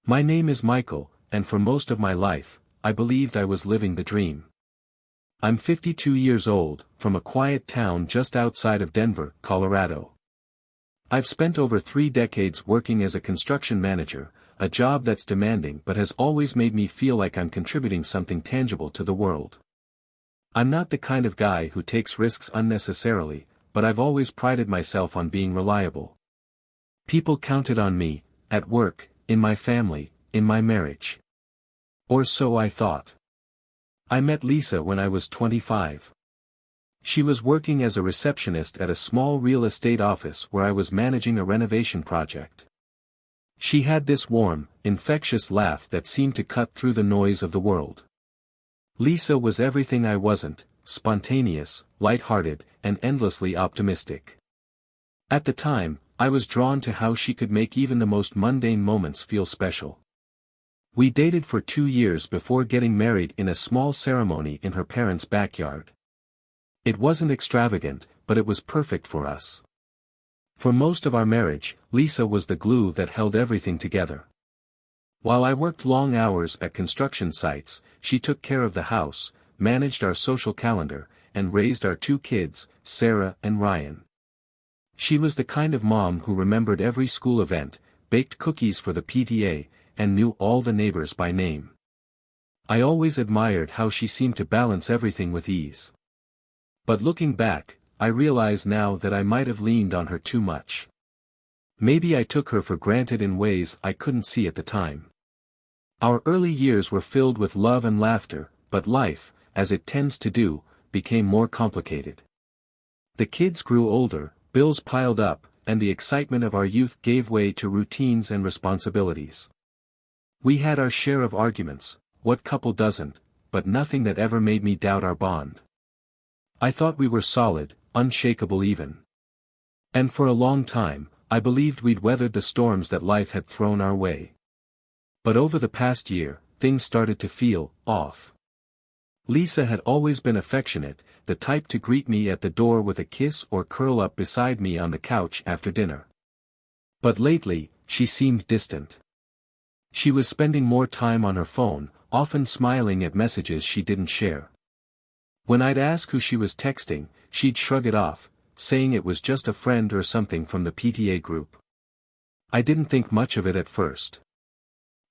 My name is Michael, and for most of my life, I believed I was living the dream. I'm 52 years old, from a quiet town just outside of Denver, Colorado. I've spent over 3 decades working as a construction manager, a job that's demanding but has always made me feel like I'm contributing something tangible to the world. I'm not the kind of guy who takes risks unnecessarily, but I've always prided myself on being reliable. People counted on me, at work, in my family, in my marriage. Or so I thought. I met Lisa when I was 25. She was working as a receptionist at a small real estate office where I was managing a renovation project. She had this warm, infectious laugh that seemed to cut through the noise of the world. Lisa was everything I wasn't: spontaneous, light-hearted, and endlessly optimistic. At the time, I was drawn to how she could make even the most mundane moments feel special. We dated for 2 years before getting married in a small ceremony in her parents' backyard. It wasn't extravagant, but it was perfect for us. For most of our marriage, Lisa was the glue that held everything together. While I worked long hours at construction sites, she took care of the house, managed our social calendar, and raised our 2 kids, Sarah and Ryan. She was the kind of mom who remembered every school event, baked cookies for the PTA, and knew all the neighbors by name. I always admired how she seemed to balance everything with ease. But looking back, I realize now that I might have leaned on her too much. Maybe I took her for granted in ways I couldn't see at the time. Our early years were filled with love and laughter, but life, as it tends to do, became more complicated. The kids grew older, bills piled up, and the excitement of our youth gave way to routines and responsibilities. We had our share of arguments, what couple doesn't, but nothing that ever made me doubt our bond. I thought we were solid, unshakable even. And for a long time, I believed we'd weathered the storms that life had thrown our way. But over the past year, things started to feel off. Lisa had always been affectionate, the type to greet me at the door with a kiss or curl up beside me on the couch after dinner. But lately, she seemed distant. She was spending more time on her phone, often smiling at messages she didn't share. When I'd ask who she was texting, she'd shrug it off, saying it was just a friend or something from the PTA group. I didn't think much of it at first.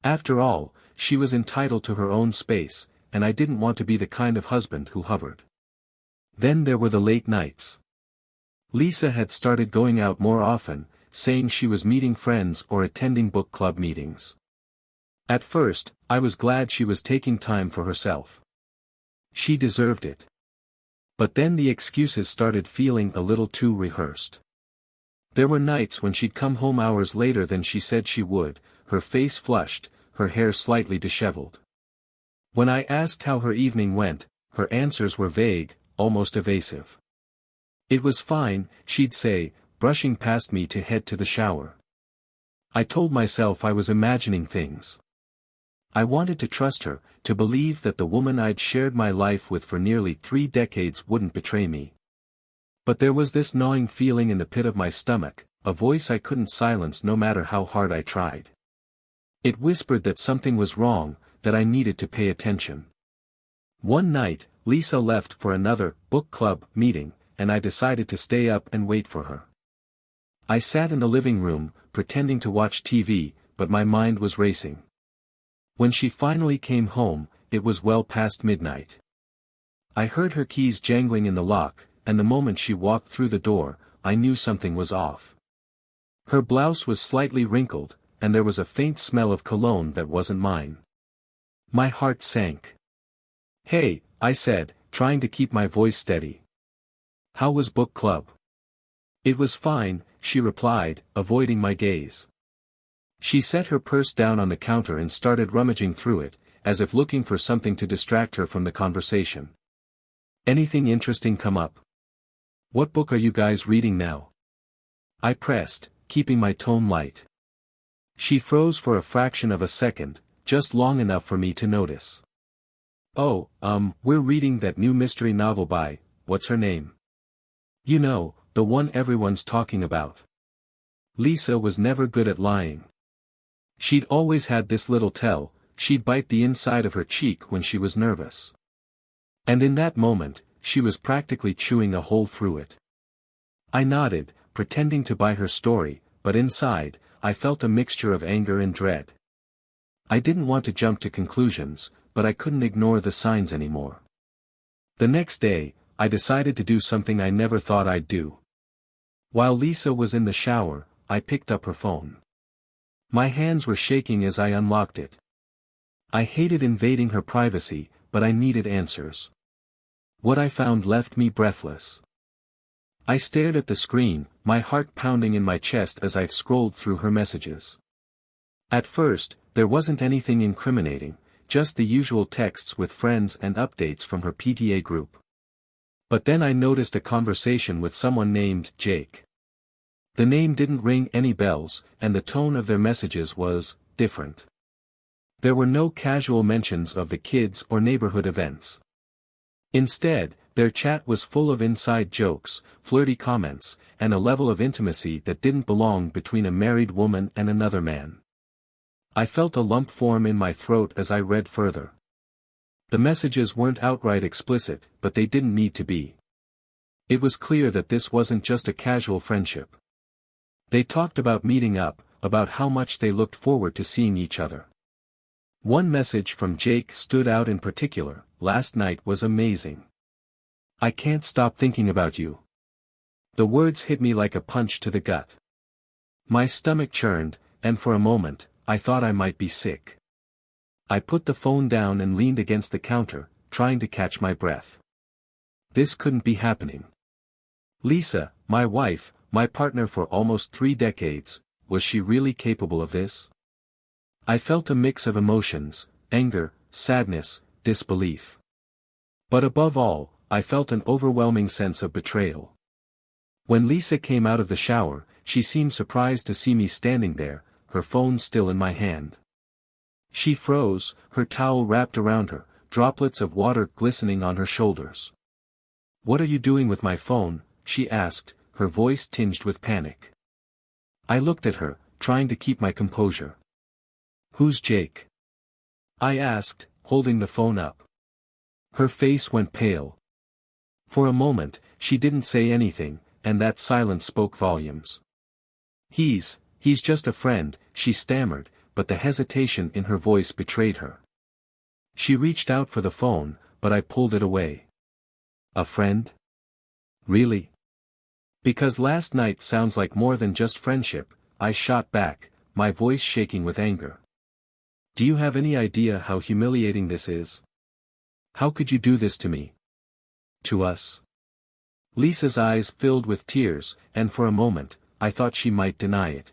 After all, she was entitled to her own space, and I didn't want to be the kind of husband who hovered. Then there were the late nights. Lisa had started going out more often, saying she was meeting friends or attending book club meetings. At first, I was glad she was taking time for herself. She deserved it. But then the excuses started feeling a little too rehearsed. There were nights when she'd come home hours later than she said she would, her face flushed, her hair slightly disheveled. When I asked how her evening went, her answers were vague, almost evasive. It was fine, she'd say, brushing past me to head to the shower. I told myself I was imagining things. I wanted to trust her, to believe that the woman I'd shared my life with for nearly 3 decades wouldn't betray me. But there was this gnawing feeling in the pit of my stomach, a voice I couldn't silence no matter how hard I tried. It whispered that something was wrong, that I needed to pay attention. One night, Lisa left for another book club meeting, and I decided to stay up and wait for her. I sat in the living room, pretending to watch TV, but my mind was racing. When she finally came home, it was well past midnight. I heard her keys jangling in the lock, and the moment she walked through the door, I knew something was off. Her blouse was slightly wrinkled, and there was a faint smell of cologne that wasn't mine. My heart sank. "Hey," I said, trying to keep my voice steady. "How was book club?" "It was fine," she replied, avoiding my gaze. She set her purse down on the counter and started rummaging through it, as if looking for something to distract her from the conversation. "Anything interesting come up? What book are you guys reading now?" I pressed, keeping my tone light. She froze for a fraction of a second, just long enough for me to notice. "Oh, we're reading that new mystery novel by, what's her name? You know, the one everyone's talking about." Lisa was never good at lying. She'd always had this little tell, she'd bite the inside of her cheek when she was nervous. And in that moment, she was practically chewing a hole through it. I nodded, pretending to buy her story, but inside, I felt a mixture of anger and dread. I didn't want to jump to conclusions, but I couldn't ignore the signs anymore. The next day, I decided to do something I never thought I'd do. While Lisa was in the shower, I picked up her phone. My hands were shaking as I unlocked it. I hated invading her privacy, but I needed answers. What I found left me breathless. I stared at the screen, my heart pounding in my chest as I scrolled through her messages. At first, there wasn't anything incriminating, just the usual texts with friends and updates from her PTA group. But then I noticed a conversation with someone named Jake. The name didn't ring any bells, and the tone of their messages was different. There were no casual mentions of the kids or neighborhood events. Instead, their chat was full of inside jokes, flirty comments, and a level of intimacy that didn't belong between a married woman and another man. I felt a lump form in my throat as I read further. The messages weren't outright explicit, but they didn't need to be. It was clear that this wasn't just a casual friendship. They talked about meeting up, about how much they looked forward to seeing each other. One message from Jake stood out in particular: "Last night was amazing. I can't stop thinking about you." The words hit me like a punch to the gut. My stomach churned, and for a moment, I thought I might be sick. I put the phone down and leaned against the counter, trying to catch my breath. This couldn't be happening. Lisa, my wife, my partner for almost 3 decades, was she really capable of this? I felt a mix of emotions: anger, sadness, disbelief. But above all, I felt an overwhelming sense of betrayal. When Lisa came out of the shower, she seemed surprised to see me standing there, her phone still in my hand. She froze, her towel wrapped around her, droplets of water glistening on her shoulders. "What are you doing with my phone?" she asked, her voice tinged with panic. I looked at her, trying to keep my composure. "Who's Jake?" I asked, holding the phone up. Her face went pale. For a moment, she didn't say anything, and that silence spoke volumes. He's just a friend," she stammered, but the hesitation in her voice betrayed her. She reached out for the phone, but I pulled it away. "A friend? Really? Because last night sounds like more than just friendship," I shot back, my voice shaking with anger. "Do you have any idea how humiliating this is? How could you do this to me? To us?" Lisa's eyes filled with tears, and for a moment, I thought she might deny it.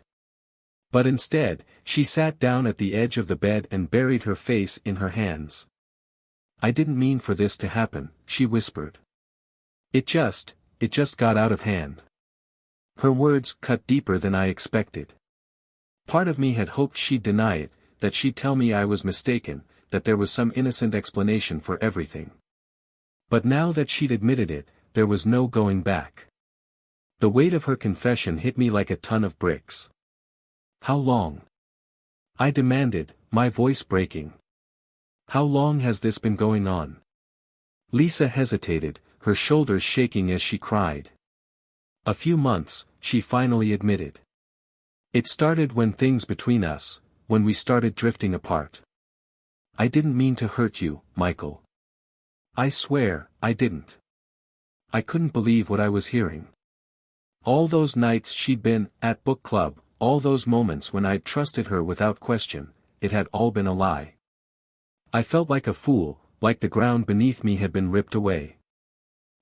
But instead, she sat down at the edge of the bed and buried her face in her hands. "I didn't mean for this to happen," she whispered. It just got out of hand." Her words cut deeper than I expected. Part of me had hoped she'd deny it, that she'd tell me I was mistaken, that there was some innocent explanation for everything. But now that she'd admitted it, there was no going back. The weight of her confession hit me like a ton of bricks. "How long?" I demanded, my voice breaking. "How long has this been going on?" Lisa hesitated, her shoulders shaking as she cried. "A few months," she finally admitted. "It started when things between us, when we started drifting apart. I didn't mean to hurt you, Michael. I swear, I didn't." I couldn't believe what I was hearing. All those nights she'd been at book club, all those moments when I'd trusted her without question, it had all been a lie. I felt like a fool, like the ground beneath me had been ripped away.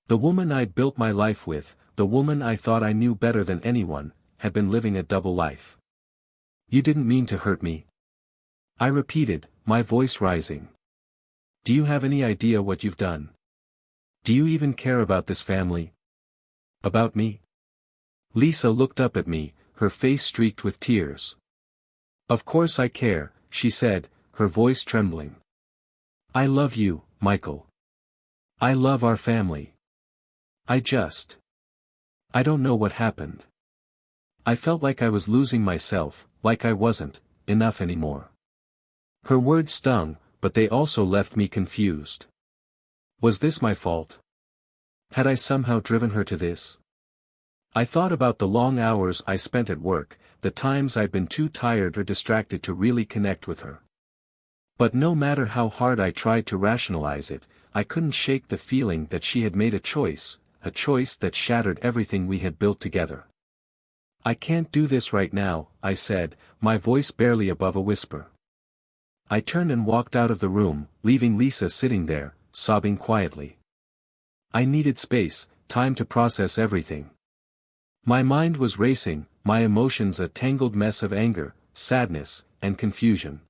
The woman I'd built my life with, the woman I thought I knew better than anyone, had been living a double life. "You didn't mean to hurt me?" I repeated, my voice rising. "Do you have any idea what you've done? Do you even care about this family? About me?" Lisa looked up at me, her face streaked with tears. "Of course I care," she said, her voice trembling. "I love you, Michael. I love our family. I don't know what happened. I felt like I was losing myself, like I wasn't, enough anymore. Her words stung, but they also left me confused. Was this my fault? Had I somehow driven her to this? I thought about the long hours I spent at work, the times I'd been too tired or distracted to really connect with her. But no matter how hard I tried to rationalize it, I couldn't shake the feeling that she had made a choice that shattered everything we had built together. I can't do this right now, I said, my voice barely above a whisper. I turned and walked out of the room, leaving Lisa sitting there, sobbing quietly. I needed space, time to process everything. My mind was racing, my emotions a tangled mess of anger, sadness, and confusion.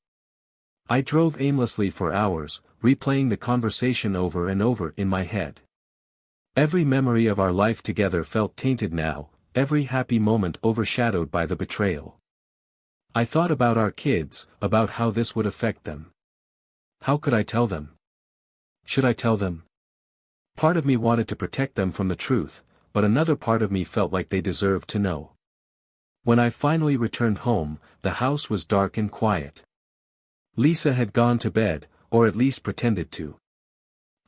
I drove aimlessly for hours, replaying the conversation over and over in my head. Every memory of our life together felt tainted now, every happy moment overshadowed by the betrayal. I thought about our kids, about how this would affect them. How could I tell them? Should I tell them? Part of me wanted to protect them from the truth, but another part of me felt like they deserved to know. When I finally returned home, the house was dark and quiet. Lisa had gone to bed, or at least pretended to.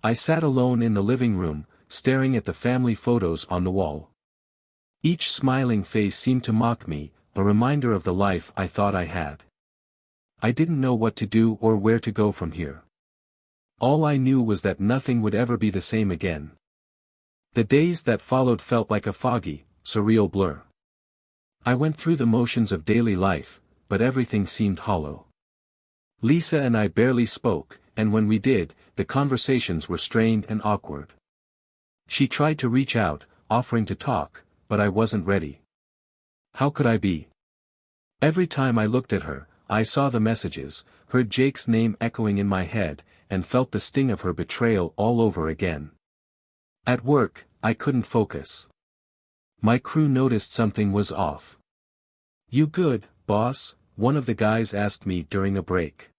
I sat alone in the living room, staring at the family photos on the wall. Each smiling face seemed to mock me, a reminder of the life I thought I had. I didn't know what to do or where to go from here. All I knew was that nothing would ever be the same again. The days that followed felt like a foggy, surreal blur. I went through the motions of daily life, but everything seemed hollow. Lisa and I barely spoke, and when we did, the conversations were strained and awkward. She tried to reach out, offering to talk, but I wasn't ready. How could I be? Every time I looked at her, I saw the messages, heard Jake's name echoing in my head, and felt the sting of her betrayal all over again. At work, I couldn't focus. My crew noticed something was off. "You good, boss?" one of the guys asked me during a break.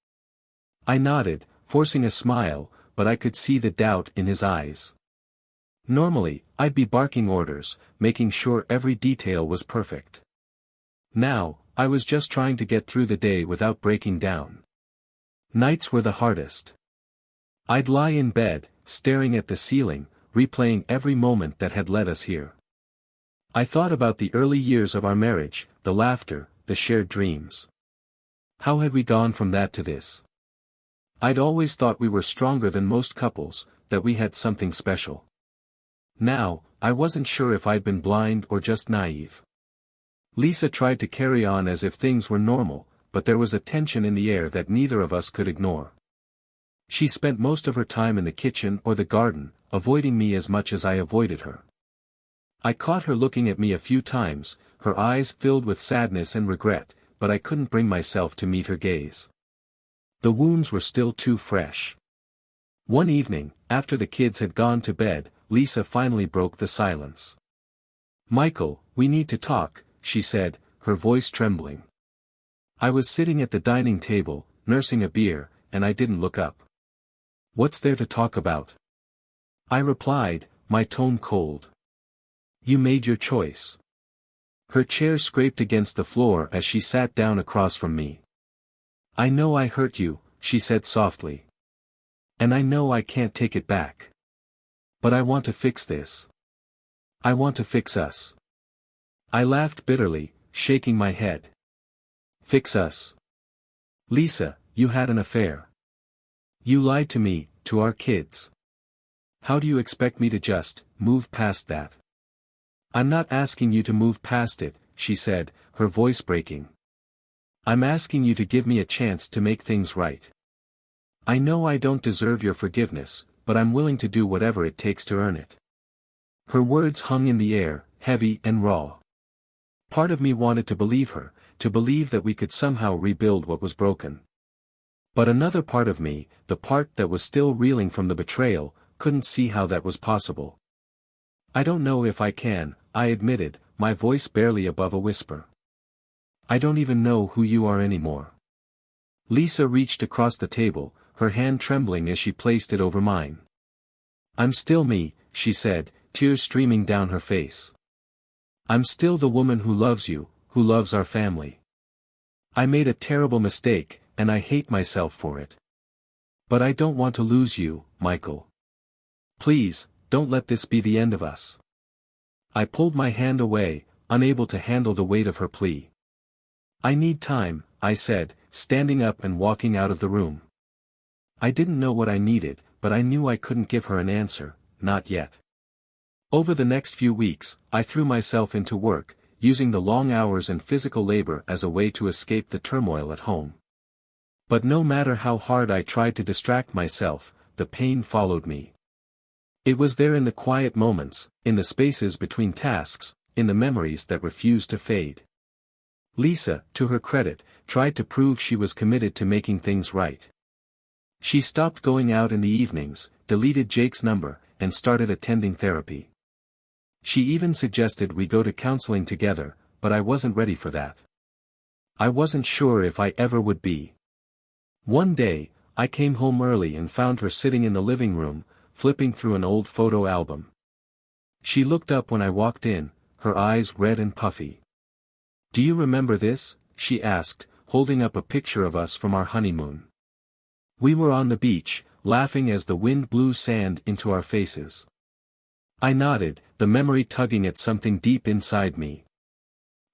I nodded, forcing a smile, but I could see the doubt in his eyes. Normally, I'd be barking orders, making sure every detail was perfect. Now, I was just trying to get through the day without breaking down. Nights were the hardest. I'd lie in bed, staring at the ceiling, replaying every moment that had led us here. I thought about the early years of our marriage, the laughter, the shared dreams. How had we gone from that to this? I'd always thought we were stronger than most couples, that we had something special. Now, I wasn't sure if I'd been blind or just naive. Lisa tried to carry on as if things were normal, but there was a tension in the air that neither of us could ignore. She spent most of her time in the kitchen or the garden, avoiding me as much as I avoided her. I caught her looking at me a few times, her eyes filled with sadness and regret, but I couldn't bring myself to meet her gaze. The wounds were still too fresh. One evening, after the kids had gone to bed, Lisa finally broke the silence. "Michael, we need to talk," she said, her voice trembling. I was sitting at the dining table, nursing a beer, and I didn't look up. "What's there to talk about?" I replied, my tone cold. "You made your choice." Her chair scraped against the floor as she sat down across from me. "I know I hurt you," she said softly. "And I know I can't take it back. But I want to fix this. I want to fix us." I laughed bitterly, shaking my head. "Fix us? Lisa, you had an affair. You lied to me, to our kids. How do you expect me to just move past that?" "I'm not asking you to move past it," she said, her voice breaking. "I'm asking you to give me a chance to make things right. I know I don't deserve your forgiveness, but I'm willing to do whatever it takes to earn it." Her words hung in the air, heavy and raw. Part of me wanted to believe her, to believe that we could somehow rebuild what was broken. But another part of me, the part that was still reeling from the betrayal, couldn't see how that was possible. "I don't know if I can," I admitted, my voice barely above a whisper. "I don't even know who you are anymore." Lisa reached across the table, her hand trembling as she placed it over mine. "I'm still me," she said, tears streaming down her face. "I'm still the woman who loves you, who loves our family. I made a terrible mistake, and I hate myself for it. But I don't want to lose you, Michael. Please, don't let this be the end of us. I pulled my hand away, unable to handle the weight of her plea. I need time, I said, standing up and walking out of the room. I didn't know what I needed, but I knew I couldn't give her an answer, not yet. Over the next few weeks, I threw myself into work, using the long hours and physical labor as a way to escape the turmoil at home. But no matter how hard I tried to distract myself, the pain followed me. It was there in the quiet moments, in the spaces between tasks, in the memories that refused to fade. Lisa, to her credit, tried to prove she was committed to making things right. She stopped going out in the evenings, deleted Jake's number, and started attending therapy. She even suggested we go to counseling together, but I wasn't ready for that. I wasn't sure if I ever would be. One day, I came home early and found her sitting in the living room, flipping through an old photo album. She looked up when I walked in, her eyes red and puffy. "Do you remember this?" she asked, holding up a picture of us from our honeymoon. We were on the beach, laughing as the wind blew sand into our faces. I nodded, the memory tugging at something deep inside me.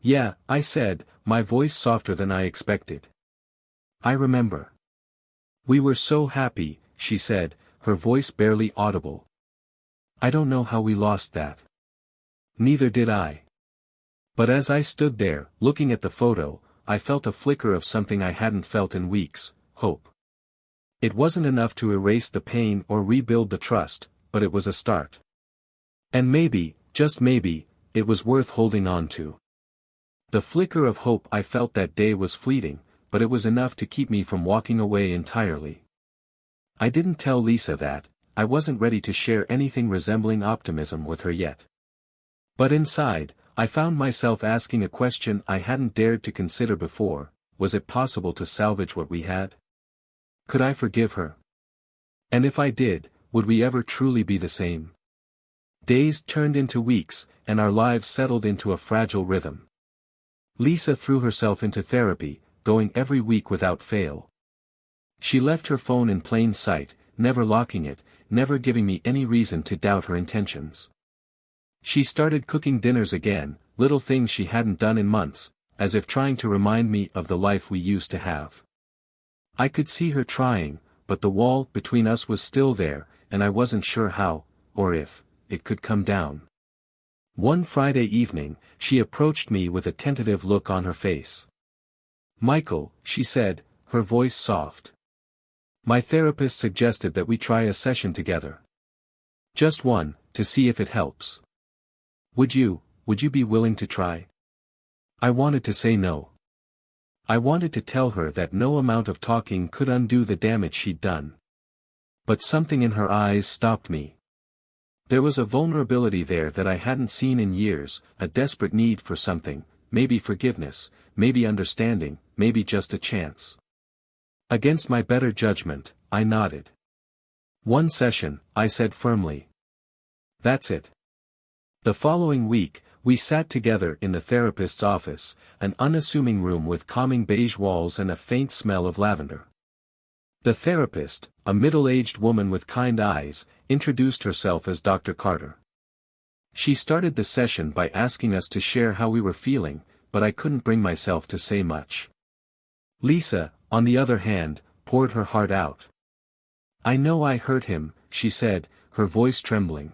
"Yeah," I said, my voice softer than I expected. "I remember. We were so happy," she said, her voice barely audible. "I don't know how we lost that." Neither did I. But as I stood there, looking at the photo, I felt a flicker of something I hadn't felt in weeks: hope. It wasn't enough to erase the pain or rebuild the trust, but it was a start. And maybe, just maybe, it was worth holding on to. The flicker of hope I felt that day was fleeting, but it was enough to keep me from walking away entirely. I didn't tell Lisa that. I wasn't ready to share anything resembling optimism with her yet. But inside, I found myself asking a question I hadn't dared to consider before: was it possible to salvage what we had? Could I forgive her? And if I did, would we ever truly be the same? Days turned into weeks, and our lives settled into a fragile rhythm. Lisa threw herself into therapy, going every week without fail. She left her phone in plain sight, never locking it, never giving me any reason to doubt her intentions. She started cooking dinners again, little things she hadn't done in months, as if trying to remind me of the life we used to have. I could see her trying, but the wall between us was still there, and I wasn't sure how, or if, it could come down. One Friday evening, she approached me with a tentative look on her face. "Michael," she said, her voice soft. "My therapist suggested that we try a session together. Just one, to see if it helps. Would you be willing to try?" I wanted to say no. I wanted to tell her that no amount of talking could undo the damage she'd done. But something in her eyes stopped me. There was a vulnerability there that I hadn't seen in years, a desperate need for something, maybe forgiveness, maybe understanding, maybe just a chance. Against my better judgment, I nodded. "One session," I said firmly. "That's it." The following week, we sat together in the therapist's office, an unassuming room with calming beige walls and a faint smell of lavender. The therapist, a middle-aged woman with kind eyes, introduced herself as Dr. Carter. She started the session by asking us to share how we were feeling, but I couldn't bring myself to say much. Lisa, on the other hand, poured her heart out. "I know I hurt him," she said, her voice trembling.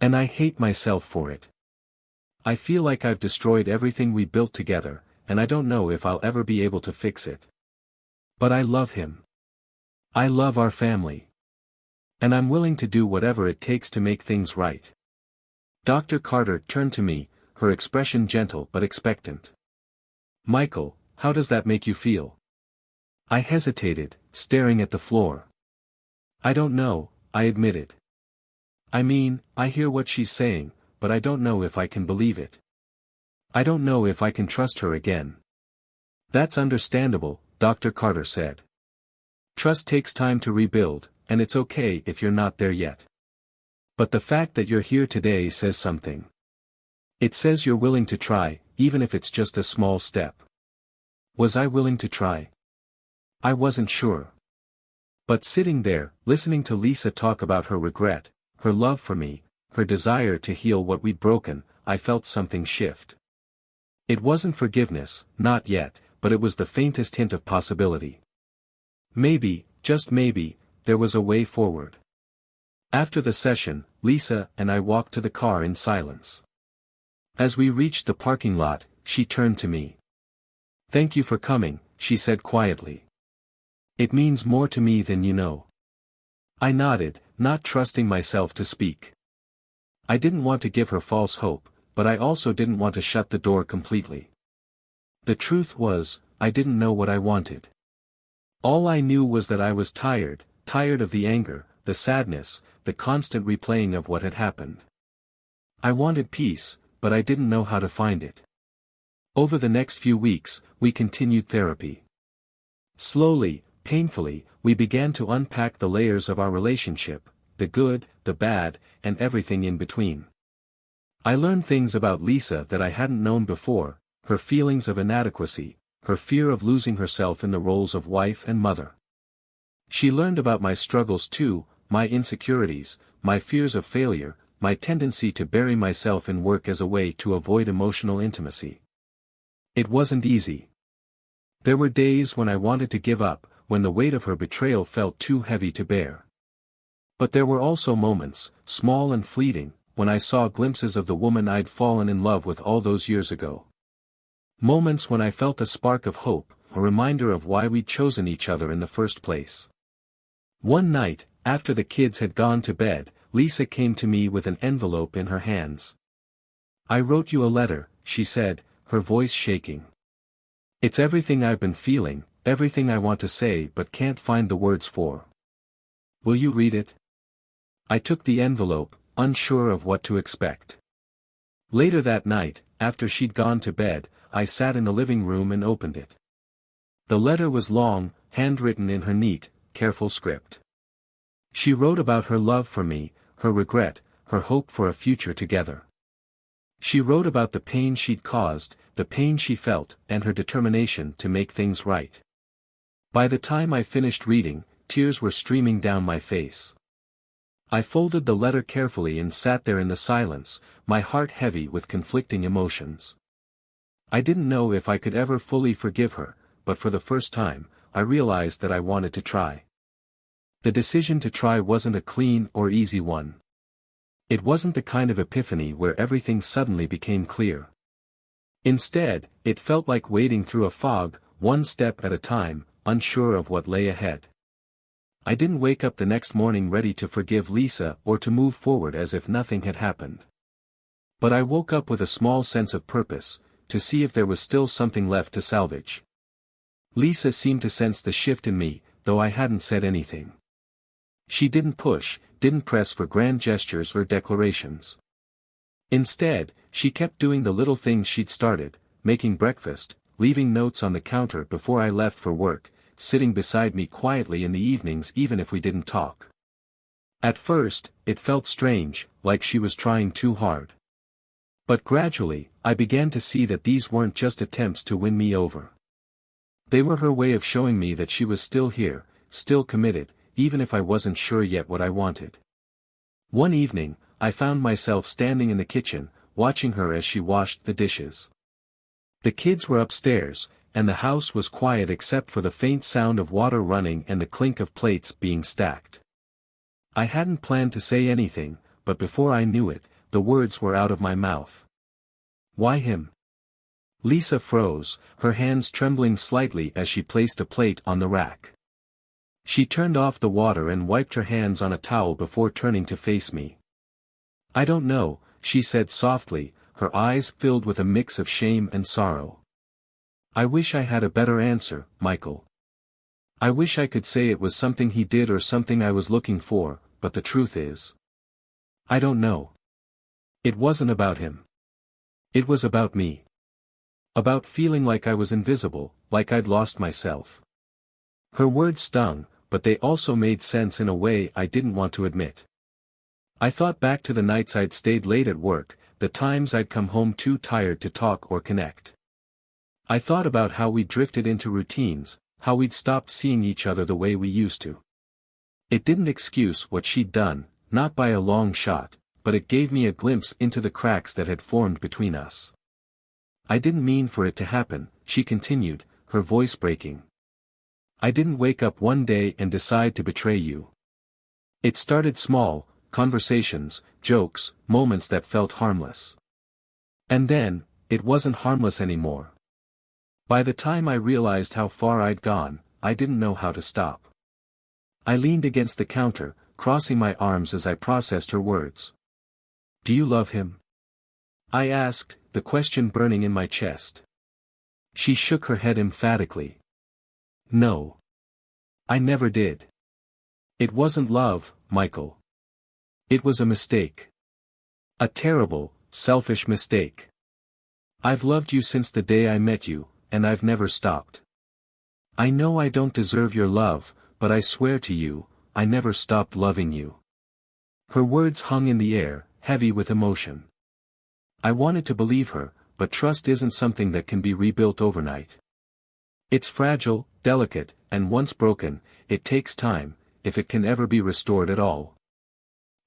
"And I hate myself for it. I feel like I've destroyed everything we built together, and I don't know if I'll ever be able to fix it. But I love him. I love our family. And I'm willing to do whatever it takes to make things right." Dr. Carter turned to me, her expression gentle but expectant. "Michael, how does that make you feel?" I hesitated, staring at the floor. "I don't know," I admitted. "I mean, I hear what she's saying, but I don't know if I can believe it. I don't know if I can trust her again." "That's understandable," Dr. Carter said. "Trust takes time to rebuild, and it's okay if you're not there yet. But the fact that you're here today says something. It says you're willing to try, even if it's just a small step." Was I willing to try? I wasn't sure. But sitting there, listening to Lisa talk about her regret, her love for me, her desire to heal what we'd broken, I felt something shift. It wasn't forgiveness, not yet, but it was the faintest hint of possibility. Maybe, just maybe, there was a way forward. After the session, Lisa and I walked to the car in silence. As we reached the parking lot, she turned to me. "Thank you for coming," she said quietly. "It means more to me than you know." I nodded, not trusting myself to speak. I didn't want to give her false hope, but I also didn't want to shut the door completely. The truth was, I didn't know what I wanted. All I knew was that I was tired of the anger, the sadness, the constant replaying of what had happened. I wanted peace, but I didn't know how to find it. Over the next few weeks, we continued therapy. Slowly, painfully, we began to unpack the layers of our relationship, the good, the bad, and everything in between. I learned things about Lisa that I hadn't known before, her feelings of inadequacy, her fear of losing herself in the roles of wife and mother. She learned about my struggles too, my insecurities, my fears of failure, my tendency to bury myself in work as a way to avoid emotional intimacy. It wasn't easy. There were days when I wanted to give up, when the weight of her betrayal felt too heavy to bear. But there were also moments, small and fleeting, when I saw glimpses of the woman I'd fallen in love with all those years ago. Moments when I felt a spark of hope, a reminder of why we'd chosen each other in the first place. One night, after the kids had gone to bed, Lisa came to me with an envelope in her hands. "I wrote you a letter," she said, her voice shaking. "It's everything I've been feeling, everything I want to say but can't find the words for. Will you read it?" I took the envelope, unsure of what to expect. Later that night, after she'd gone to bed, I sat in the living room and opened it. The letter was long, handwritten in her neat, careful script. She wrote about her love for me, her regret, her hope for a future together. She wrote about the pain she'd caused, the pain she felt, and her determination to make things right. By the time I finished reading, tears were streaming down my face. I folded the letter carefully and sat there in the silence, my heart heavy with conflicting emotions. I didn't know if I could ever fully forgive her, but for the first time, I realized that I wanted to try. The decision to try wasn't a clean or easy one. It wasn't the kind of epiphany where everything suddenly became clear. Instead, it felt like wading through a fog, one step at a time, unsure of what lay ahead. I didn't wake up the next morning ready to forgive Lisa or to move forward as if nothing had happened. But I woke up with a small sense of purpose, to see if there was still something left to salvage. Lisa seemed to sense the shift in me, though I hadn't said anything. She didn't push, didn't press for grand gestures or declarations. Instead, she kept doing the little things she'd started, making breakfast, leaving notes on the counter before I left for work, sitting beside me quietly in the evenings even if we didn't talk. At first, it felt strange, like she was trying too hard. But gradually, I began to see that these weren't just attempts to win me over. They were her way of showing me that she was still here, still committed, even if I wasn't sure yet what I wanted. One evening, I found myself standing in the kitchen, watching her as she washed the dishes. The kids were upstairs, and the house was quiet except for the faint sound of water running and the clink of plates being stacked. I hadn't planned to say anything, but before I knew it, the words were out of my mouth. "Why him?" Lisa froze, her hands trembling slightly as she placed a plate on the rack. She turned off the water and wiped her hands on a towel before turning to face me. "I don't know," she said softly, her eyes filled with a mix of shame and sorrow. "I wish I had a better answer, Michael. I wish I could say it was something he did or something I was looking for, but the truth is, I don't know. It wasn't about him. It was about me. About feeling like I was invisible, like I'd lost myself." Her words stung, but they also made sense in a way I didn't want to admit. I thought back to the nights I'd stayed late at work, the times I'd come home too tired to talk or connect. I thought about how we drifted into routines, how we'd stopped seeing each other the way we used to. It didn't excuse what she'd done, not by a long shot, but it gave me a glimpse into the cracks that had formed between us. I didn't mean for it to happen, she continued, her voice breaking. I didn't wake up one day and decide to betray you. It started small, conversations, jokes, moments that felt harmless. And then, it wasn't harmless anymore. By the time I realized how far I'd gone, I didn't know how to stop. I leaned against the counter, crossing my arms as I processed her words. Do you love him? I asked, the question burning in my chest. She shook her head emphatically. No. I never did. It wasn't love, Michael. It was a mistake. A terrible, selfish mistake. I've loved you since the day I met you, and I've never stopped. I know I don't deserve your love, but I swear to you, I never stopped loving you. Her words hung in the air, heavy with emotion. I wanted to believe her, but trust isn't something that can be rebuilt overnight. It's fragile, delicate, and once broken, it takes time, if it can ever be restored at all.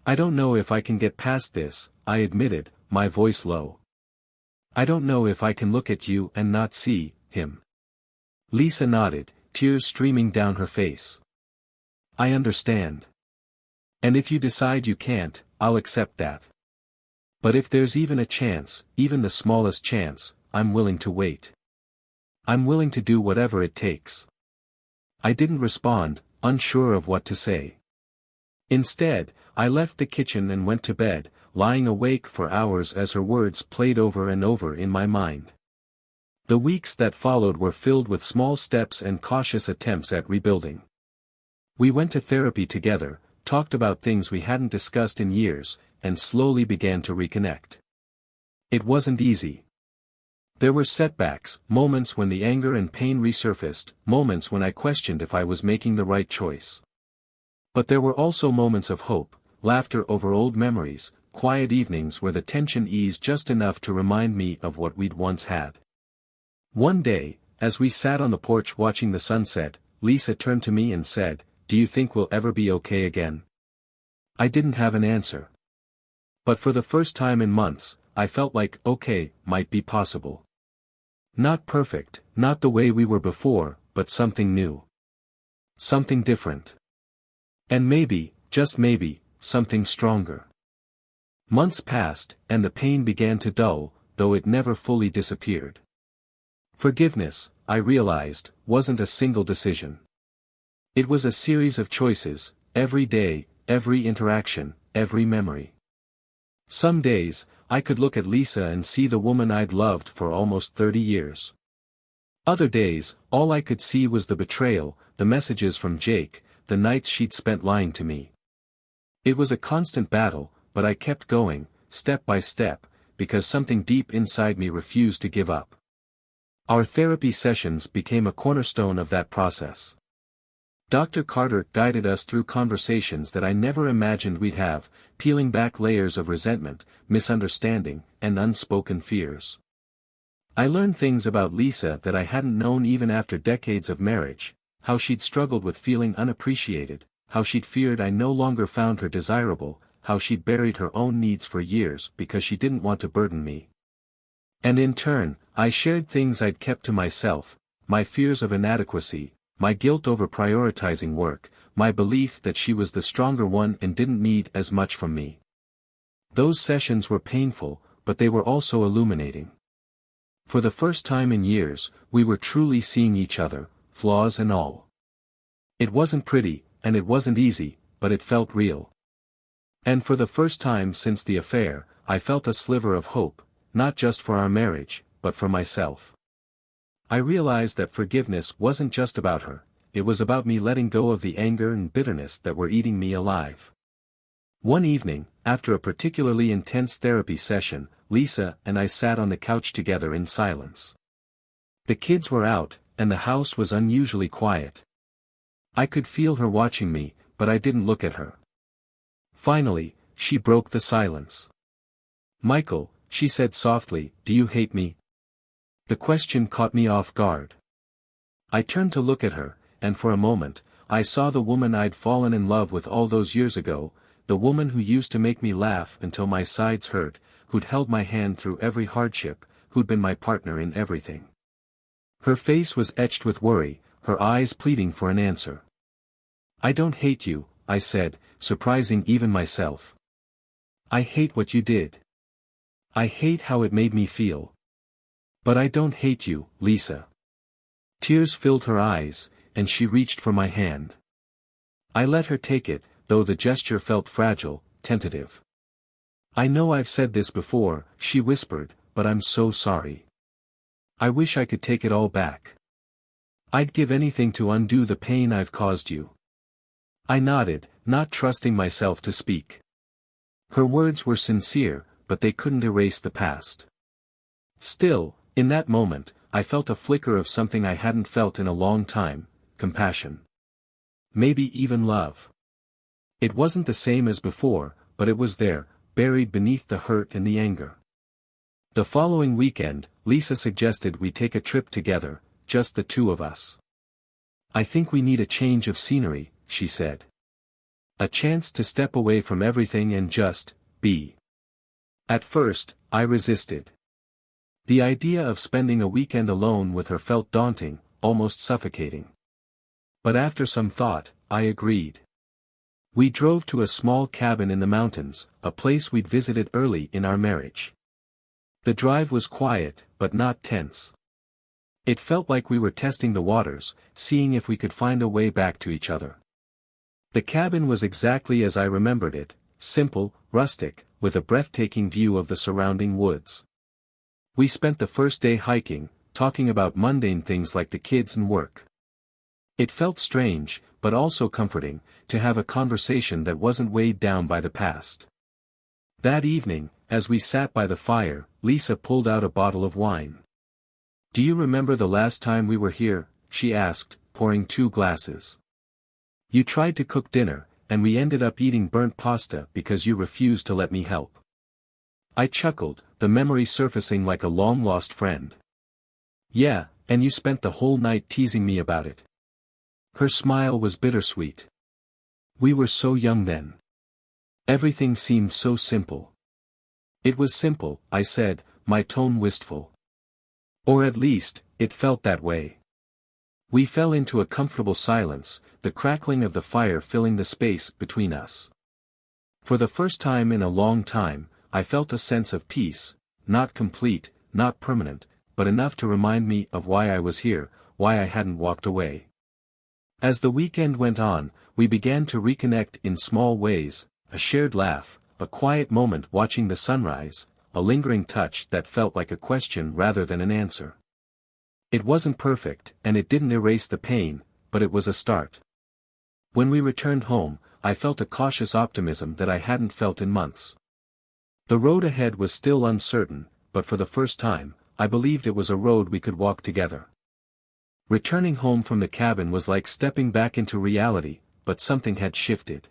I don't know if I can get past this, I admitted, my voice low. I don't know if I can look at you and not see him. Lisa nodded, tears streaming down her face. I understand. And if you decide you can't, I'll accept that. But if there's even a chance, even the smallest chance, I'm willing to wait. I'm willing to do whatever it takes. I didn't respond, unsure of what to say. Instead, I left the kitchen and went to bed, lying awake for hours as her words played over and over in my mind. The weeks that followed were filled with small steps and cautious attempts at rebuilding. We went to therapy together, talked about things we hadn't discussed in years, and slowly began to reconnect. It wasn't easy. There were setbacks, moments when the anger and pain resurfaced, moments when I questioned if I was making the right choice. But there were also moments of hope, laughter over old memories, quiet evenings where the tension eased just enough to remind me of what we'd once had. One day, as we sat on the porch watching the sunset, Lisa turned to me and said, "Do you think we'll ever be okay again?" I didn't have an answer. But for the first time in months, I felt like okay might be possible. Not perfect, not the way we were before, but something new. Something different. And maybe, just maybe, something stronger. Months passed, and the pain began to dull, though it never fully disappeared. Forgiveness, I realized, wasn't a single decision. It was a series of choices, every day, every interaction, every memory. Some days, I could look at Lisa and see the woman I'd loved for almost 30 years. Other days, all I could see was the betrayal, the messages from Jake, the nights she'd spent lying to me. It was a constant battle, but I kept going, step by step, because something deep inside me refused to give up. Our therapy sessions became a cornerstone of that process. Dr. Carter guided us through conversations that I never imagined we'd have, peeling back layers of resentment, misunderstanding, and unspoken fears. I learned things about Lisa that I hadn't known even after decades of marriage, how she'd struggled with feeling unappreciated, how she'd feared I no longer found her desirable, how she'd buried her own needs for years because she didn't want to burden me. And in turn, I shared things I'd kept to myself, my fears of inadequacy, my guilt over prioritizing work, my belief that she was the stronger one and didn't need as much from me. Those sessions were painful, but they were also illuminating. For the first time in years, we were truly seeing each other, flaws and all. It wasn't pretty, and it wasn't easy, but it felt real. And for the first time since the affair, I felt a sliver of hope, not just for our marriage, but for myself. I realized that forgiveness wasn't just about her, it was about me letting go of the anger and bitterness that were eating me alive. One evening, after a particularly intense therapy session, Lisa and I sat on the couch together in silence. The kids were out, and the house was unusually quiet. I could feel her watching me, but I didn't look at her. Finally, she broke the silence. "Michael," she said softly, "do you hate me?" The question caught me off guard. I turned to look at her, and for a moment, I saw the woman I'd fallen in love with all those years ago, the woman who used to make me laugh until my sides hurt, who'd held my hand through every hardship, who'd been my partner in everything. Her face was etched with worry, her eyes pleading for an answer. "I don't hate you," I said, surprising even myself. "I hate what you did. I hate how it made me feel. But I don't hate you, Lisa." Tears filled her eyes, and she reached for my hand. I let her take it, though the gesture felt fragile, tentative. "I know I've said this before," she whispered, "but I'm so sorry. I wish I could take it all back. I'd give anything to undo the pain I've caused you." I nodded, not trusting myself to speak. Her words were sincere, but they couldn't erase the past. Still, in that moment, I felt a flicker of something I hadn't felt in a long time: compassion. Maybe even love. It wasn't the same as before, but it was there, buried beneath the hurt and the anger. The following weekend, Lisa suggested we take a trip together, just the two of us. "I think we need a change of scenery," she said. "A chance to step away from everything and just be." At first, I resisted. The idea of spending a weekend alone with her felt daunting, almost suffocating. But after some thought, I agreed. We drove to a small cabin in the mountains, a place we'd visited early in our marriage. The drive was quiet, but not tense. It felt like we were testing the waters, seeing if we could find a way back to each other. The cabin was exactly as I remembered it, simple, rustic, with a breathtaking view of the surrounding woods. We spent the first day hiking, talking about mundane things like the kids and work. It felt strange, but also comforting, to have a conversation that wasn't weighed down by the past. That evening, as we sat by the fire, Lisa pulled out a bottle of wine. "Do you remember the last time we were here?" she asked, pouring 2 glasses. "You tried to cook dinner, and we ended up eating burnt pasta because you refused to let me help." I chuckled, the memory surfacing like a long-lost friend. "Yeah, and you spent the whole night teasing me about it." Her smile was bittersweet. "We were so young then. Everything seemed so simple." "It was simple," I said, my tone wistful. "Or at least, it felt that way." We fell into a comfortable silence, the crackling of the fire filling the space between us. For the first time in a long time, I felt a sense of peace, not complete, not permanent, but enough to remind me of why I was here, why I hadn't walked away. As the weekend went on, we began to reconnect in small ways: a shared laugh, a quiet moment watching the sunrise, a lingering touch that felt like a question rather than an answer. It wasn't perfect, and it didn't erase the pain, but it was a start. When we returned home, I felt a cautious optimism that I hadn't felt in months. The road ahead was still uncertain, but for the first time, I believed it was a road we could walk together. Returning home from the cabin was like stepping back into reality, but something had shifted.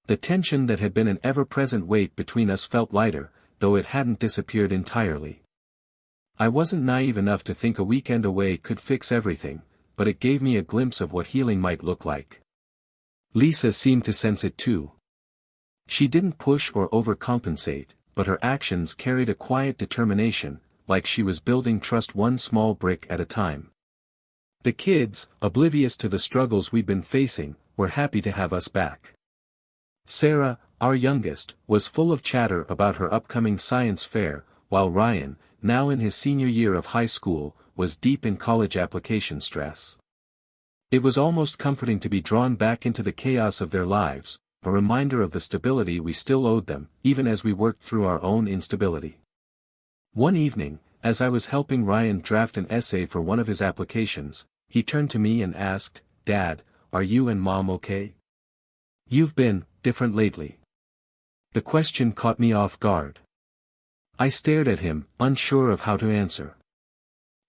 The tension that had been an ever-present weight between us felt lighter, though it hadn't disappeared entirely. I wasn't naive enough to think a weekend away could fix everything, but it gave me a glimpse of what healing might look like. Lisa seemed to sense it too. She didn't push or overcompensate, but her actions carried a quiet determination, like she was building trust one small brick at a time. The kids, oblivious to the struggles we'd been facing, were happy to have us back. Sarah, our youngest, was full of chatter about her upcoming science fair, while Ryan, now in his senior year of high school, was deep in college application stress. It was almost comforting to be drawn back into the chaos of their lives, a reminder of the stability we still owed them, even as we worked through our own instability. One evening, as I was helping Ryan draft an essay for one of his applications, he turned to me and asked, "Dad, are you and Mom okay? You've been different lately." The question caught me off guard. I stared at him, unsure of how to answer.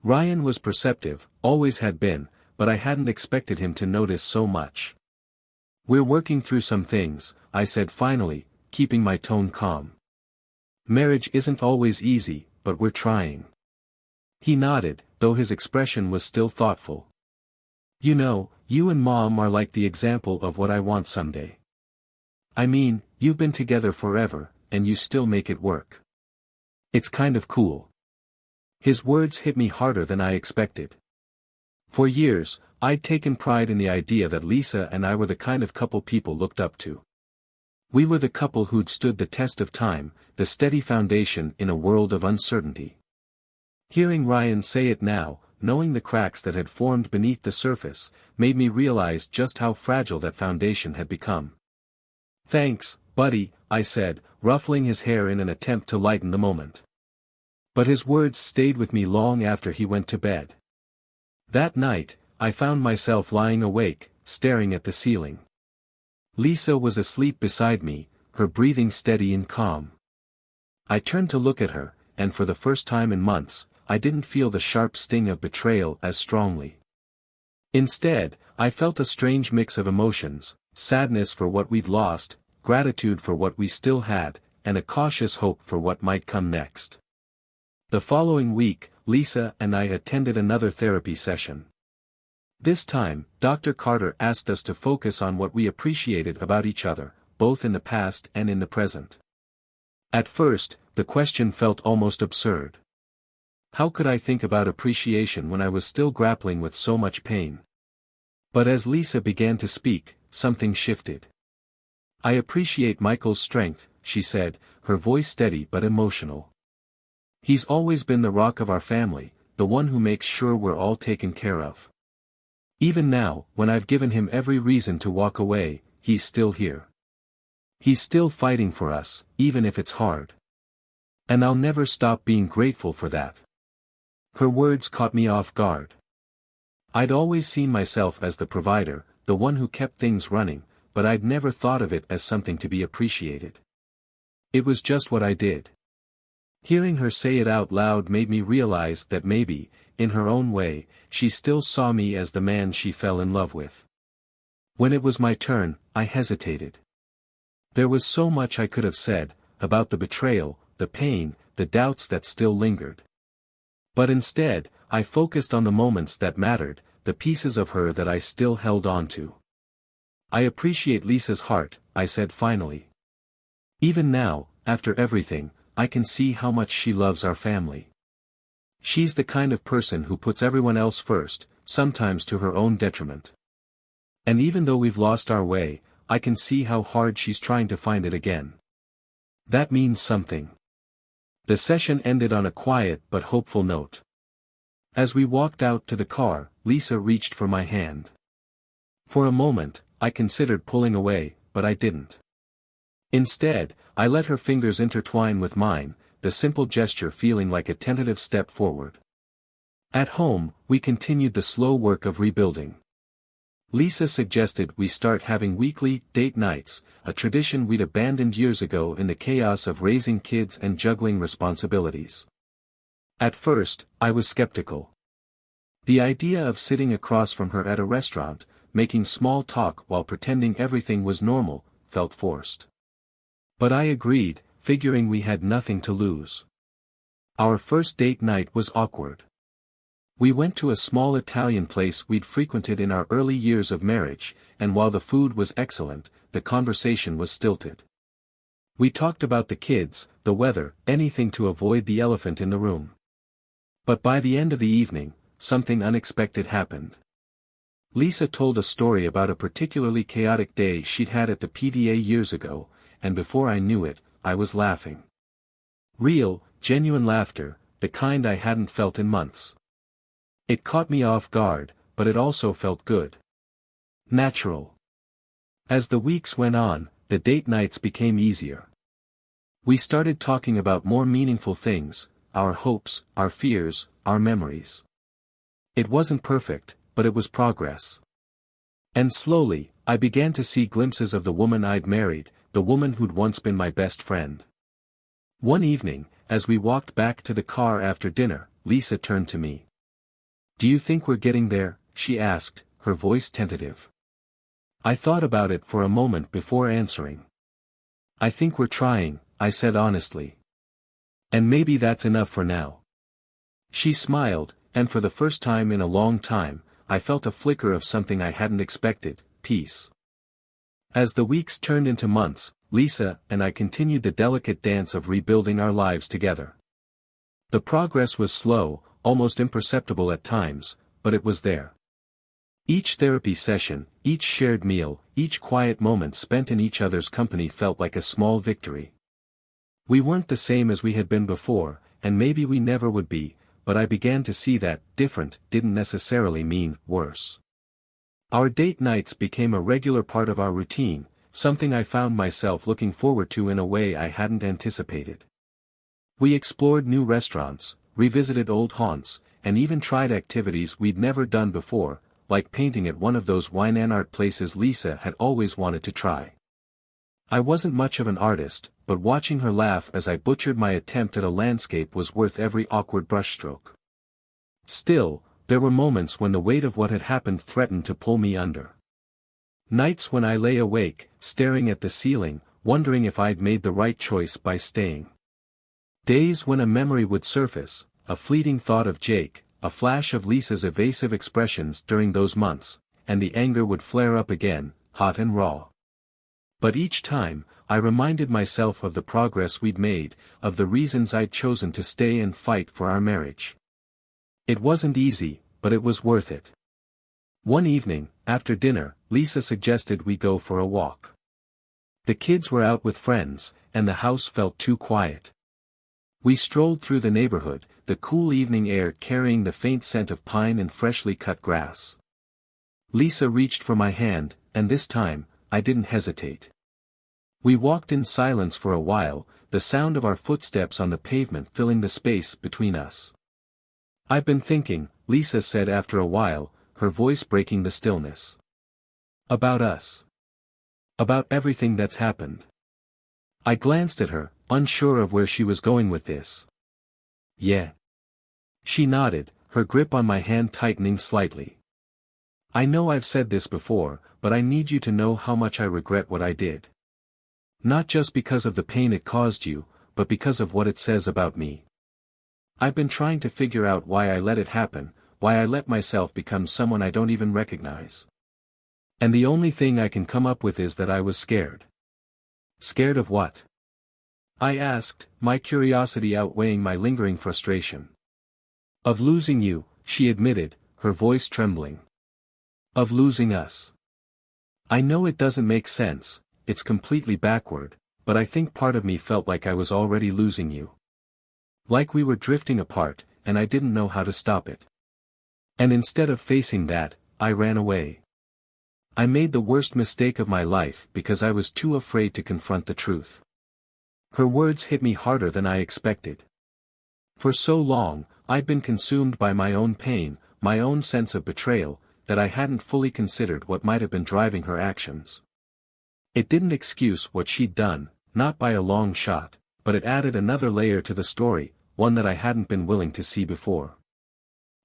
Ryan was perceptive, always had been, but I hadn't expected him to notice so much. "We're working through some things," I said finally, keeping my tone calm. "Marriage isn't always easy, but we're trying." He nodded, though his expression was still thoughtful. You know, you and Mom are like the example of what I want someday. I mean, you've been together forever, and you still make it work. It's kind of cool. His words hit me harder than I expected. For years, I'd taken pride in the idea that Lisa and I were the kind of couple people looked up to. We were the couple who'd stood the test of time, the steady foundation in a world of uncertainty. Hearing Ryan say it now, knowing the cracks that had formed beneath the surface, made me realize just how fragile that foundation had become. Thanks, buddy, I said, ruffling his hair in an attempt to lighten the moment. But his words stayed with me long after he went to bed. That night, I found myself lying awake, staring at the ceiling. Lisa was asleep beside me, her breathing steady and calm. I turned to look at her, and for the first time in months, I didn't feel the sharp sting of betrayal as strongly. Instead, I felt a strange mix of emotions, sadness for what we'd lost, gratitude for what we still had, and a cautious hope for what might come next. The following week, Lisa and I attended another therapy session. This time, Dr. Carter asked us to focus on what we appreciated about each other, both in the past and in the present. At first, the question felt almost absurd. How could I think about appreciation when I was still grappling with so much pain? But as Lisa began to speak, something shifted. I appreciate Michael's strength, she said, her voice steady but emotional. He's always been the rock of our family, the one who makes sure we're all taken care of. Even now, when I've given him every reason to walk away, he's still here. He's still fighting for us, even if it's hard. And I'll never stop being grateful for that. Her words caught me off guard. I'd always seen myself as the provider, the one who kept things running, but I'd never thought of it as something to be appreciated. It was just what I did. Hearing her say it out loud made me realize that maybe, in her own way, she still saw me as the man she fell in love with. When it was my turn, I hesitated. There was so much I could have said, about the betrayal, the pain, the doubts that still lingered. But instead, I focused on the moments that mattered, the pieces of her that I still held on to. I appreciate Lisa's heart, I said finally. Even now, after everything, I can see how much she loves our family. She's the kind of person who puts everyone else first, sometimes to her own detriment. And even though we've lost our way, I can see how hard she's trying to find it again. That means something. The session ended on a quiet but hopeful note. As we walked out to the car, Lisa reached for my hand. For a moment, I considered pulling away, but I didn't. Instead, I let her fingers intertwine with mine, the simple gesture feeling like a tentative step forward. At home, we continued the slow work of rebuilding. Lisa suggested we start having weekly date nights, a tradition we'd abandoned years ago in the chaos of raising kids and juggling responsibilities. At first, I was skeptical. The idea of sitting across from her at a restaurant, making small talk while pretending everything was normal, felt forced. But I agreed, figuring we had nothing to lose. Our first date night was awkward. We went to a small Italian place we'd frequented in our early years of marriage, and while the food was excellent, the conversation was stilted. We talked about the kids, the weather, anything to avoid the elephant in the room. But by the end of the evening, something unexpected happened. Lisa told a story about a particularly chaotic day she'd had at the PDA years ago, and before I knew it, I was laughing. Real, genuine laughter, the kind I hadn't felt in months. It caught me off guard, but it also felt good. Natural. As the weeks went on, the date nights became easier. We started talking about more meaningful things, our hopes, our fears, our memories. It wasn't perfect, but it was progress. And slowly, I began to see glimpses of the woman I'd married, the woman who'd once been my best friend. One evening, as we walked back to the car after dinner, Lisa turned to me. "Do you think we're getting there?" she asked, her voice tentative. I thought about it for a moment before answering. "I think we're trying," I said honestly. "And maybe that's enough for now." She smiled, and for the first time in a long time, I felt a flicker of something I hadn't expected: peace. As the weeks turned into months, Lisa and I continued the delicate dance of rebuilding our lives together. The progress was slow, almost imperceptible at times, but it was there. Each therapy session, each shared meal, each quiet moment spent in each other's company felt like a small victory. We weren't the same as we had been before, and maybe we never would be, but I began to see that different didn't necessarily mean worse. Our date nights became a regular part of our routine, something I found myself looking forward to in a way I hadn't anticipated. We explored new restaurants, revisited old haunts, and even tried activities we'd never done before, like painting at one of those wine and art places Lisa had always wanted to try. I wasn't much of an artist, but watching her laugh as I butchered my attempt at a landscape was worth every awkward brushstroke. Still, there were moments when the weight of what had happened threatened to pull me under. Nights when I lay awake, staring at the ceiling, wondering if I'd made the right choice by staying. Days when a memory would surface, a fleeting thought of Jake, a flash of Lisa's evasive expressions during those months, and the anger would flare up again, hot and raw. But each time, I reminded myself of the progress we'd made, of the reasons I'd chosen to stay and fight for our marriage. It wasn't easy, but it was worth it. One evening, after dinner, Lisa suggested we go for a walk. The kids were out with friends, and the house felt too quiet. We strolled through the neighborhood, the cool evening air carrying the faint scent of pine and freshly cut grass. Lisa reached for my hand, and this time, I didn't hesitate. We walked in silence for a while, the sound of our footsteps on the pavement filling the space between us. "I've been thinking," Lisa said after a while, her voice breaking the stillness. "About us. About everything that's happened." I glanced at her, unsure of where she was going with this. "Yeah." She nodded, her grip on my hand tightening slightly. "I know I've said this before, but I need you to know how much I regret what I did. Not just because of the pain it caused you, but because of what it says about me. I've been trying to figure out why I let it happen, why I let myself become someone I don't even recognize. And the only thing I can come up with is that I was scared." "Scared of what?" I asked, my curiosity outweighing my lingering frustration. "Of losing you," she admitted, her voice trembling. "Of losing us. I know it doesn't make sense, it's completely backward, but I think part of me felt like I was already losing you. Like we were drifting apart, and I didn't know how to stop it. And instead of facing that, I ran away. I made the worst mistake of my life because I was too afraid to confront the truth." Her words hit me harder than I expected. For so long, I'd been consumed by my own pain, my own sense of betrayal, that I hadn't fully considered what might have been driving her actions. It didn't excuse what she'd done, not by a long shot, but it added another layer to the story, one that I hadn't been willing to see before.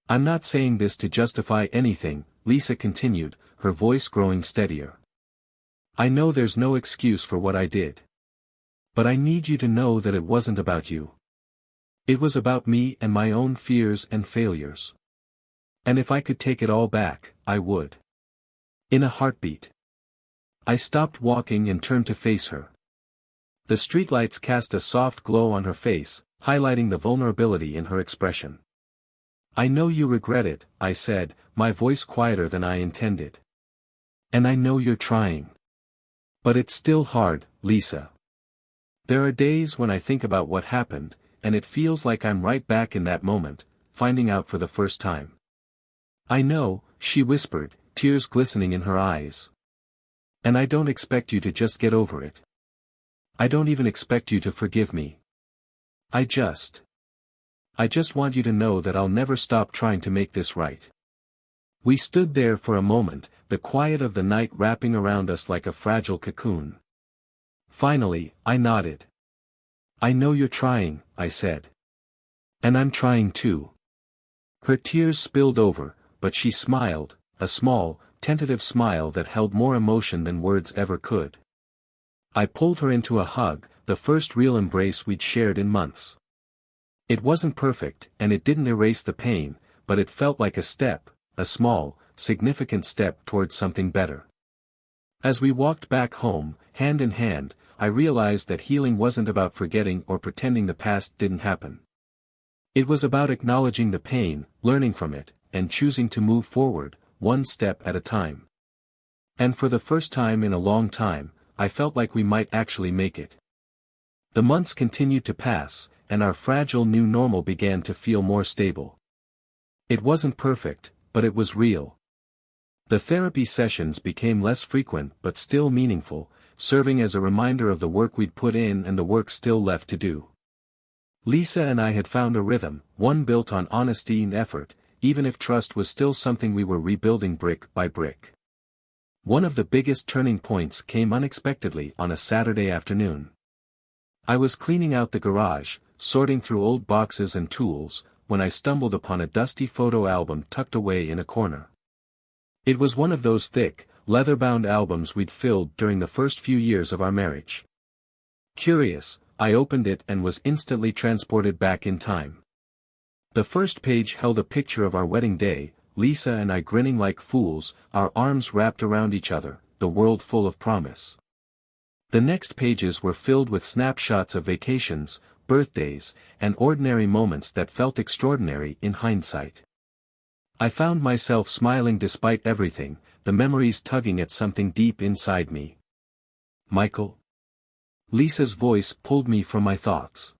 "I'm not saying this to justify anything," Lisa continued, her voice growing steadier. "I know there's no excuse for what I did. But I need you to know that it wasn't about you. It was about me and my own fears and failures. And if I could take it all back, I would. In a heartbeat." I stopped walking and turned to face her. The streetlights cast a soft glow on her face, highlighting the vulnerability in her expression. "I know you regret it," I said, my voice quieter than I intended. "And I know you're trying. But it's still hard, Lisa. There are days when I think about what happened, and it feels like I'm right back in that moment, finding out for the first time." "I know," she whispered, tears glistening in her eyes. "And I don't expect you to just get over it. I don't even expect you to forgive me. I just want you to know that I'll never stop trying to make this right." We stood there for a moment, the quiet of the night wrapping around us like a fragile cocoon. Finally, I nodded. "I know you're trying," I said. "And I'm trying too." Her tears spilled over, but she smiled, a small, tentative smile that held more emotion than words ever could. I pulled her into a hug, the first real embrace we'd shared in months. It wasn't perfect, and it didn't erase the pain, but it felt like a step, a small, significant step towards something better. As we walked back home, hand in hand, I realized that healing wasn't about forgetting or pretending the past didn't happen. It was about acknowledging the pain, learning from it, and choosing to move forward, one step at a time. And for the first time in a long time, I felt like we might actually make it. The months continued to pass, and our fragile new normal began to feel more stable. It wasn't perfect, but it was real. The therapy sessions became less frequent but still meaningful, serving as a reminder of the work we'd put in and the work still left to do. Lisa and I had found a rhythm, one built on honesty and effort, even if trust was still something we were rebuilding brick by brick. One of the biggest turning points came unexpectedly on a Saturday afternoon. I was cleaning out the garage, sorting through old boxes and tools, when I stumbled upon a dusty photo album tucked away in a corner. It was one of those thick, leather-bound albums we'd filled during the first few years of our marriage. Curious, I opened it and was instantly transported back in time. The first page held a picture of our wedding day, Lisa and I grinning like fools, our arms wrapped around each other, the world full of promise. The next pages were filled with snapshots of vacations, birthdays, and ordinary moments that felt extraordinary in hindsight. I found myself smiling despite everything, the memories tugging at something deep inside me. Michael? Lisa's voice pulled me from my thoughts.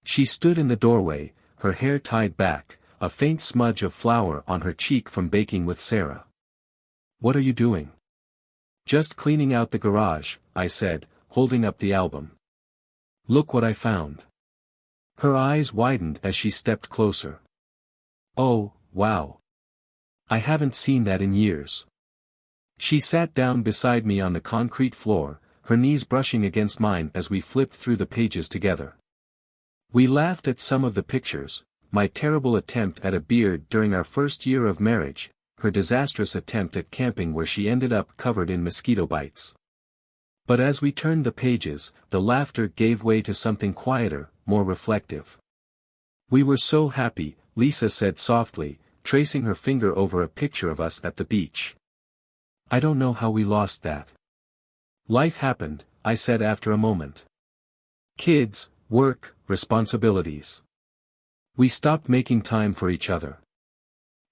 She stood in the doorway, her hair tied back, a faint smudge of flour on her cheek from baking with Sarah. What are you doing? Just cleaning out the garage, I said, holding up the album. Look what I found. Her eyes widened as she stepped closer. Oh, wow. I haven't seen that in years. She sat down beside me on the concrete floor, her knees brushing against mine as we flipped through the pages together. We laughed at some of the pictures, my terrible attempt at a beard during our first year of marriage, her disastrous attempt at camping where she ended up covered in mosquito bites. But as we turned the pages, the laughter gave way to something quieter, more reflective. We were so happy, Lisa said softly, tracing her finger over a picture of us at the beach. I don't know how we lost that. Life happened, I said after a moment. Kids, work, responsibilities. We stopped making time for each other.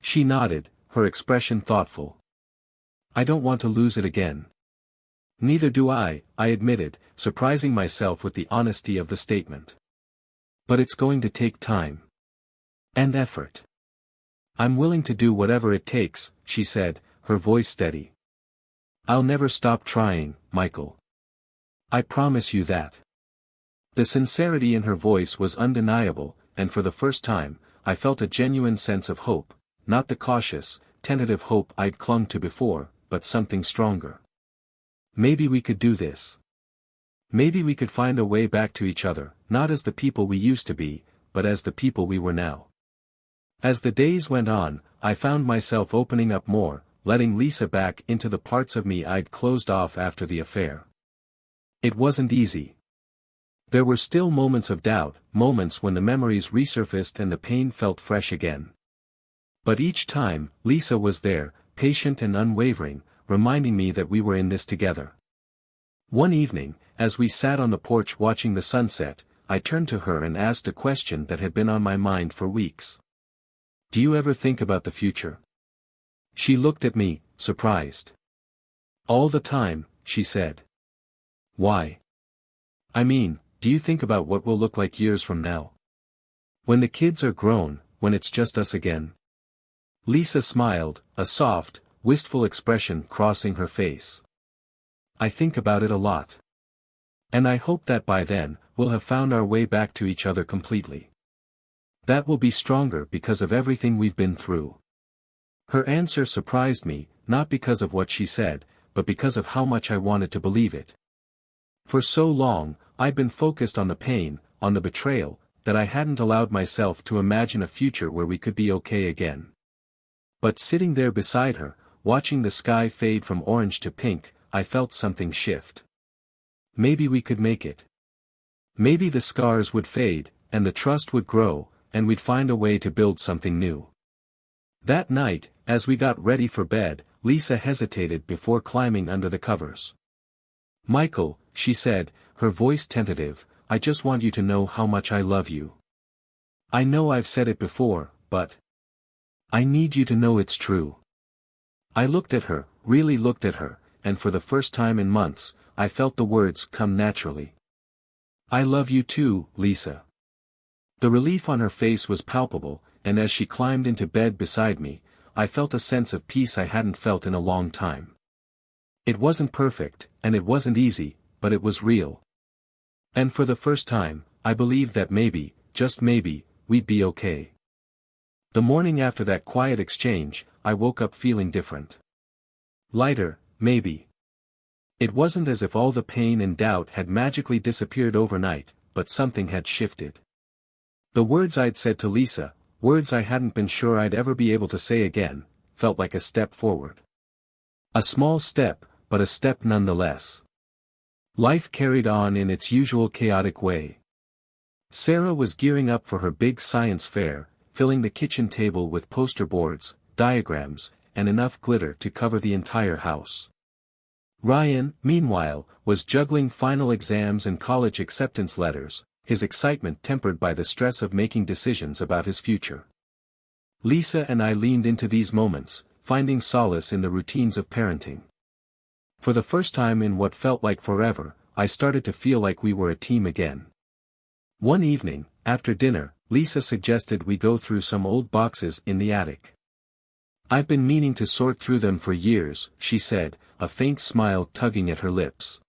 She nodded, her expression thoughtful. I don't want to lose it again. Neither do I admitted, surprising myself with the honesty of the statement. But it's going to take time. And effort. I'm willing to do whatever it takes, she said, her voice steady. I'll never stop trying, Michael. I promise you that. The sincerity in her voice was undeniable, and for the first time, I felt a genuine sense of hope, not the cautious, tentative hope I'd clung to before, but something stronger. Maybe we could do this. Maybe we could find a way back to each other, not as the people we used to be, but as the people we were now. As the days went on, I found myself opening up more, letting Lisa back into the parts of me I'd closed off after the affair. It wasn't easy. There were still moments of doubt, moments when the memories resurfaced and the pain felt fresh again. But each time, Lisa was there, patient and unwavering, reminding me that we were in this together. One evening, as we sat on the porch watching the sunset, I turned to her and asked a question that had been on my mind for weeks. Do you ever think about the future? She looked at me, surprised. All the time, she said. Why? I mean, do you think about what we'll look like years from now? When the kids are grown, when it's just us again? Lisa smiled, a soft, wistful expression crossing her face. I think about it a lot. And I hope that by then, we'll have found our way back to each other completely. That will be stronger because of everything we've been through. Her answer surprised me, not because of what she said, but because of how much I wanted to believe it. For so long, I'd been focused on the pain, on the betrayal, that I hadn't allowed myself to imagine a future where we could be okay again. But sitting there beside her, watching the sky fade from orange to pink, I felt something shift. Maybe we could make it. Maybe the scars would fade, and the trust would grow, and we'd find a way to build something new. That night, as we got ready for bed, Lisa hesitated before climbing under the covers. "Michael," she said, her voice tentative, "I just want you to know how much I love you. I know I've said it before, but I need you to know it's true." I looked at her, really looked at her, and for the first time in months, I felt the words come naturally. "I love you too, Lisa." The relief on her face was palpable, and as she climbed into bed beside me, I felt a sense of peace I hadn't felt in a long time. It wasn't perfect, and it wasn't easy, but it was real. And for the first time, I believed that maybe, just maybe, we'd be okay. The morning after that quiet exchange, I woke up feeling different. Lighter, maybe. It wasn't as if all the pain and doubt had magically disappeared overnight, but something had shifted. The words I'd said to Lisa, words I hadn't been sure I'd ever be able to say again, felt like a step forward. A small step, but a step nonetheless. Life carried on in its usual chaotic way. Sarah was gearing up for her big science fair, filling the kitchen table with poster boards, diagrams, and enough glitter to cover the entire house. Ryan, meanwhile, was juggling final exams and college acceptance letters, his excitement tempered by the stress of making decisions about his future. Lisa and I leaned into these moments, finding solace in the routines of parenting. For the first time in what felt like forever, I started to feel like we were a team again. One evening, after dinner, Lisa suggested we go through some old boxes in the attic. "I've been meaning to sort through them for years," she said, a faint smile tugging at her lips.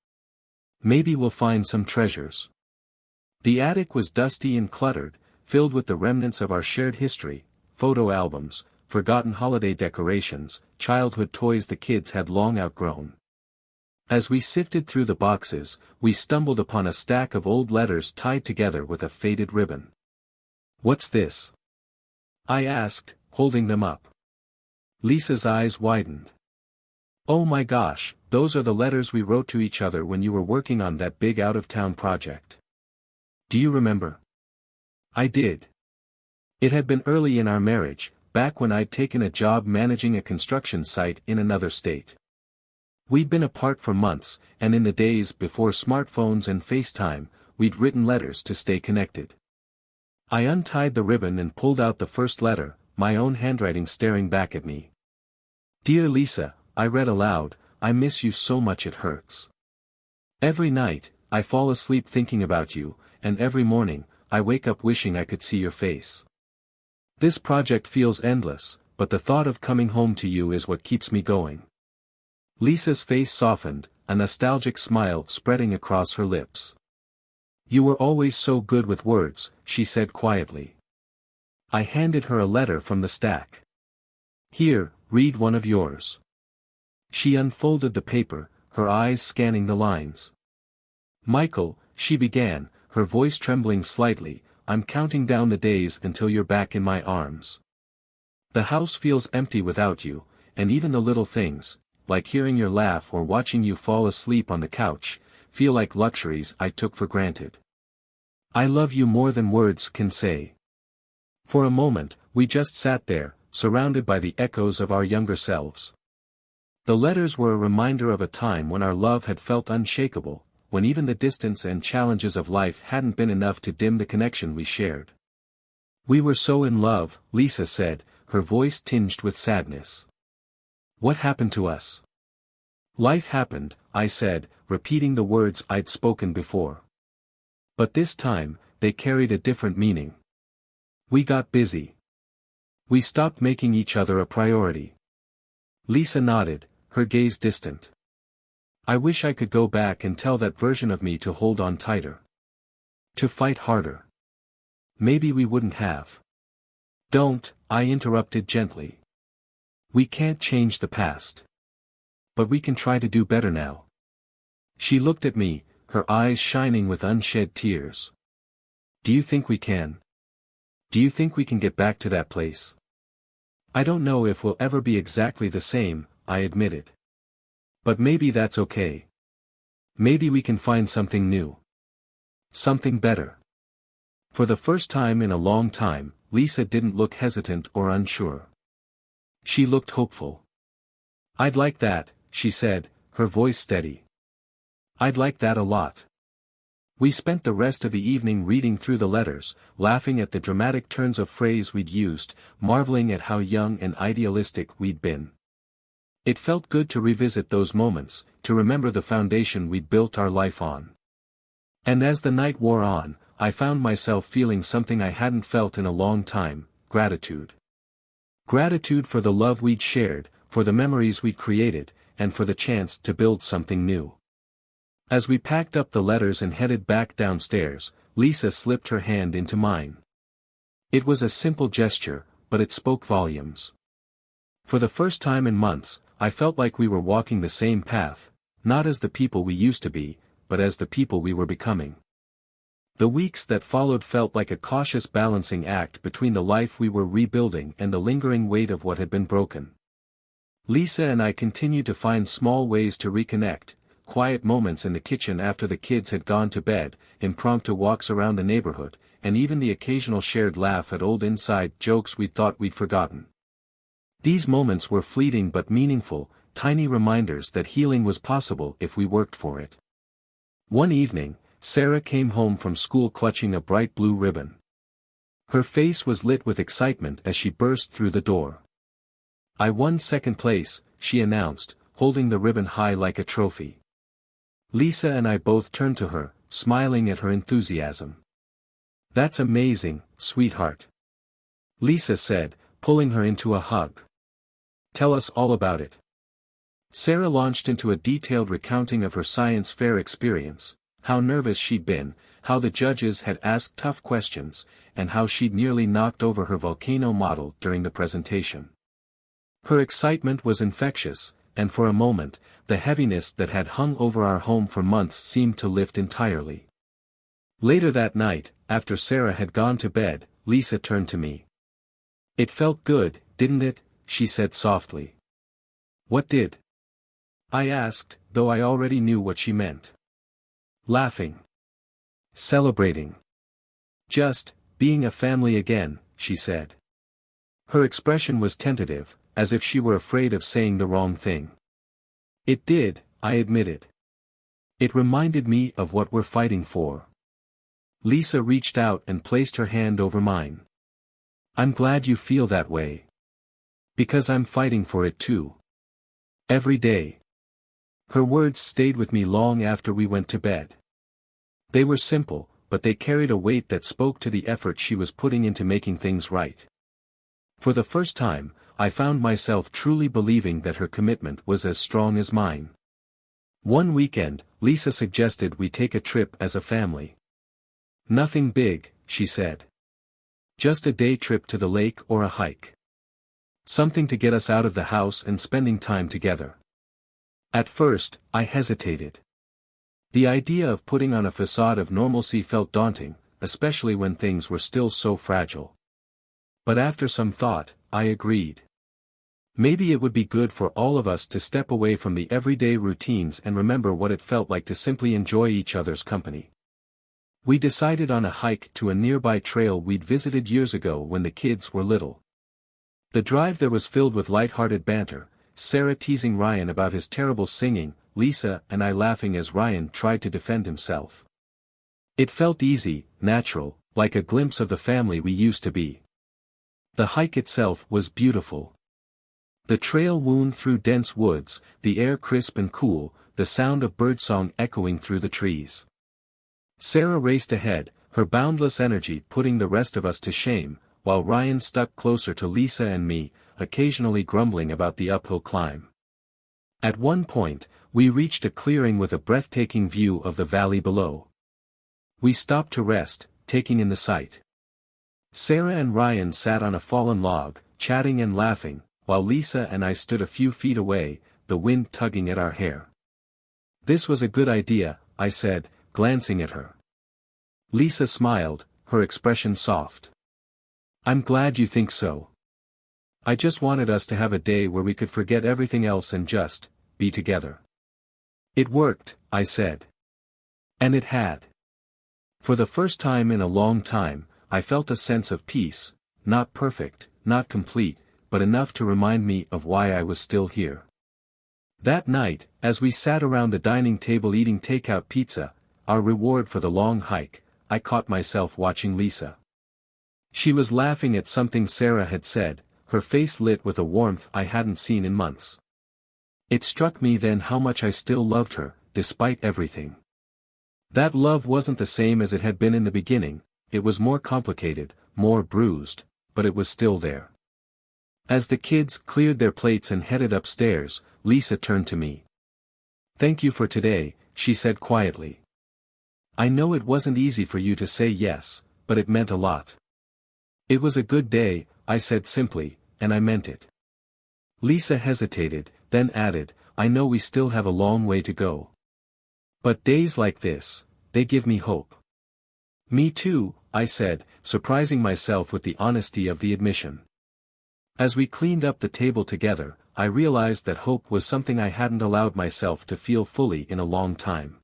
"Maybe we'll find some treasures." The attic was dusty and cluttered, filled with the remnants of our shared history, photo albums, forgotten holiday decorations, childhood toys the kids had long outgrown. As we sifted through the boxes, we stumbled upon a stack of old letters tied together with a faded ribbon. "What's this?" I asked, holding them up. Lisa's eyes widened. "Oh my gosh, those are the letters we wrote to each other when you were working on that big out-of-town project. Do you remember?" I did. It had been early in our marriage, back when I'd taken a job managing a construction site in another state. We'd been apart for months, and in the days before smartphones and FaceTime, we'd written letters to stay connected. I untied the ribbon and pulled out the first letter, my own handwriting staring back at me. "Dear Lisa," I read aloud, "I miss you so much it hurts. Every night, I fall asleep thinking about you, and every morning, I wake up wishing I could see your face. This project feels endless, but the thought of coming home to you is what keeps me going." Lisa's face softened, a nostalgic smile spreading across her lips. "You were always so good with words," she said quietly. I handed her a letter from the stack. "Here, read one of yours." She unfolded the paper, her eyes scanning the lines. "Michael," she began, her voice trembling slightly, "I'm counting down the days until you're back in my arms. The house feels empty without you, and even the little things, like hearing your laugh or watching you fall asleep on the couch, feel like luxuries I took for granted. I love you more than words can say." For a moment, we just sat there, surrounded by the echoes of our younger selves. The letters were a reminder of a time when our love had felt unshakable, when even the distance and challenges of life hadn't been enough to dim the connection we shared. "We were so in love," Lisa said, her voice tinged with sadness. "What happened to us?" "Life happened," I said, repeating the words I'd spoken before. But this time, they carried a different meaning. "We got busy. We stopped making each other a priority." Lisa nodded, her gaze distant. "I wish I could go back and tell that version of me to hold on tighter. To fight harder. Maybe we wouldn't have." "Don't," I interrupted gently. "We can't change the past. But we can try to do better now." She looked at me, her eyes shining with unshed tears. "Do you think we can? Do you think we can get back to that place?" "I don't know if we'll ever be exactly the same," I admitted. "But maybe that's okay. Maybe we can find something new. Something better." For the first time in a long time, Lisa didn't look hesitant or unsure. She looked hopeful. "I'd like that," she said, her voice steady. "I'd like that a lot." We spent the rest of the evening reading through the letters, laughing at the dramatic turns of phrase we'd used, marveling at how young and idealistic we'd been. It felt good to revisit those moments, to remember the foundation we'd built our life on. And as the night wore on, I found myself feeling something I hadn't felt in a long time: gratitude. Gratitude for the love we'd shared, for the memories we'd created, and for the chance to build something new. As we packed up the letters and headed back downstairs, Lisa slipped her hand into mine. It was a simple gesture, but it spoke volumes. For the first time in months, I felt like we were walking the same path, not as the people we used to be, but as the people we were becoming. The weeks that followed felt like a cautious balancing act between the life we were rebuilding and the lingering weight of what had been broken. Lisa and I continued to find small ways to reconnect: quiet moments in the kitchen after the kids had gone to bed, impromptu walks around the neighborhood, and even the occasional shared laugh at old inside jokes we thought we'd forgotten. These moments were fleeting but meaningful, tiny reminders that healing was possible if we worked for it. One evening, Sarah came home from school clutching a bright blue ribbon. Her face was lit with excitement as she burst through the door. "I won second place," she announced, holding the ribbon high like a trophy. Lisa and I both turned to her, smiling at her enthusiasm. "That's amazing, sweetheart," Lisa said, pulling her into a hug. "Tell us all about it." Sarah launched into a detailed recounting of her science fair experience, how nervous she'd been, how the judges had asked tough questions, and how she'd nearly knocked over her volcano model during the presentation. Her excitement was infectious, and for a moment, the heaviness that had hung over our home for months seemed to lift entirely. Later that night, after Sarah had gone to bed, Lisa turned to me. "It felt good, didn't it?" she said softly. "What did?" I asked, though I already knew what she meant. "Laughing. Celebrating. Just, being a family again," she said. Her expression was tentative, as if she were afraid of saying the wrong thing. "It did," I admitted. "It reminded me of what we're fighting for." Lisa reached out and placed her hand over mine. "I'm glad you feel that way. Because I'm fighting for it too. Every day." Her words stayed with me long after we went to bed. They were simple, but they carried a weight that spoke to the effort she was putting into making things right. For the first time, I found myself truly believing that her commitment was as strong as mine. One weekend, Lisa suggested we take a trip as a family. "Nothing big," she said. "Just a day trip to the lake or a hike. Something to get us out of the house and spending time together." At first, I hesitated. The idea of putting on a facade of normalcy felt daunting, especially when things were still so fragile. But after some thought, I agreed. Maybe it would be good for all of us to step away from the everyday routines and remember what it felt like to simply enjoy each other's company. We decided on a hike to a nearby trail we'd visited years ago when the kids were little. The drive there was filled with light-hearted banter, Sarah teasing Ryan about his terrible singing, Lisa and I laughing as Ryan tried to defend himself. It felt easy, natural, like a glimpse of the family we used to be. The hike itself was beautiful. The trail wound through dense woods, the air crisp and cool, the sound of birdsong echoing through the trees. Sarah raced ahead, her boundless energy putting the rest of us to shame, while Ryan stuck closer to Lisa and me, occasionally grumbling about the uphill climb. At one point, we reached a clearing with a breathtaking view of the valley below. We stopped to rest, taking in the sight. Sarah and Ryan sat on a fallen log, chatting and laughing, while Lisa and I stood a few feet away, the wind tugging at our hair. "This was a good idea," I said, glancing at her. Lisa smiled, her expression soft. "I'm glad you think so. I just wanted us to have a day where we could forget everything else and just be together." "It worked," I said. And it had. For the first time in a long time, I felt a sense of peace, not perfect, not complete, but enough to remind me of why I was still here. That night, as we sat around the dining table eating takeout pizza, our reward for the long hike, I caught myself watching Lisa. She was laughing at something Sarah had said, her face lit with a warmth I hadn't seen in months. It struck me then how much I still loved her, despite everything. That love wasn't the same as it had been in the beginning, it was more complicated, more bruised, but it was still there. As the kids cleared their plates and headed upstairs, Lisa turned to me. "Thank you for today," she said quietly. "I know it wasn't easy for you to say yes, but it meant a lot." "It was a good day," I said simply, and I meant it. Lisa hesitated, then added, "I know we still have a long way to go. But days like this, they give me hope." "Me too," I said, surprising myself with the honesty of the admission. As we cleaned up the table together, I realized that hope was something I hadn't allowed myself to feel fully in a long time.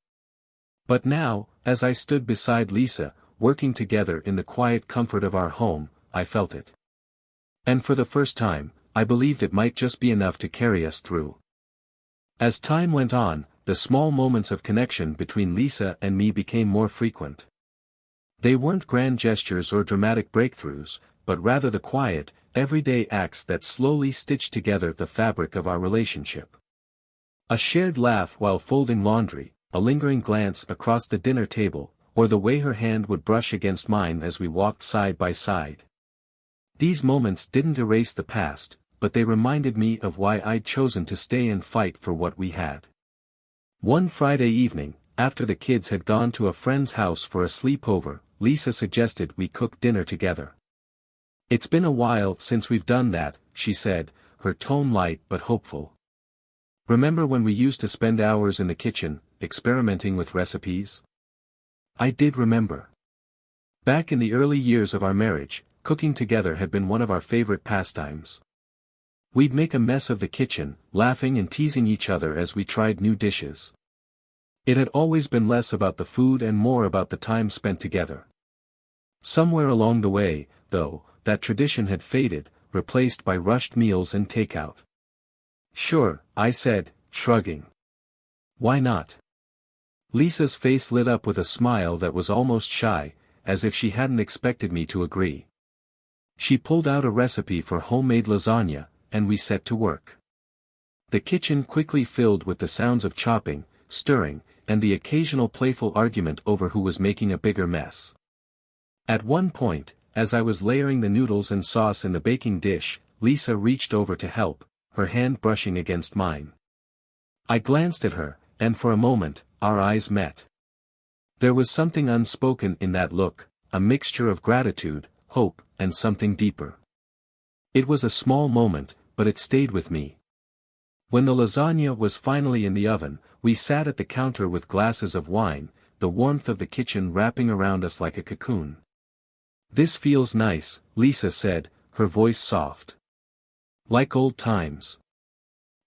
But now, as I stood beside Lisa, working together in the quiet comfort of our home, I felt it. And for the first time, I believed it might just be enough to carry us through. As time went on, the small moments of connection between Lisa and me became more frequent. They weren't grand gestures or dramatic breakthroughs, but rather the quiet, everyday acts that slowly stitched together the fabric of our relationship. A shared laugh while folding laundry, a lingering glance across the dinner table, or the way her hand would brush against mine as we walked side by side. These moments didn't erase the past, but they reminded me of why I'd chosen to stay and fight for what we had. One Friday evening, after the kids had gone to a friend's house for a sleepover, Lisa suggested we cook dinner together. "It's been a while since we've done that," she said, her tone light but hopeful. "Remember when we used to spend hours in the kitchen, experimenting with recipes?" I did remember. Back in the early years of our marriage, cooking together had been one of our favorite pastimes. We'd make a mess of the kitchen, laughing and teasing each other as we tried new dishes. It had always been less about the food and more about the time spent together. Somewhere along the way, though, that tradition had faded, replaced by rushed meals and takeout. "Sure," I said, shrugging. "Why not?" Lisa's face lit up with a smile that was almost shy, as if she hadn't expected me to agree. She pulled out a recipe for homemade lasagna, and we set to work. The kitchen quickly filled with the sounds of chopping, stirring, and the occasional playful argument over who was making a bigger mess. At one point, as I was layering the noodles and sauce in the baking dish, Lisa reached over to help, her hand brushing against mine. I glanced at her, and for a moment, our eyes met. There was something unspoken in that look, a mixture of gratitude, hope, and something deeper. It was a small moment, but it stayed with me. When the lasagna was finally in the oven, we sat at the counter with glasses of wine, the warmth of the kitchen wrapping around us like a cocoon. "This feels nice," Lisa said, her voice soft. "Like old times."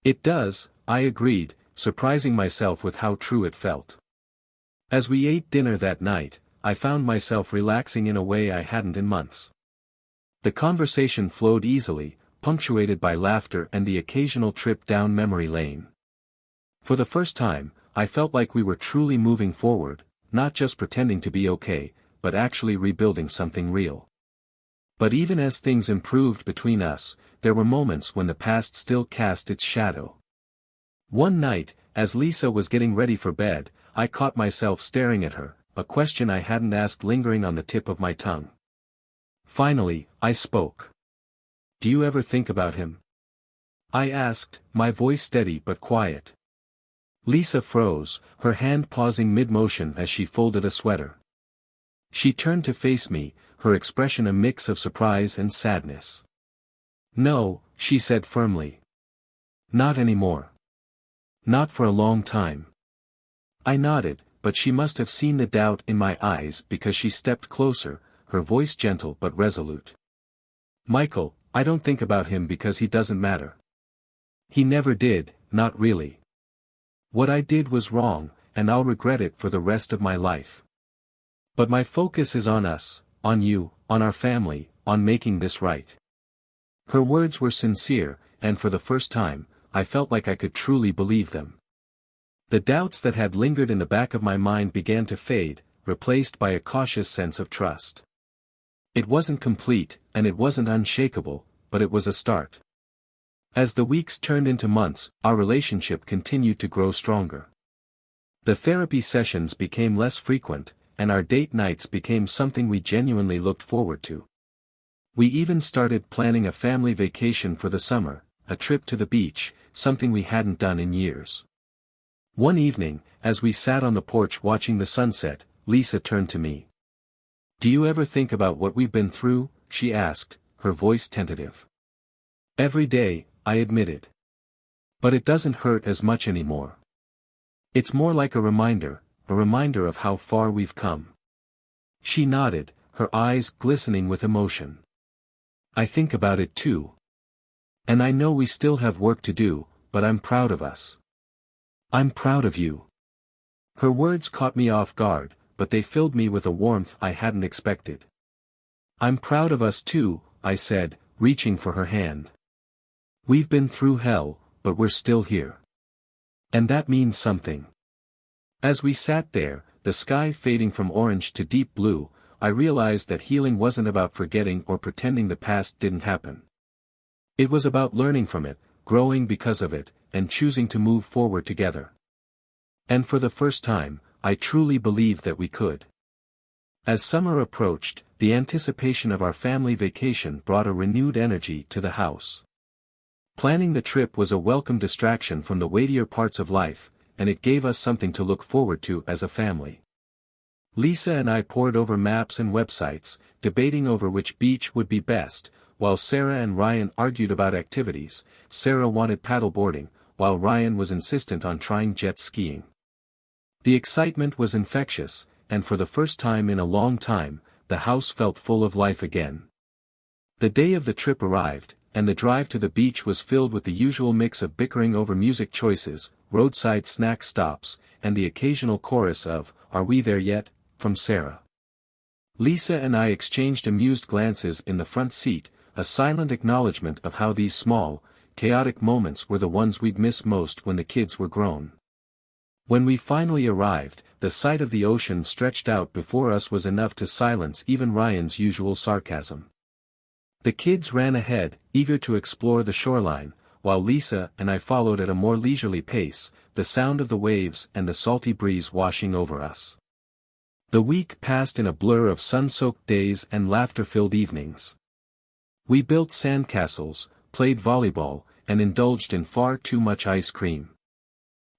"It does," I agreed, surprising myself with how true it felt. As we ate dinner that night, I found myself relaxing in a way I hadn't in months. The conversation flowed easily, punctuated by laughter and the occasional trip down memory lane. For the first time, I felt like we were truly moving forward, not just pretending to be okay, but actually rebuilding something real. But even as things improved between us, there were moments when the past still cast its shadow. One night, as Lisa was getting ready for bed, I caught myself staring at her, a question I hadn't asked lingering on the tip of my tongue. Finally, I spoke. "Do you ever think about him?" I asked, my voice steady but quiet. Lisa froze, her hand pausing mid-motion as she folded a sweater. She turned to face me, her expression a mix of surprise and sadness. "No," she said firmly. "Not anymore. Not for a long time." I nodded, but she must have seen the doubt in my eyes because she stepped closer, her voice gentle but resolute. "Michael, I don't think about him because he doesn't matter. He never did, not really. What I did was wrong, and I'll regret it for the rest of my life. But my focus is on us, on you, on our family, on making this right." Her words were sincere, and for the first time, I felt like I could truly believe them. The doubts that had lingered in the back of my mind began to fade, replaced by a cautious sense of trust. It wasn't complete, and it wasn't unshakable, but it was a start. As the weeks turned into months, our relationship continued to grow stronger. The therapy sessions became less frequent, and our date nights became something we genuinely looked forward to. We even started planning a family vacation for the summer, a trip to the beach, something we hadn't done in years. One evening, as we sat on the porch watching the sunset, Lisa turned to me. "Do you ever think about what we've been through?" she asked, her voice tentative. "Every day," I admitted. "But it doesn't hurt as much anymore. It's more like a reminder of how far we've come." She nodded, her eyes glistening with emotion. "I think about it too. And I know we still have work to do, but I'm proud of us. I'm proud of you." Her words caught me off guard, but they filled me with a warmth I hadn't expected. "I'm proud of us too," I said, reaching for her hand. "We've been through hell, but we're still here. And that means something." As we sat there, the sky fading from orange to deep blue, I realized that healing wasn't about forgetting or pretending the past didn't happen. It was about learning from it, growing because of it, and choosing to move forward together. And for the first time, I truly believed that we could. As summer approached, the anticipation of our family vacation brought a renewed energy to the house. Planning the trip was a welcome distraction from the weightier parts of life, and it gave us something to look forward to as a family. Lisa and I pored over maps and websites, debating over which beach would be best, while Sarah and Ryan argued about activities. Sarah wanted paddleboarding, while Ryan was insistent on trying jet skiing. The excitement was infectious, and for the first time in a long time, the house felt full of life again. The day of the trip arrived, and the drive to the beach was filled with the usual mix of bickering over music choices, roadside snack stops, and the occasional chorus of, "Are we there yet?" from Sarah. Lisa and I exchanged amused glances in the front seat, a silent acknowledgement of how these small, chaotic moments were the ones we'd miss most when the kids were grown. When we finally arrived, the sight of the ocean stretched out before us was enough to silence even Ryan's usual sarcasm. The kids ran ahead, eager to explore the shoreline, while Lisa and I followed at a more leisurely pace, the sound of the waves and the salty breeze washing over us. The week passed in a blur of sun-soaked days and laughter-filled evenings. We built sandcastles, played volleyball, and indulged in far too much ice cream.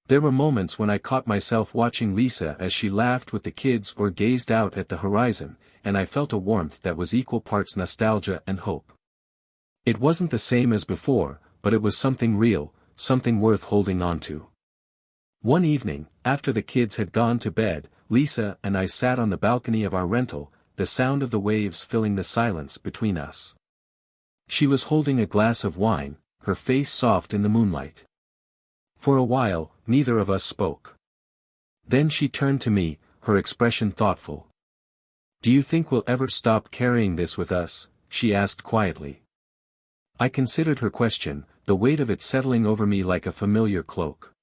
There were moments when I caught myself watching Lisa as she laughed with the kids or gazed out at the horizon, and I felt a warmth that was equal parts nostalgia and hope. It wasn't the same as before, but it was something real, something worth holding on to. One evening, after the kids had gone to bed, Lisa and I sat on the balcony of our rental, the sound of the waves filling the silence between us. She was holding a glass of wine, her face soft in the moonlight. For a while, neither of us spoke. Then she turned to me, her expression thoughtful. "Do you think we'll ever stop carrying this with us?" she asked quietly. I considered her question, the weight of it settling over me like a familiar cloak.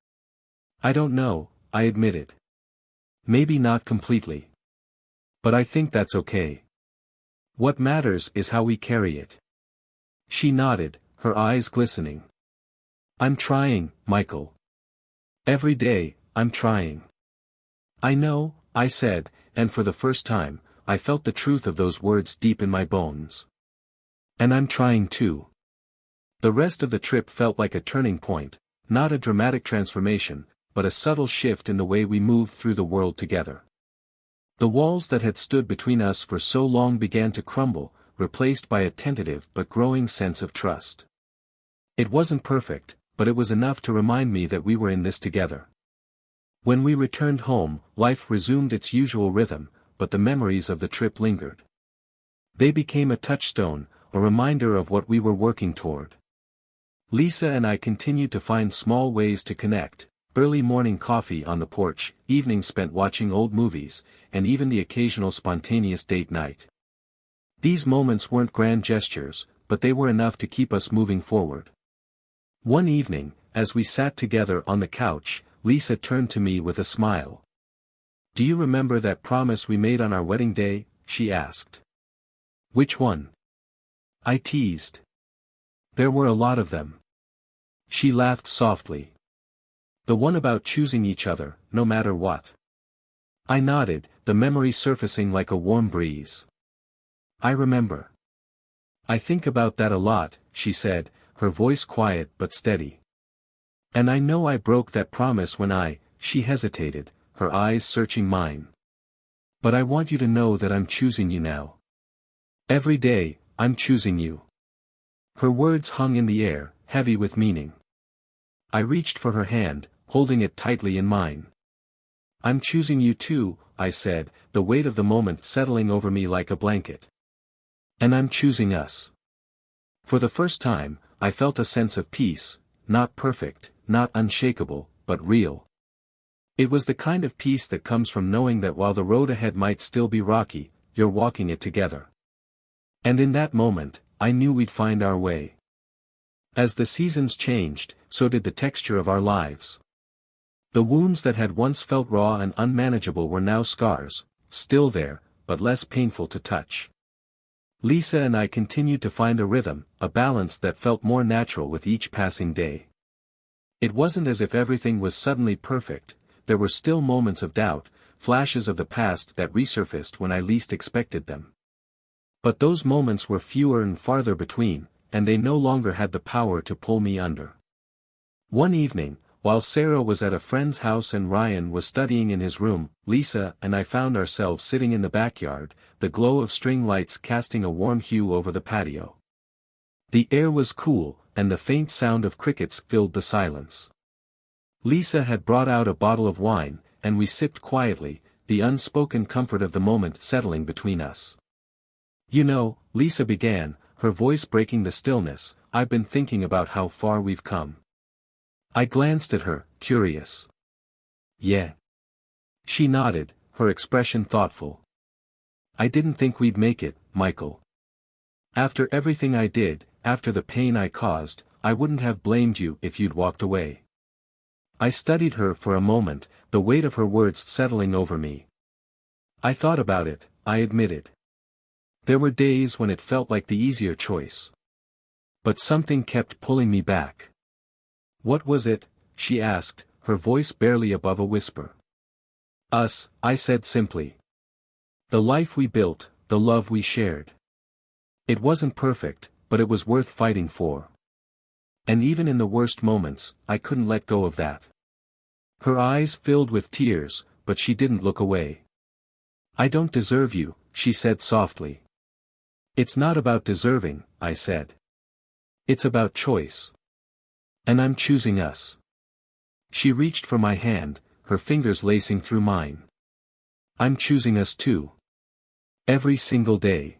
"I don't know," I admitted. "Maybe not completely. But I think that's okay. What matters is how we carry it." She nodded, her eyes glistening. "I'm trying, Michael. Every day, I'm trying." "I know," I said, and for the first time, I felt the truth of those words deep in my bones. "And I'm trying too." The rest of the trip felt like a turning point, not a dramatic transformation, but a subtle shift in the way we moved through the world together. The walls that had stood between us for so long began to crumble, replaced by a tentative but growing sense of trust. It wasn't perfect, but it was enough to remind me that we were in this together. When we returned home, life resumed its usual rhythm, but the memories of the trip lingered. They became a touchstone, a reminder of what we were working toward. Lisa and I continued to find small ways to connect, early morning coffee on the porch, evenings spent watching old movies, and even the occasional spontaneous date night. These moments weren't grand gestures, but they were enough to keep us moving forward. One evening, as we sat together on the couch, Lisa turned to me with a smile. "Do you remember that promise we made on our wedding day?" she asked. "Which one?" I teased. "There were a lot of them." She laughed softly. "The one about choosing each other, no matter what." I nodded, the memory surfacing like a warm breeze. "I remember. I think about that a lot," she said, her voice quiet but steady. "And I know I broke that promise when she hesitated, her eyes searching mine. But I want you to know that I'm choosing you now. Every day, I'm choosing you." Her words hung in the air, heavy with meaning. I reached for her hand, holding it tightly in mine. "I'm choosing you too," I said, the weight of the moment settling over me like a blanket. "And I'm choosing us." For the first time, I felt a sense of peace, not perfect, not unshakable, but real. It was the kind of peace that comes from knowing that while the road ahead might still be rocky, you're walking it together. And in that moment, I knew we'd find our way. As the seasons changed, so did the texture of our lives. The wounds that had once felt raw and unmanageable were now scars, still there, but less painful to touch. Lisa and I continued to find a rhythm, a balance that felt more natural with each passing day. It wasn't as if everything was suddenly perfect, there were still moments of doubt, flashes of the past that resurfaced when I least expected them. But those moments were fewer and farther between, and they no longer had the power to pull me under. One evening, while Sarah was at a friend's house and Ryan was studying in his room, Lisa and I found ourselves sitting in the backyard, the glow of string lights casting a warm hue over the patio. The air was cool, and the faint sound of crickets filled the silence. Lisa had brought out a bottle of wine, and we sipped quietly, the unspoken comfort of the moment settling between us. "You know," Lisa began, her voice breaking the stillness, "I've been thinking about how far we've come." I glanced at her, curious. "Yeah." She nodded, her expression thoughtful. "I didn't think we'd make it, Michael. After everything I did, after the pain I caused, I wouldn't have blamed you if you'd walked away." I studied her for a moment, the weight of her words settling over me. "I thought about it," I admitted. "There were days when it felt like the easier choice. But something kept pulling me back." "What was it?" she asked, her voice barely above a whisper. "Us," I said simply. "The life we built, the love we shared. It wasn't perfect, but it was worth fighting for. And even in the worst moments, I couldn't let go of that." Her eyes filled with tears, but she didn't look away. "I don't deserve you," she said softly. "It's not about deserving," I said. "It's about choice. And I'm choosing us." She reached for my hand, her fingers lacing through mine. "I'm choosing us too. Every single day."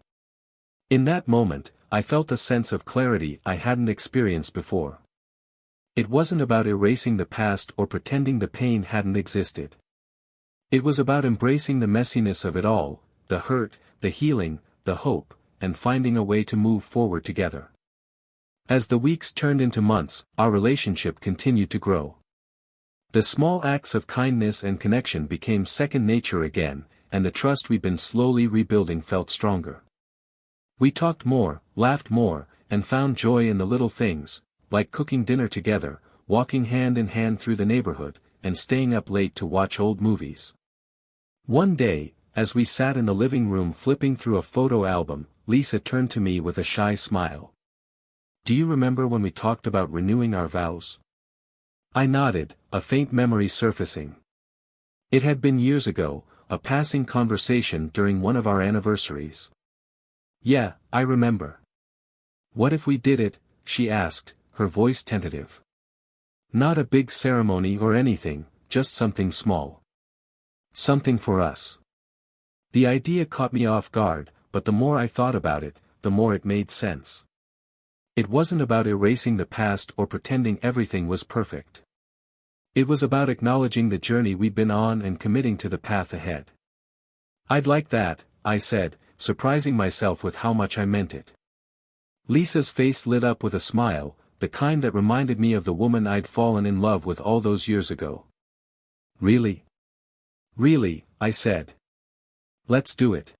In that moment, I felt a sense of clarity I hadn't experienced before. It wasn't about erasing the past or pretending the pain hadn't existed. It was about embracing the messiness of it all, the hurt, the healing, the hope, and finding a way to move forward together. As the weeks turned into months, our relationship continued to grow. The small acts of kindness and connection became second nature again, and the trust we'd been slowly rebuilding felt stronger. We talked more, laughed more, and found joy in the little things, like cooking dinner together, walking hand in hand through the neighborhood, and staying up late to watch old movies. One day, as we sat in the living room flipping through a photo album, Lisa turned to me with a shy smile. "Do you remember when we talked about renewing our vows?" I nodded, a faint memory surfacing. It had been years ago, a passing conversation during one of our anniversaries. "Yeah, I remember." "What if we did it?" she asked, her voice tentative. "Not a big ceremony or anything, just something small. Something for us." The idea caught me off guard, but the more I thought about it, the more it made sense. It wasn't about erasing the past or pretending everything was perfect. It was about acknowledging the journey we'd been on and committing to the path ahead. "I'd like that," I said, surprising myself with how much I meant it. Lisa's face lit up with a smile, the kind that reminded me of the woman I'd fallen in love with all those years ago. "Really?" "Really," I said. "Let's do it."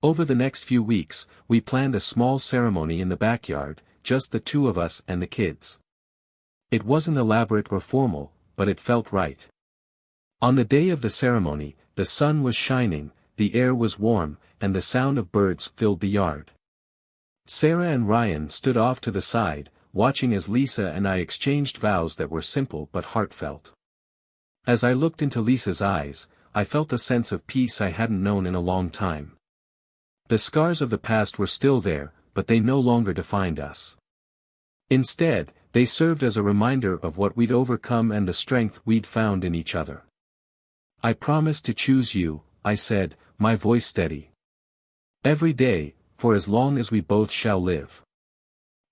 Over the next few weeks, we planned a small ceremony in the backyard, just the two of us and the kids. It wasn't elaborate or formal, but it felt right. On the day of the ceremony, the sun was shining, the air was warm, and the sound of birds filled the yard. Sarah and Ryan stood off to the side, watching as Lisa and I exchanged vows that were simple but heartfelt. As I looked into Lisa's eyes, I felt a sense of peace I hadn't known in a long time. The scars of the past were still there, but they no longer defined us. Instead, they served as a reminder of what we'd overcome and the strength we'd found in each other. "I promise to choose you," I said, my voice steady. "Every day, for as long as we both shall live."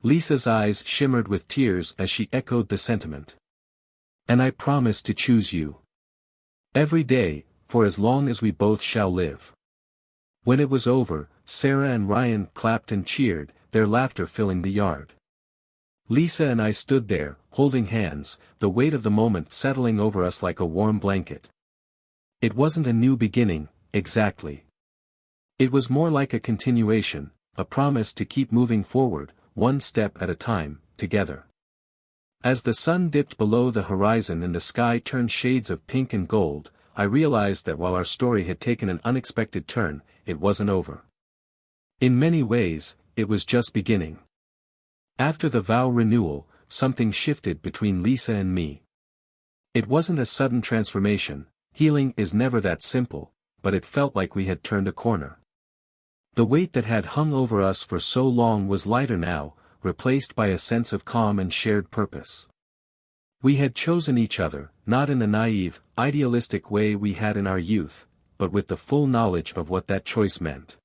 Lisa's eyes shimmered with tears as she echoed the sentiment. "And I promise to choose you. Every day, for as long as we both shall live." When it was over, Sarah and Ryan clapped and cheered, their laughter filling the yard. Lisa and I stood there, holding hands, the weight of the moment settling over us like a warm blanket. It wasn't a new beginning, exactly. It was more like a continuation, a promise to keep moving forward, one step at a time, together. As the sun dipped below the horizon and the sky turned shades of pink and gold, I realized that while our story had taken an unexpected turn, it wasn't over. In many ways, it was just beginning. After the vow renewal, something shifted between Lisa and me. It wasn't a sudden transformation, healing is never that simple, but it felt like we had turned a corner. The weight that had hung over us for so long was lighter now, replaced by a sense of calm and shared purpose. We had chosen each other, not in the naive, idealistic way we had in our youth, but with the full knowledge of what that choice meant.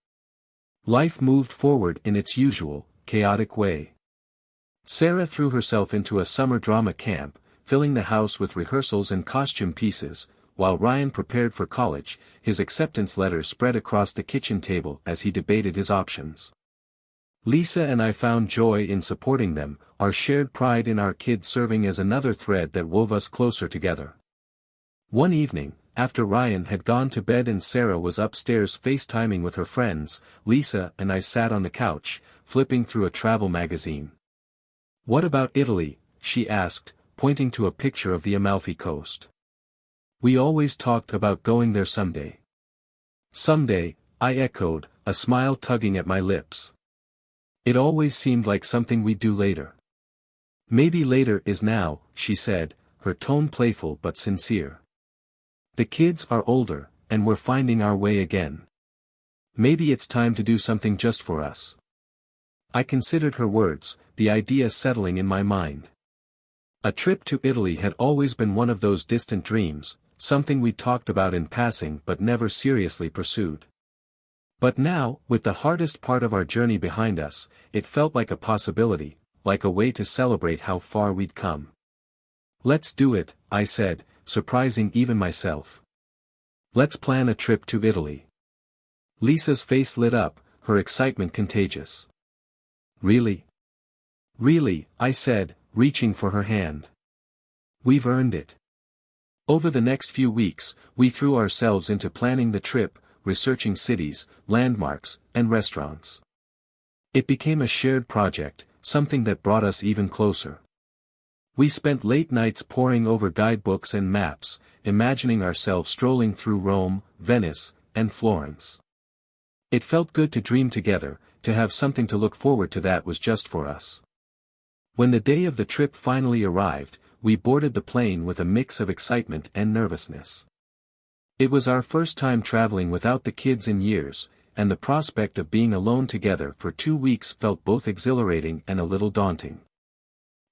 Life moved forward in its usual, chaotic way. Sarah threw herself into a summer drama camp, filling the house with rehearsals and costume pieces, while Ryan prepared for college, his acceptance letters spread across the kitchen table as he debated his options. Lisa and I found joy in supporting them, our shared pride in our kids serving as another thread that wove us closer together. One evening, after Ryan had gone to bed and Sarah was upstairs FaceTiming with her friends, Lisa and I sat on the couch, flipping through a travel magazine. "What about Italy?" she asked, pointing to a picture of the Amalfi Coast. "We always talked about going there someday." "Someday," I echoed, a smile tugging at my lips. "It always seemed like something we'd do later." "Maybe later is now," she said, her tone playful but sincere. "The kids are older, and we're finding our way again. Maybe it's time to do something just for us." I considered her words, the idea settling in my mind. A trip to Italy had always been one of those distant dreams, something we talked about in passing but never seriously pursued. But now, with the hardest part of our journey behind us, it felt like a possibility, like a way to celebrate how far we'd come. "Let's do it," I said, surprising even myself. "Let's plan a trip to Italy." Lisa's face lit up, her excitement contagious. "Really?" "Really," I said, reaching for her hand. "We've earned it." Over the next few weeks, we threw ourselves into planning the trip, researching cities, landmarks, and restaurants. It became a shared project, something that brought us even closer. We spent late nights poring over guidebooks and maps, imagining ourselves strolling through Rome, Venice, and Florence. It felt good to dream together, to have something to look forward to that was just for us. When the day of the trip finally arrived, we boarded the plane with a mix of excitement and nervousness. It was our first time traveling without the kids in years, and the prospect of being alone together for 2 weeks felt both exhilarating and a little daunting.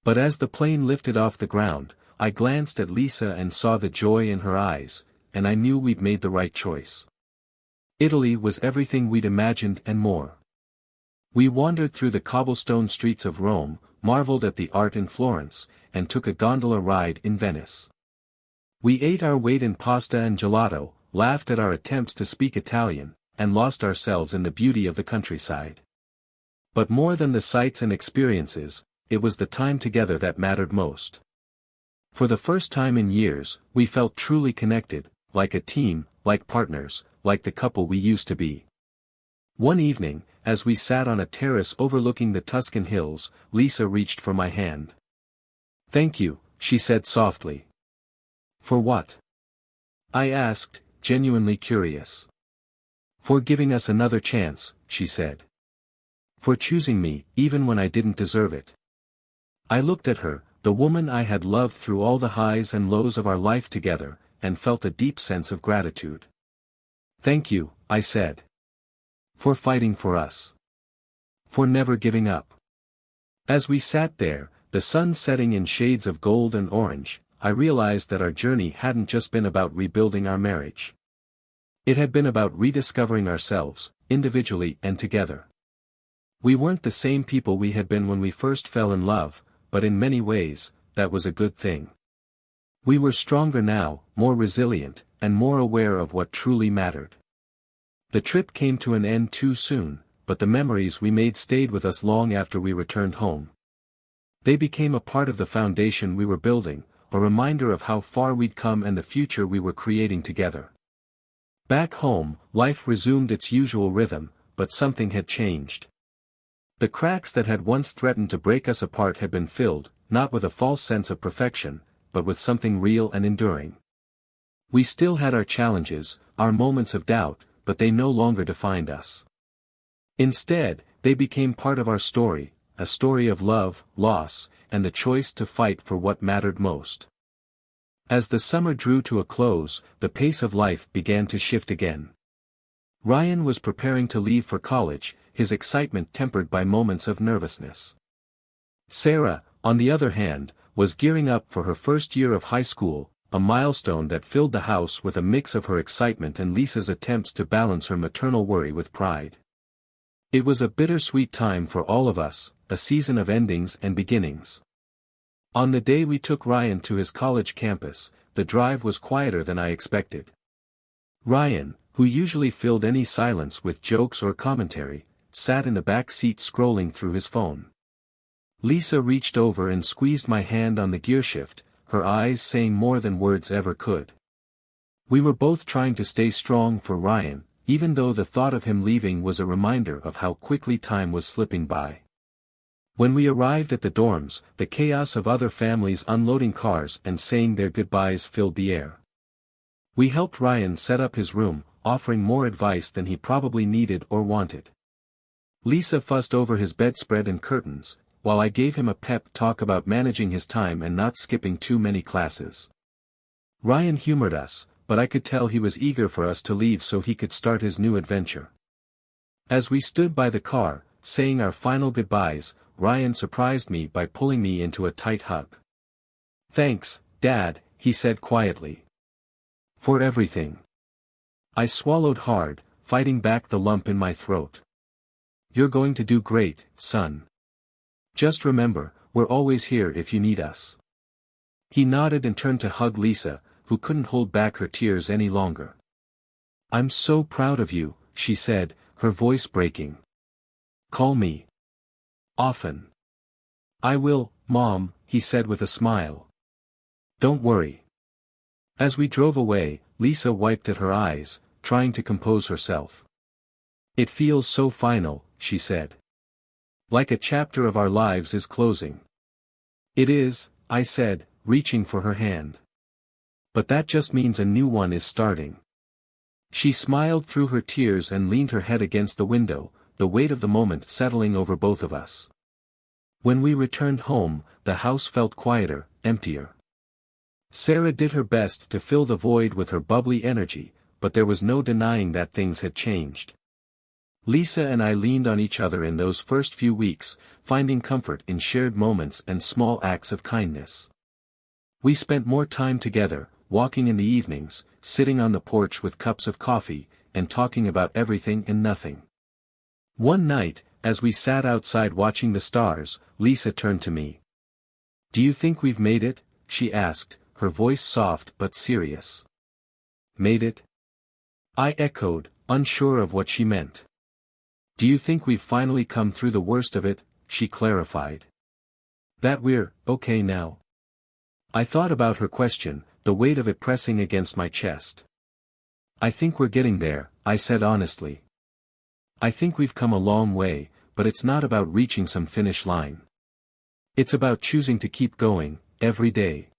But as the plane lifted off the ground, I glanced at Lisa and saw the joy in her eyes, and I knew we'd made the right choice. Italy was everything we'd imagined and more. We wandered through the cobblestone streets of Rome, marveled at the art in Florence, and took a gondola ride in Venice. We ate our weight in pasta and gelato, laughed at our attempts to speak Italian, and lost ourselves in the beauty of the countryside. But more than the sights and experiences, it was the time together that mattered most. For the first time in years, we felt truly connected, like a team, like partners, like the couple we used to be. One evening, as we sat on a terrace overlooking the Tuscan hills, Lisa reached for my hand. "Thank you," she said softly. "For what?" I asked, genuinely curious. "For giving us another chance," she said. "For choosing me, even when I didn't deserve it." I looked at her, the woman I had loved through all the highs and lows of our life together, and felt a deep sense of gratitude. "Thank you," I said. "For fighting for us. For never giving up." As we sat there, the sun setting in shades of gold and orange, I realized that our journey hadn't just been about rebuilding our marriage. It had been about rediscovering ourselves, individually and together. We weren't the same people we had been when we first fell in love, but in many ways, that was a good thing. We were stronger now, more resilient, and more aware of what truly mattered. The trip came to an end too soon, but the memories we made stayed with us long after we returned home. They became a part of the foundation we were building, a reminder of how far we'd come and the future we were creating together. Back home, life resumed its usual rhythm, but something had changed. The cracks that had once threatened to break us apart had been filled, not with a false sense of perfection, but with something real and enduring. We still had our challenges, our moments of doubt, but they no longer defined us. Instead, they became part of our story, a story of love, loss, and the choice to fight for what mattered most. As the summer drew to a close, the pace of life began to shift again. Ryan was preparing to leave for college, his excitement tempered by moments of nervousness. Sarah, on the other hand, was gearing up for her first year of high school, a milestone that filled the house with a mix of her excitement and Lisa's attempts to balance her maternal worry with pride. It was a bittersweet time for all of us, a season of endings and beginnings. On the day we took Ryan to his college campus, the drive was quieter than I expected. Ryan, who usually filled any silence with jokes or commentary, sat in the back seat scrolling through his phone. Lisa reached over and squeezed my hand on the gearshift, her eyes saying more than words ever could. We were both trying to stay strong for Ryan, even though the thought of him leaving was a reminder of how quickly time was slipping by. When we arrived at the dorms, the chaos of other families unloading cars and saying their goodbyes filled the air. We helped Ryan set up his room, offering more advice than he probably needed or wanted. Lisa fussed over his bedspread and curtains, while I gave him a pep talk about managing his time and not skipping too many classes. Ryan humored us, but I could tell he was eager for us to leave so he could start his new adventure. As we stood by the car, saying our final goodbyes, Ryan surprised me by pulling me into a tight hug. "Thanks, Dad," he said quietly. "For everything." I swallowed hard, fighting back the lump in my throat. "You're going to do great, son. Just remember, we're always here if you need us." He nodded and turned to hug Lisa, who couldn't hold back her tears any longer. "I'm so proud of you," she said, her voice breaking. "Call me often." "I will, Mom," he said with a smile. "Don't worry." As we drove away, Lisa wiped at her eyes, trying to compose herself. "It feels so final," she said. "Like a chapter of our lives is closing." "It is," I said, reaching for her hand. "But that just means a new one is starting." She smiled through her tears and leaned her head against the window, the weight of the moment settling over both of us. When we returned home, the house felt quieter, emptier. Sarah did her best to fill the void with her bubbly energy, but there was no denying that things had changed. Lisa and I leaned on each other in those first few weeks, finding comfort in shared moments and small acts of kindness. We spent more time together, walking in the evenings, sitting on the porch with cups of coffee, and talking about everything and nothing. One night, as we sat outside watching the stars, Lisa turned to me. "Do you think we've made it?" she asked, her voice soft but serious. Made it? I echoed, unsure of what she meant. Do you think we've finally come through the worst of it? She clarified. That we're okay now? I thought about her question, the weight of it pressing against my chest. I think we're getting there, I said honestly. I think we've come a long way, but it's not about reaching some finish line. It's about choosing to keep going, every day.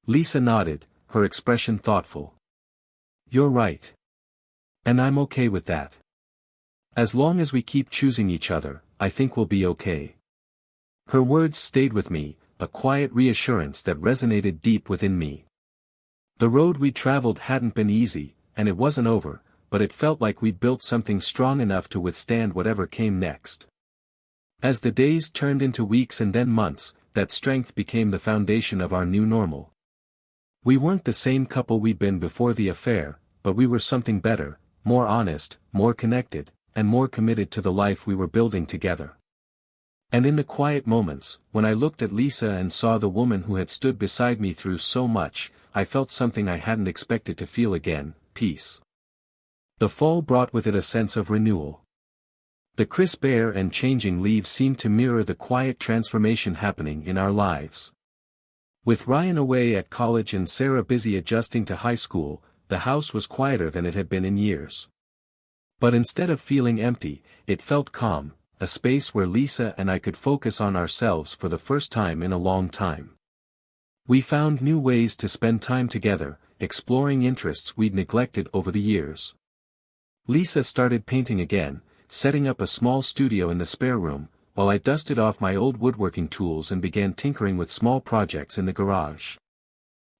Lisa nodded, her expression thoughtful. You're right. And I'm okay with that. As long as we keep choosing each other, I think we'll be okay. Her words stayed with me, a quiet reassurance that resonated deep within me. The road we traveled hadn't been easy, and it wasn't over, but it felt like we'd built something strong enough to withstand whatever came next. As the days turned into weeks and then months, that strength became the foundation of our new normal. We weren't the same couple we'd been before the affair, but we were something better, more honest, more connected, and more committed to the life we were building together. And in the quiet moments, when I looked at Lisa and saw the woman who had stood beside me through so much, I felt something I hadn't expected to feel again, peace. The fall brought with it a sense of renewal. The crisp air and changing leaves seemed to mirror the quiet transformation happening in our lives. With Ryan away at college and Sarah busy adjusting to high school, the house was quieter than it had been in years. But instead of feeling empty, it felt calm, a space where Lisa and I could focus on ourselves for the first time in a long time. We found new ways to spend time together, exploring interests we'd neglected over the years. Lisa started painting again, setting up a small studio in the spare room, while I dusted off my old woodworking tools and began tinkering with small projects in the garage.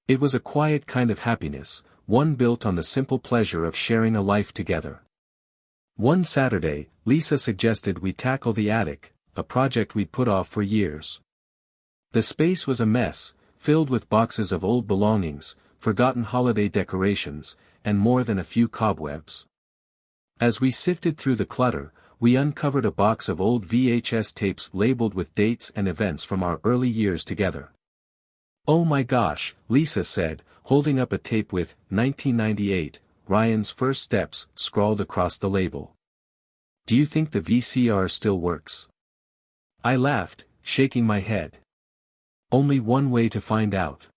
It was a quiet kind of happiness, one built on the simple pleasure of sharing a life together. One Saturday, Lisa suggested we tackle the attic, a project we'd put off for years. The space was a mess, filled with boxes of old belongings, forgotten holiday decorations, and more than a few cobwebs. As we sifted through the clutter, we uncovered a box of old VHS tapes labeled with dates and events from our early years together. Oh my gosh, Lisa said, holding up a tape with 1998, Ryan's first steps, scrawled across the label. Do you think the VCR still works? I laughed, shaking my head. Only one way to find out.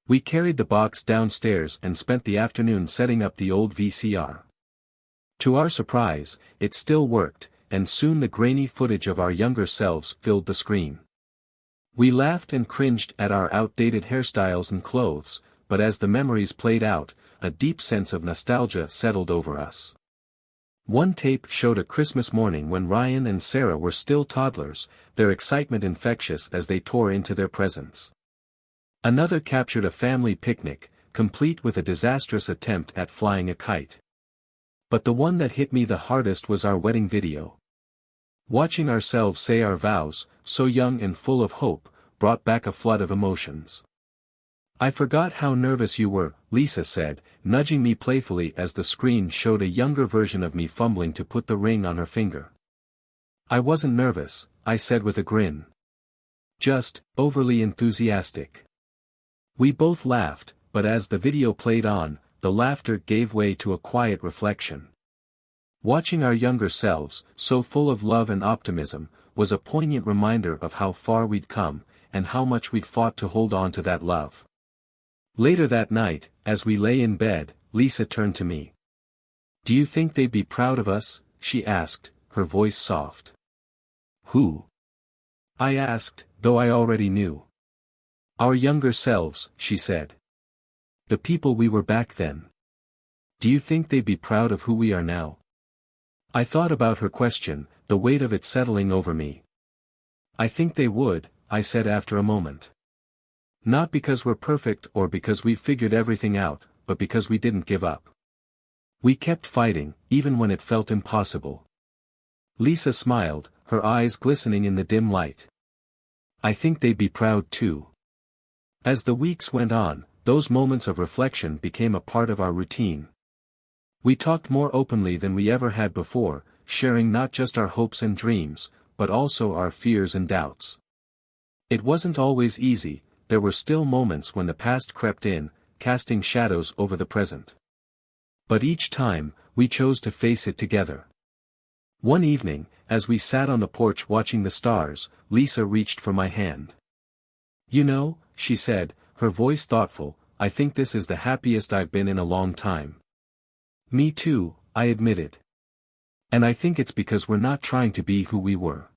We carried the box downstairs and spent the afternoon setting up the old VCR. To our surprise, it still worked, and soon the grainy footage of our younger selves filled the screen. We laughed and cringed at our outdated hairstyles and clothes, but as the memories played out, a deep sense of nostalgia settled over us. One tape showed a Christmas morning when Ryan and Sarah were still toddlers, their excitement infectious as they tore into their presents. Another captured a family picnic, complete with a disastrous attempt at flying a kite. But the one that hit me the hardest was our wedding video. Watching ourselves say our vows, so young and full of hope, brought back a flood of emotions. I forgot how nervous you were, Lisa said, nudging me playfully as the screen showed a younger version of me fumbling to put the ring on her finger. I wasn't nervous, I said with a grin. Just, overly enthusiastic. We both laughed, but as the video played on, the laughter gave way to a quiet reflection. Watching our younger selves, so full of love and optimism, was a poignant reminder of how far we'd come, and how much we'd fought to hold on to that love. Later that night, as we lay in bed, Lisa turned to me. Do you think they'd be proud of us? She asked, her voice soft. Who? I asked, though I already knew. Our younger selves, she said. The people we were back then. Do you think they'd be proud of who we are now? I thought about her question, the weight of it settling over me. I think they would, I said after a moment. Not because we're perfect or because we've figured everything out, but because we didn't give up. We kept fighting, even when it felt impossible. Lisa smiled, her eyes glistening in the dim light. I think they'd be proud too. As the weeks went on, those moments of reflection became a part of our routine. We talked more openly than we ever had before, sharing not just our hopes and dreams, but also our fears and doubts. It wasn't always easy, there were still moments when the past crept in, casting shadows over the present. But each time, we chose to face it together. One evening, as we sat on the porch watching the stars, Lisa reached for my hand. "You know," she said, her voice thoughtful, "I think this is the happiest I've been in a long time." "Me too," I admitted. "And I think it's because we're not trying to be who we were.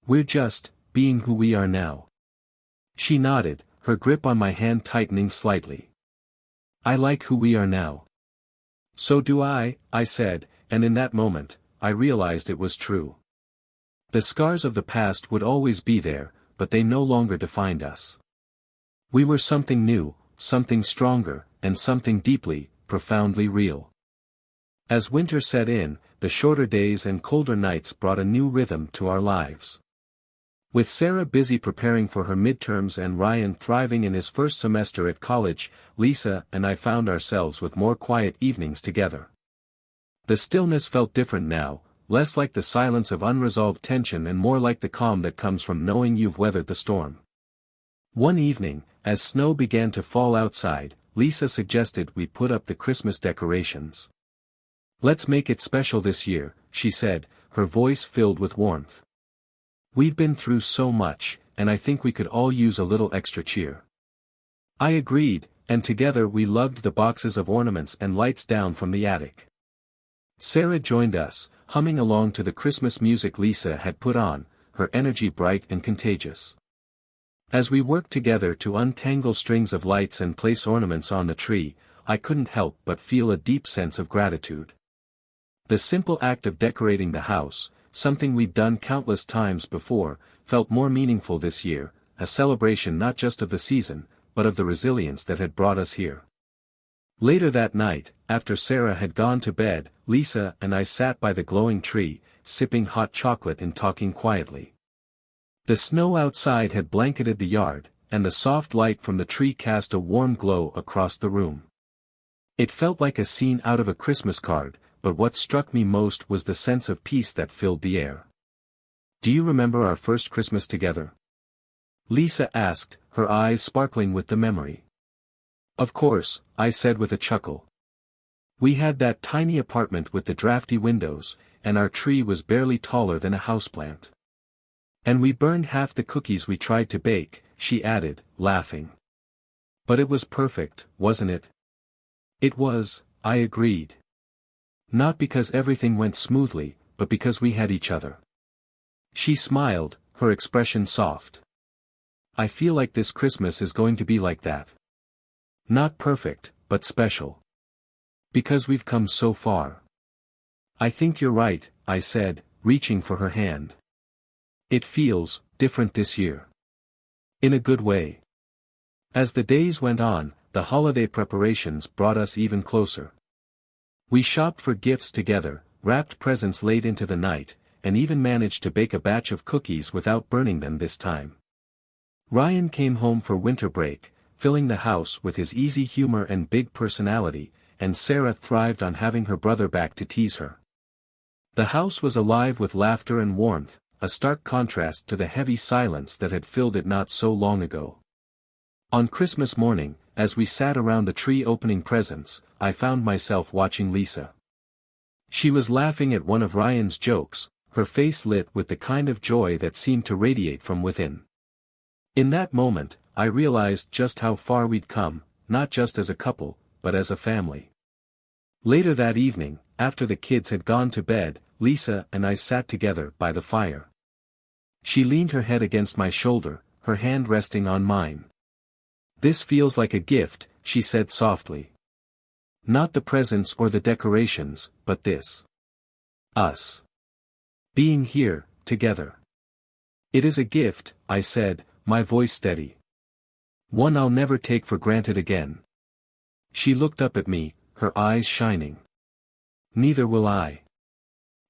We're just being who we are now." She nodded, her grip on my hand tightening slightly. "I like who we are now." "So do I," I said, and in that moment, I realized it was true. The scars of the past would always be there, but they no longer defined us. We were something new, something stronger, and something deeply, profoundly real. As winter set in, the shorter days and colder nights brought a new rhythm to our lives. With Sarah busy preparing for her midterms and Ryan thriving in his first semester at college, Lisa and I found ourselves with more quiet evenings together. The stillness felt different now, less like the silence of unresolved tension and more like the calm that comes from knowing you've weathered the storm. One evening, as snow began to fall outside, Lisa suggested we put up the Christmas decorations. "Let's make it special this year," she said, her voice filled with warmth. "We've been through so much, and I think we could all use a little extra cheer." I agreed, and together we lugged the boxes of ornaments and lights down from the attic. Sarah joined us, humming along to the Christmas music Lisa had put on, her energy bright and contagious. As we worked together to untangle strings of lights and place ornaments on the tree, I couldn't help but feel a deep sense of gratitude. The simple act of decorating the house, something we'd done countless times before, felt more meaningful this year, a celebration not just of the season, but of the resilience that had brought us here. Later that night, after Sarah had gone to bed, Lisa and I sat by the glowing tree, sipping hot chocolate and talking quietly. The snow outside had blanketed the yard, and the soft light from the tree cast a warm glow across the room. It felt like a scene out of a Christmas card, but what struck me most was the sense of peace that filled the air. "Do you remember our first Christmas together?" Lisa asked, her eyes sparkling with the memory. "Of course," I said with a chuckle. "We had that tiny apartment with the drafty windows, and our tree was barely taller than a houseplant. And we burned half the cookies we tried to bake," she added, laughing. "But it was perfect, wasn't it?" "It was," I agreed. "Not because everything went smoothly, but because we had each other." She smiled, her expression soft. "I feel like this Christmas is going to be like that. Not perfect, but special. Because we've come so far." "I think you're right," I said, reaching for her hand. "It feels different this year. In a good way." As the days went on, the holiday preparations brought us even closer. We shopped for gifts together, wrapped presents late into the night, and even managed to bake a batch of cookies without burning them this time. Ryan came home for winter break, filling the house with his easy humor and big personality, and Sarah thrived on having her brother back to tease her. The house was alive with laughter and warmth, a stark contrast to the heavy silence that had filled it not so long ago. On Christmas morning, as we sat around the tree opening presents, I found myself watching Lisa. She was laughing at one of Ryan's jokes, her face lit with the kind of joy that seemed to radiate from within. In that moment, I realized just how far we'd come, not just as a couple, but as a family. Later that evening, after the kids had gone to bed, Lisa and I sat together by the fire. She leaned her head against my shoulder, her hand resting on mine. "This feels like a gift," she said softly. "Not the presents or the decorations, but this. Us. Being here, together. It is a gift," I said, my voice steady. "One I'll never take for granted again." She looked up at me, her eyes shining. "Neither will I."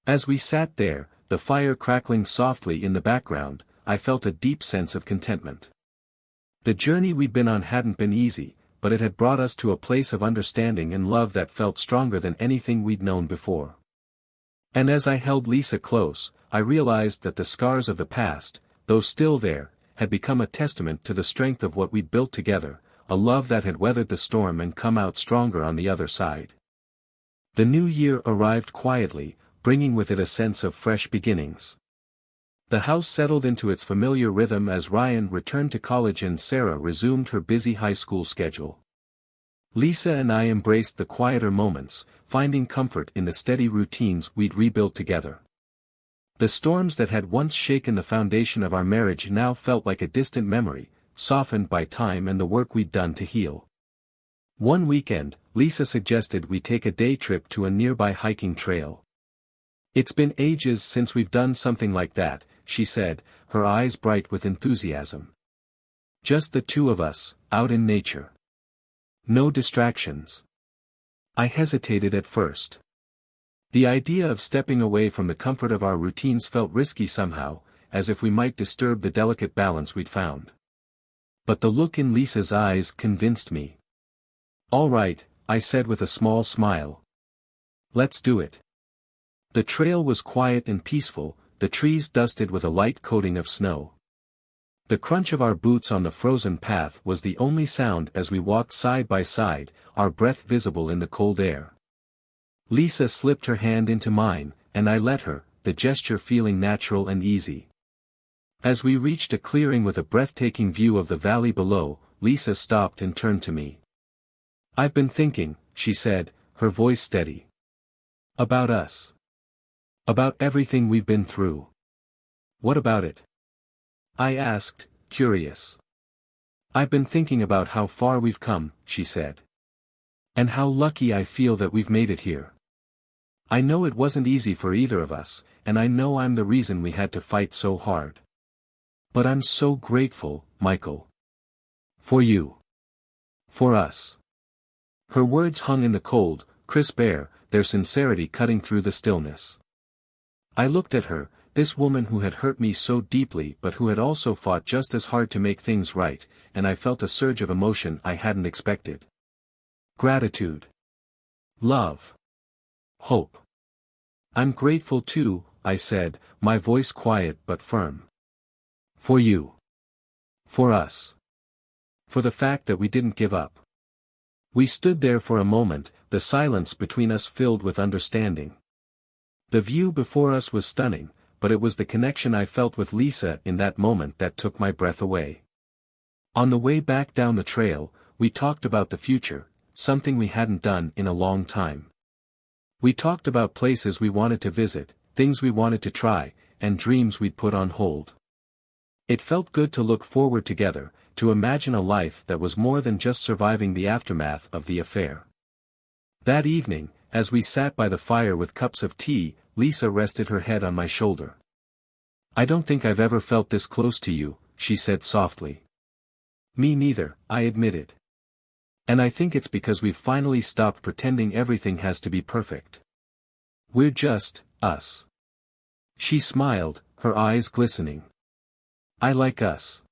As we sat there, the fire crackling softly in the background, I felt a deep sense of contentment. The journey we'd been on hadn't been easy, but it had brought us to a place of understanding and love that felt stronger than anything we'd known before. And as I held Lisa close, I realized that the scars of the past, though still there, had become a testament to the strength of what we'd built together, a love that had weathered the storm and come out stronger on the other side. The new year arrived quietly, bringing with it a sense of fresh beginnings. The house settled into its familiar rhythm as Ryan returned to college and Sarah resumed her busy high school schedule. Lisa and I embraced the quieter moments, finding comfort in the steady routines we'd rebuilt together. The storms that had once shaken the foundation of our marriage now felt like a distant memory, softened by time and the work we'd done to heal. One weekend, Lisa suggested we take a day trip to a nearby hiking trail. "It's been ages since we've done something like that," she said, her eyes bright with enthusiasm. "Just the two of us, out in nature. No distractions." I hesitated at first. The idea of stepping away from the comfort of our routines felt risky somehow, as if we might disturb the delicate balance we'd found. But the look in Lisa's eyes convinced me. "All right," I said with a small smile. "Let's do it." The trail was quiet and peaceful, the trees dusted with a light coating of snow. The crunch of our boots on the frozen path was the only sound as we walked side by side, our breath visible in the cold air. Lisa slipped her hand into mine, and I let her, the gesture feeling natural and easy. As we reached a clearing with a breathtaking view of the valley below, Lisa stopped and turned to me. "I've been thinking," she said, her voice steady. "About us. About everything we've been through." "What about it?" I asked, curious. "I've been thinking about how far we've come," she said. "And how lucky I feel that we've made it here. I know it wasn't easy for either of us, and I know I'm the reason we had to fight so hard. But I'm so grateful, Michael. For you. For us." Her words hung in the cold, crisp air, their sincerity cutting through the stillness. I looked at her, this woman who had hurt me so deeply but who had also fought just as hard to make things right, and I felt a surge of emotion I hadn't expected. Gratitude. Love. Hope. "I'm grateful too," I said, my voice quiet but firm. "For you. For us. For the fact that we didn't give up." We stood there for a moment, the silence between us filled with understanding. The view before us was stunning, but it was the connection I felt with Lisa in that moment that took my breath away. On the way back down the trail, we talked about the future, something we hadn't done in a long time. We talked about places we wanted to visit, things we wanted to try, and dreams we'd put on hold. It felt good to look forward together, to imagine a life that was more than just surviving the aftermath of the affair. That evening, as we sat by the fire with cups of tea, Lisa rested her head on my shoulder. "I don't think I've ever felt this close to you," she said softly. "Me neither," I admitted. "And I think it's because we've finally stopped pretending everything has to be perfect. We're just, us." She smiled, her eyes glistening. "I like us."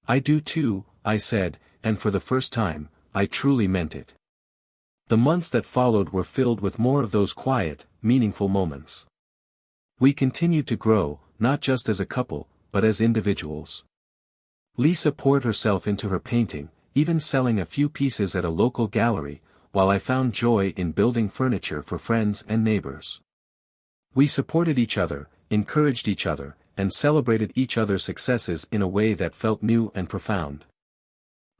"I do too," I said, and for the first time, I truly meant it. The months that followed were filled with more of those quiet, meaningful moments. We continued to grow, not just as a couple, but as individuals. Lisa poured herself into her painting, even selling a few pieces at a local gallery, while I found joy in building furniture for friends and neighbors. We supported each other, encouraged each other, and celebrated each other's successes in a way that felt new and profound.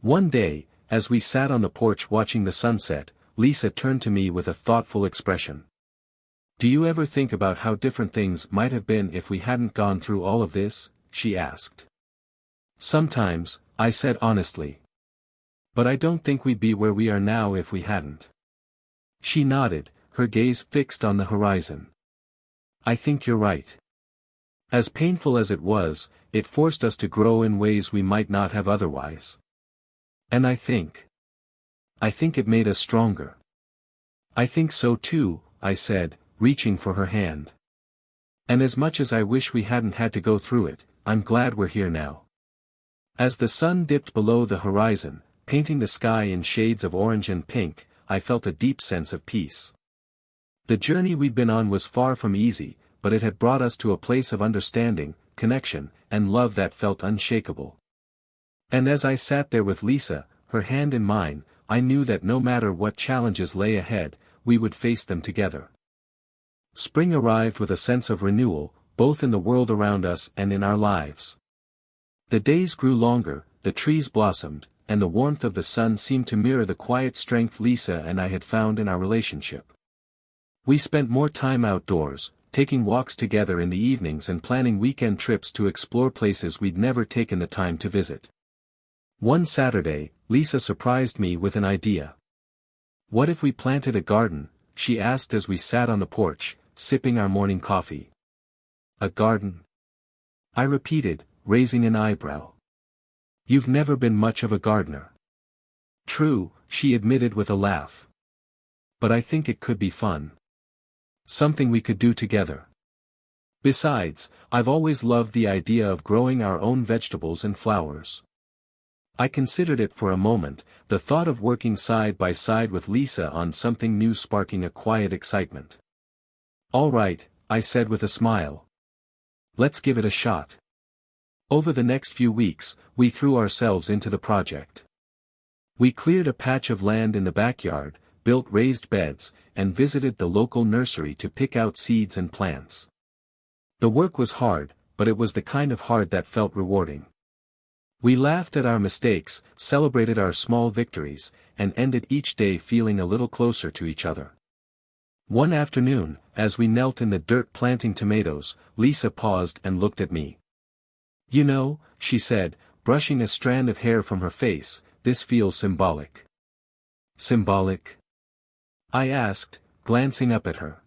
One day, as we sat on the porch watching the sunset, Lisa turned to me with a thoughtful expression. "Do you ever think about how different things might have been if we hadn't gone through all of this?" she asked. "Sometimes," I said honestly. "But I don't think we'd be where we are now if we hadn't." She nodded, her gaze fixed on the horizon. "I think you're right. As painful as it was, it forced us to grow in ways we might not have otherwise. And I think it made us stronger." "I think so too," I said, reaching for her hand. "And as much as I wish we hadn't had to go through it, I'm glad we're here now." As the sun dipped below the horizon, painting the sky in shades of orange and pink, I felt a deep sense of peace. The journey we'd been on was far from easy, but it had brought us to a place of understanding, connection, and love that felt unshakable. And as I sat there with Lisa, her hand in mine, I knew that no matter what challenges lay ahead, we would face them together. Spring arrived with a sense of renewal, both in the world around us and in our lives. The days grew longer, the trees blossomed, and the warmth of the sun seemed to mirror the quiet strength Lisa and I had found in our relationship. We spent more time outdoors, taking walks together in the evenings and planning weekend trips to explore places we'd never taken the time to visit. One Saturday, Lisa surprised me with an idea. "What if we planted a garden?" she asked as we sat on the porch, sipping our morning coffee. "A garden?" I repeated, raising an eyebrow. "You've never been much of a gardener." "True," she admitted with a laugh. "But I think it could be fun. Something we could do together. Besides, I've always loved the idea of growing our own vegetables and flowers." I considered it for a moment, the thought of working side by side with Lisa on something new sparking a quiet excitement. "All right," I said with a smile. "Let's give it a shot." Over the next few weeks, we threw ourselves into the project. We cleared a patch of land in the backyard, built raised beds, and visited the local nursery to pick out seeds and plants. The work was hard, but it was the kind of hard that felt rewarding. We laughed at our mistakes, celebrated our small victories, and ended each day feeling a little closer to each other. One afternoon, as we knelt in the dirt planting tomatoes, Lisa paused and looked at me. "You know," she said, brushing a strand of hair from her face, "this feels symbolic." "Symbolic?" I asked, glancing up at her.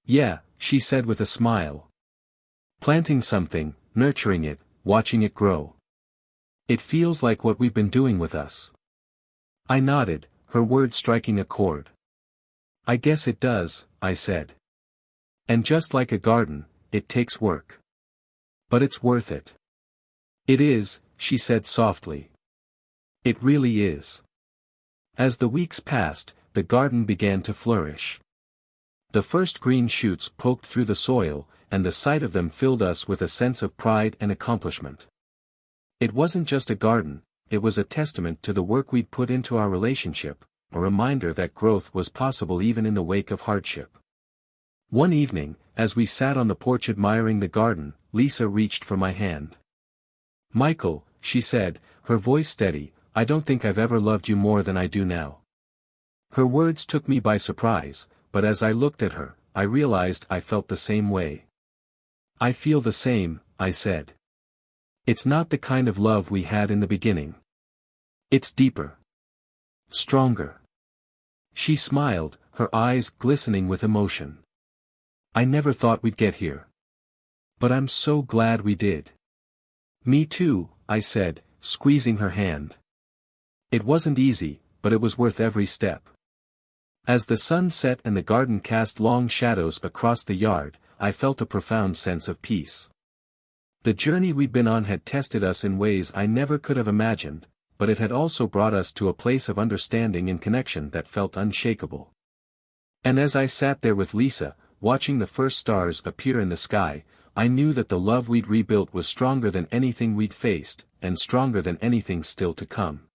"Yeah," she said with a smile. "Planting something, nurturing it, watching it grow. It feels like what we've been doing with us." I nodded, her words striking a chord. "I guess it does," I said. "And just like a garden, it takes work. But it's worth it." "It is," she said softly. "It really is." As the weeks passed, the garden began to flourish. The first green shoots poked through the soil, and the sight of them filled us with a sense of pride and accomplishment. It wasn't just a garden, it was a testament to the work we'd put into our relationship, a reminder that growth was possible even in the wake of hardship. One evening, as we sat on the porch admiring the garden, Lisa reached for my hand. "Michael," she said, her voice steady, "I don't think I've ever loved you more than I do now." Her words took me by surprise, but as I looked at her, I realized I felt the same way. "I feel the same," I said. "It's not the kind of love we had in the beginning. It's deeper. Stronger." She smiled, her eyes glistening with emotion. "I never thought we'd get here. But I'm so glad we did." "Me too," I said, squeezing her hand. "It wasn't easy, but it was worth every step." As the sun set and the garden cast long shadows across the yard, I felt a profound sense of peace. The journey we'd been on had tested us in ways I never could have imagined, but it had also brought us to a place of understanding and connection that felt unshakable. And as I sat there with Lisa, watching the first stars appear in the sky, I knew that the love we'd rebuilt was stronger than anything we'd faced, and stronger than anything still to come.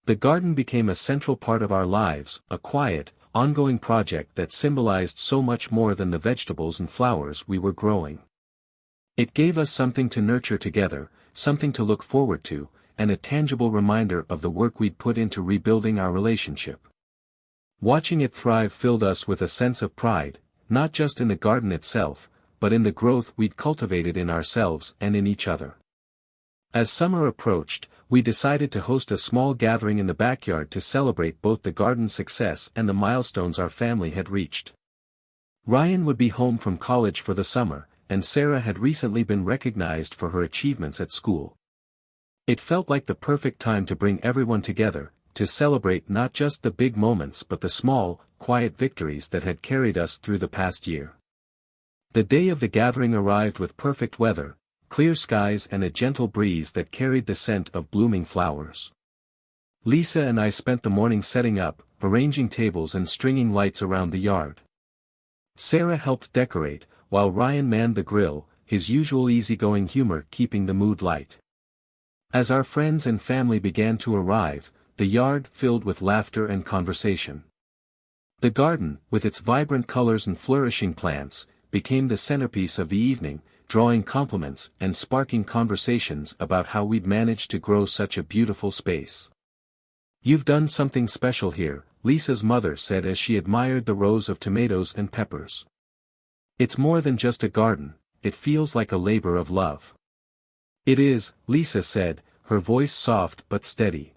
The garden became a central part of our lives, a quiet, ongoing project that symbolized so much more than the vegetables and flowers we were growing. It gave us something to nurture together, something to look forward to, and a tangible reminder of the work we'd put into rebuilding our relationship. Watching it thrive filled us with a sense of pride, not just in the garden itself, but in the growth we'd cultivated in ourselves and in each other. As summer approached, we decided to host a small gathering in the backyard to celebrate both the garden's success and the milestones our family had reached. Ryan would be home from college for the summer, and Sarah had recently been recognized for her achievements at school. It felt like the perfect time to bring everyone together, to celebrate not just the big moments but the small, quiet victories that had carried us through the past year. The day of the gathering arrived with perfect weather, clear skies and a gentle breeze that carried the scent of blooming flowers. Lisa and I spent the morning setting up, arranging tables and stringing lights around the yard. Sarah helped decorate, while Ryan manned the grill, his usual easygoing humor keeping the mood light. As our friends and family began to arrive, the yard filled with laughter and conversation. The garden, with its vibrant colors and flourishing plants, became the centerpiece of the evening, drawing compliments and sparking conversations about how we'd managed to grow such a beautiful space. "You've done something special here," Lisa's mother said as she admired the rows of tomatoes and peppers. "It's more than just a garden, it feels like a labor of love." "It is," Lisa said, her voice soft but steady.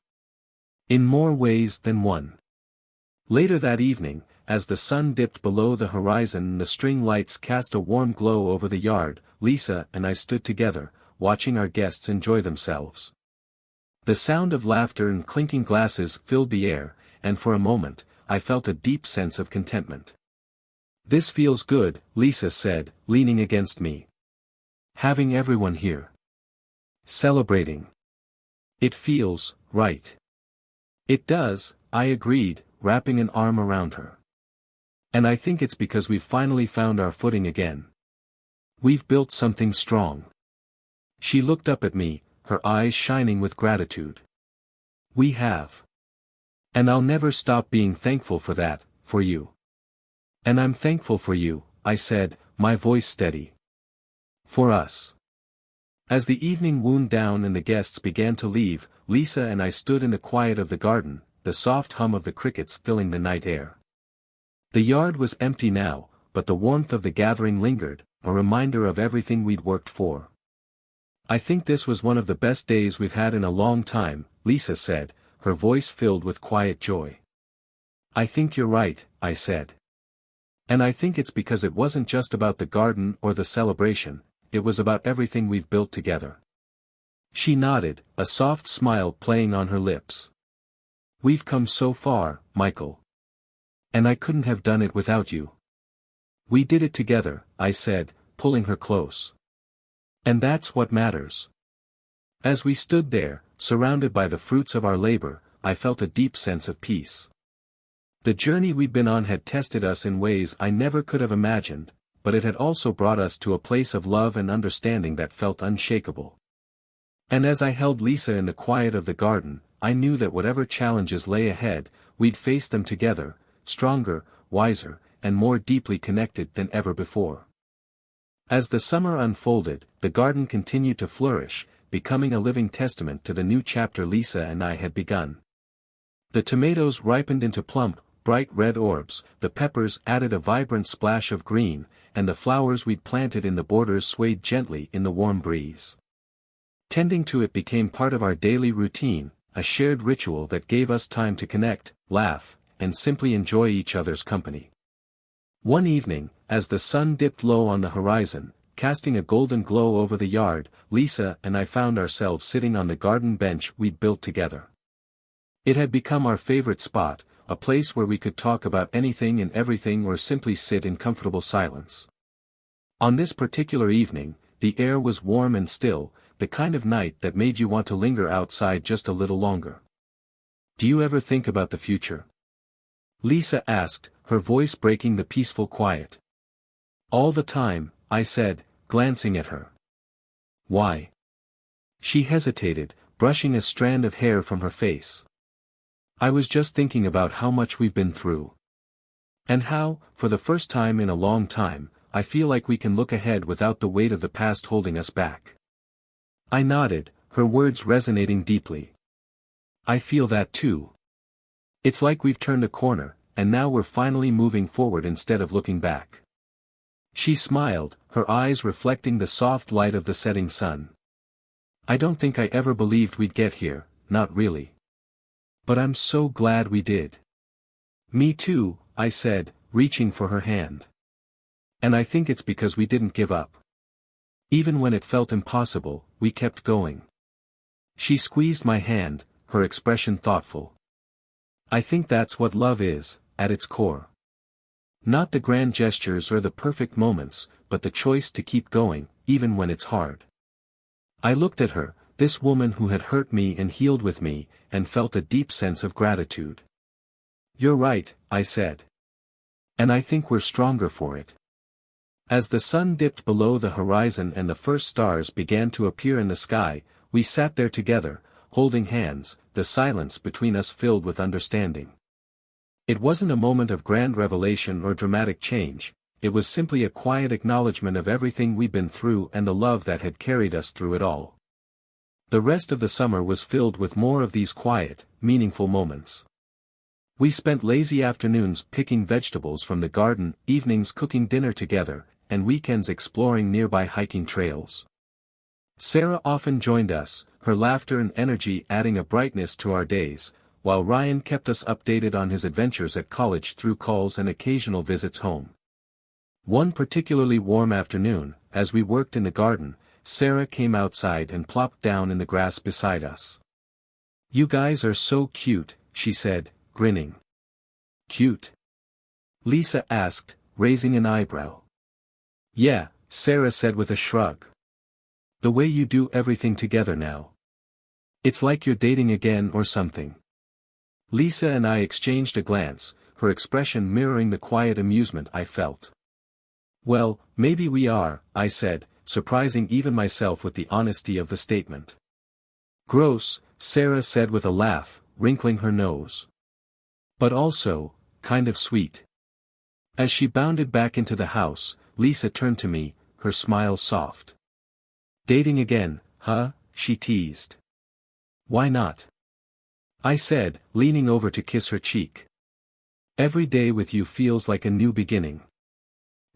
"In more ways than one." Later that evening, as the sun dipped below the horizon and the string lights cast a warm glow over the yard, Lisa and I stood together, watching our guests enjoy themselves. The sound of laughter and clinking glasses filled the air, and for a moment, I felt a deep sense of contentment. "This feels good," Lisa said, leaning against me. "Having everyone here. Celebrating. It feels right." "It does," I agreed, wrapping an arm around her. "And I think it's because we've finally found our footing again. We've built something strong." She looked up at me, her eyes shining with gratitude. "We have. And I'll never stop being thankful for that, for you." "And I'm thankful for you," I said, my voice steady. "For us." As the evening wound down and the guests began to leave, Lisa and I stood in the quiet of the garden, the soft hum of the crickets filling the night air. The yard was empty now, but the warmth of the gathering lingered, a reminder of everything we'd worked for. "I think this was one of the best days we've had in a long time," Lisa said, her voice filled with quiet joy. "I think you're right," I said. "And I think it's because it wasn't just about the garden or the celebration, it was about everything we've built together." She nodded, a soft smile playing on her lips. "We've come so far, Michael. And I couldn't have done it without you." "We did it together," I said, pulling her close. "And that's what matters." As we stood there, surrounded by the fruits of our labor, I felt a deep sense of peace. The journey we'd been on had tested us in ways I never could have imagined, but it had also brought us to a place of love and understanding that felt unshakable. And as I held Lisa in the quiet of the garden, I knew that whatever challenges lay ahead, we'd face them together, stronger, wiser, and more deeply connected than ever before. As the summer unfolded, the garden continued to flourish, becoming a living testament to the new chapter Lisa and I had begun. The tomatoes ripened into plump, bright red orbs, the peppers added a vibrant splash of green, and the flowers we'd planted in the borders swayed gently in the warm breeze. Tending to it became part of our daily routine, a shared ritual that gave us time to connect, laugh, and simply enjoy each other's company. One evening, as the sun dipped low on the horizon, casting a golden glow over the yard, Lisa and I found ourselves sitting on the garden bench we'd built together. It had become our favorite spot, a place where we could talk about anything and everything or simply sit in comfortable silence. On this particular evening, the air was warm and still, the kind of night that made you want to linger outside just a little longer. "Do you ever think about the future?" Lisa asked, her voice breaking the peaceful quiet. "All the time," I said, glancing at her. "Why?" She hesitated, brushing a strand of hair from her face. "I was just thinking about how much we've been through. And how, for the first time in a long time, I feel like we can look ahead without the weight of the past holding us back." I nodded, her words resonating deeply. "I feel that too. It's like we've turned a corner, and now we're finally moving forward instead of looking back." She smiled, her eyes reflecting the soft light of the setting sun. "I don't think I ever believed we'd get here, not really. But I'm so glad we did." "Me too," I said, reaching for her hand. "And I think it's because we didn't give up. Even when it felt impossible, we kept going." She squeezed my hand, her expression thoughtful. "I think that's what love is, at its core. Not the grand gestures or the perfect moments, but the choice to keep going, even when it's hard." I looked at her, this woman who had hurt me and healed with me, and felt a deep sense of gratitude. "You're right," I said. "And I think we're stronger for it." As the sun dipped below the horizon and the first stars began to appear in the sky, we sat there together, holding hands, the silence between us filled with understanding. It wasn't a moment of grand revelation or dramatic change, it was simply a quiet acknowledgement of everything we'd been through and the love that had carried us through it all. The rest of the summer was filled with more of these quiet, meaningful moments. We spent lazy afternoons picking vegetables from the garden, evenings cooking dinner together, and weekends exploring nearby hiking trails. Sarah often joined us, her laughter and energy adding a brightness to our days, while Ryan kept us updated on his adventures at college through calls and occasional visits home. One particularly warm afternoon, as we worked in the garden, Sarah came outside and plopped down in the grass beside us. "You guys are so cute," she said, grinning. "Cute?" Lisa asked, raising an eyebrow. "Yeah," Sarah said with a shrug. "The way you do everything together now. It's like you're dating again or something." Lisa and I exchanged a glance, her expression mirroring the quiet amusement I felt. "Well, maybe we are," I said, surprising even myself with the honesty of the statement. "Gross," Sarah said with a laugh, wrinkling her nose. "But also, kind of sweet." As she bounded back into the house, Lisa turned to me, her smile soft. "Dating again, huh?" she teased. "Why not?" I said, leaning over to kiss her cheek. "Every day with you feels like a new beginning."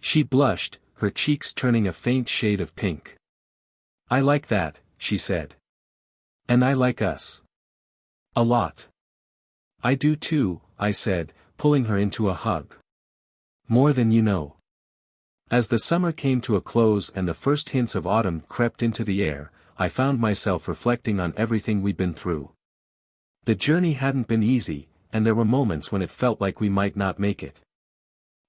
She blushed, her cheeks turning a faint shade of pink. "I like that," she said. "And I like us. A lot." "I do too," I said, pulling her into a hug. "More than you know." As the summer came to a close and the first hints of autumn crept into the air, I found myself reflecting on everything we'd been through. The journey hadn't been easy, and there were moments when it felt like we might not make it.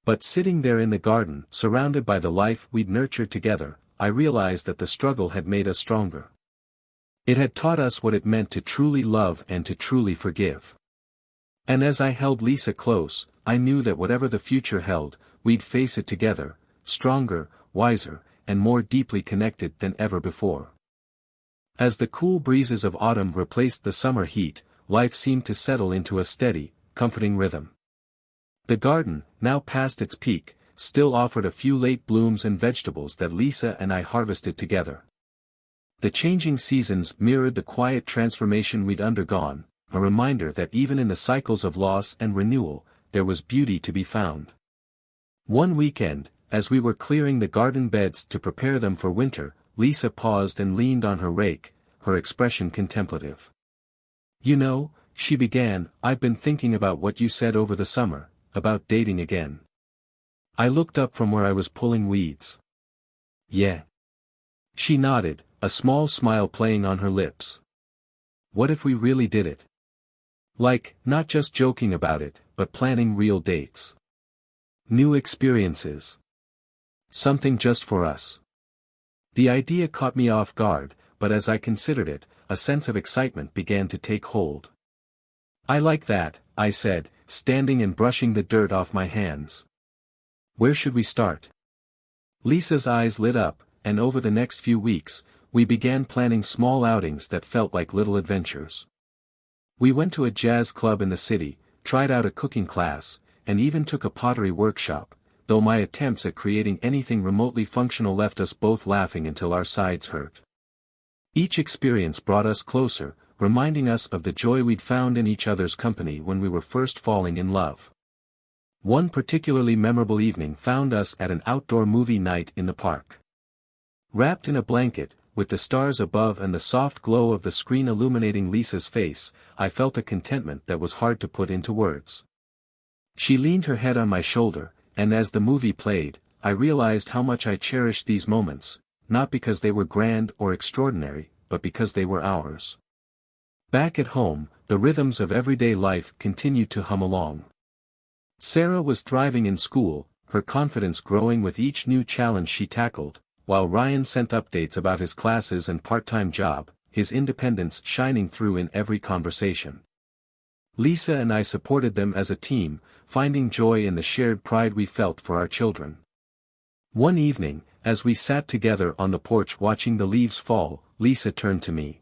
But sitting there in the garden, surrounded by the life we'd nurtured together, I realized that the struggle had made us stronger. It had taught us what it meant to truly love and to truly forgive. And as I held Lisa close, I knew that whatever the future held, we'd face it together, stronger, wiser, and more deeply connected than ever before. As the cool breezes of autumn replaced the summer heat, life seemed to settle into a steady, comforting rhythm. The garden, now past its peak, still offered a few late blooms and vegetables that Lisa and I harvested together. The changing seasons mirrored the quiet transformation we'd undergone, a reminder that even in the cycles of loss and renewal, there was beauty to be found. One weekend, as we were clearing the garden beds to prepare them for winter, Lisa paused and leaned on her rake, her expression contemplative. "You know," she began, "I've been thinking about what you said over the summer, about dating again." I looked up from where I was pulling weeds. "Yeah." She nodded, a small smile playing on her lips. "What if we really did it? Like, not just joking about it, but planning real dates. New experiences. Something just for us." The idea caught me off guard, but as I considered it, a sense of excitement began to take hold. "I like that," I said, standing and brushing the dirt off my hands. "Where should we start?" Lisa's eyes lit up, and over the next few weeks, we began planning small outings that felt like little adventures. We went to a jazz club in the city, tried out a cooking class, and even took a pottery workshop, though my attempts at creating anything remotely functional left us both laughing until our sides hurt. Each experience brought us closer, reminding us of the joy we'd found in each other's company when we were first falling in love. One particularly memorable evening found us at an outdoor movie night in the park. Wrapped in a blanket, with the stars above and the soft glow of the screen illuminating Lisa's face, I felt a contentment that was hard to put into words. She leaned her head on my shoulder, and as the movie played, I realized how much I cherished these moments, not because they were grand or extraordinary, but because they were ours. Back at home, the rhythms of everyday life continued to hum along. Sarah was thriving in school, her confidence growing with each new challenge she tackled, while Ryan sent updates about his classes and part-time job, his independence shining through in every conversation. Lisa and I supported them as a team, finding joy in the shared pride we felt for our children. One evening, as we sat together on the porch watching the leaves fall, Lisa turned to me.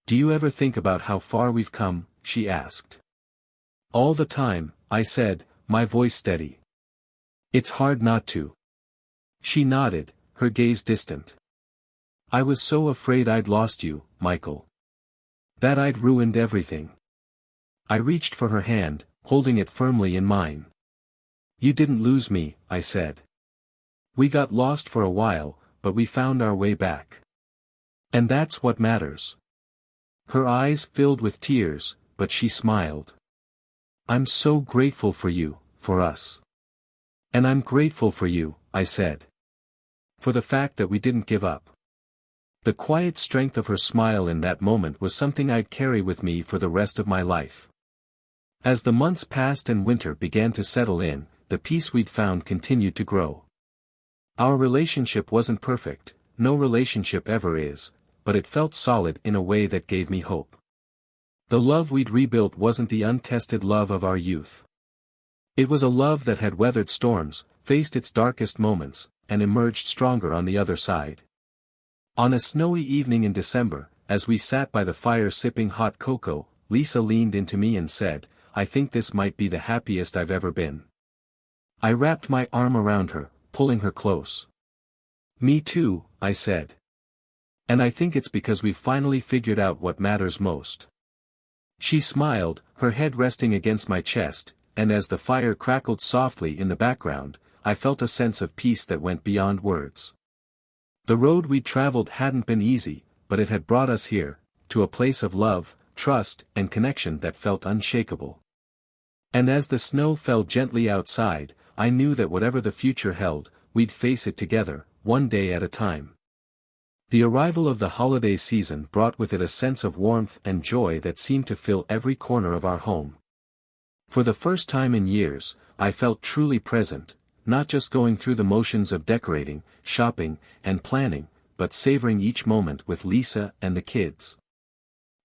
"Do you ever think about how far we've come?" she asked. "All the time," I said, my voice steady. "It's hard not to." She nodded, her gaze distant. "I was so afraid I'd lost you, Michael. That I'd ruined everything." I reached for her hand, holding it firmly in mine. "You didn't lose me," I said. "We got lost for a while, but we found our way back. And that's what matters." Her eyes filled with tears, but she smiled. "I'm so grateful for you, for us." "And I'm grateful for you," I said. "For the fact that we didn't give up." The quiet strength of her smile in that moment was something I'd carry with me for the rest of my life. As the months passed and winter began to settle in, the peace we'd found continued to grow. Our relationship wasn't perfect, no relationship ever is, but it felt solid in a way that gave me hope. The love we'd rebuilt wasn't the untested love of our youth. It was a love that had weathered storms, faced its darkest moments, and emerged stronger on the other side. On a snowy evening in December, as we sat by the fire sipping hot cocoa, Lisa leaned into me and said, "I think this might be the happiest I've ever been." I wrapped my arm around her, pulling her close. "Me too," I said. "And I think it's because we've finally figured out what matters most." She smiled, her head resting against my chest, and as the fire crackled softly in the background, I felt a sense of peace that went beyond words. The road we'd traveled hadn't been easy, but it had brought us here, to a place of love, trust, and connection that felt unshakable. And as the snow fell gently outside, I knew that whatever the future held, we'd face it together, one day at a time. The arrival of the holiday season brought with it a sense of warmth and joy that seemed to fill every corner of our home. For the first time in years, I felt truly present, not just going through the motions of decorating, shopping, and planning, but savoring each moment with Lisa and the kids.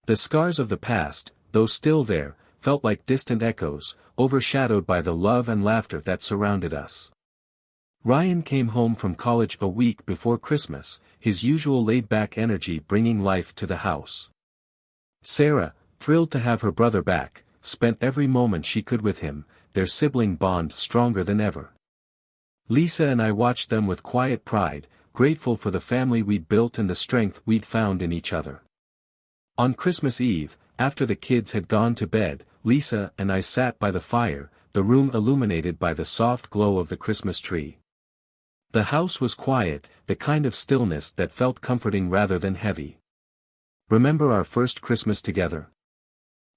The scars of the past, though still there, felt like distant echoes, overshadowed by the love and laughter that surrounded us. Ryan came home from college a week before Christmas, his usual laid-back energy bringing life to the house. Sarah, thrilled to have her brother back, spent every moment she could with him, their sibling bond stronger than ever. Lisa and I watched them with quiet pride, grateful for the family we'd built and the strength we'd found in each other. On Christmas Eve, after the kids had gone to bed, Lisa and I sat by the fire, the room illuminated by the soft glow of the Christmas tree. The house was quiet, the kind of stillness that felt comforting rather than heavy. "Remember our first Christmas together?"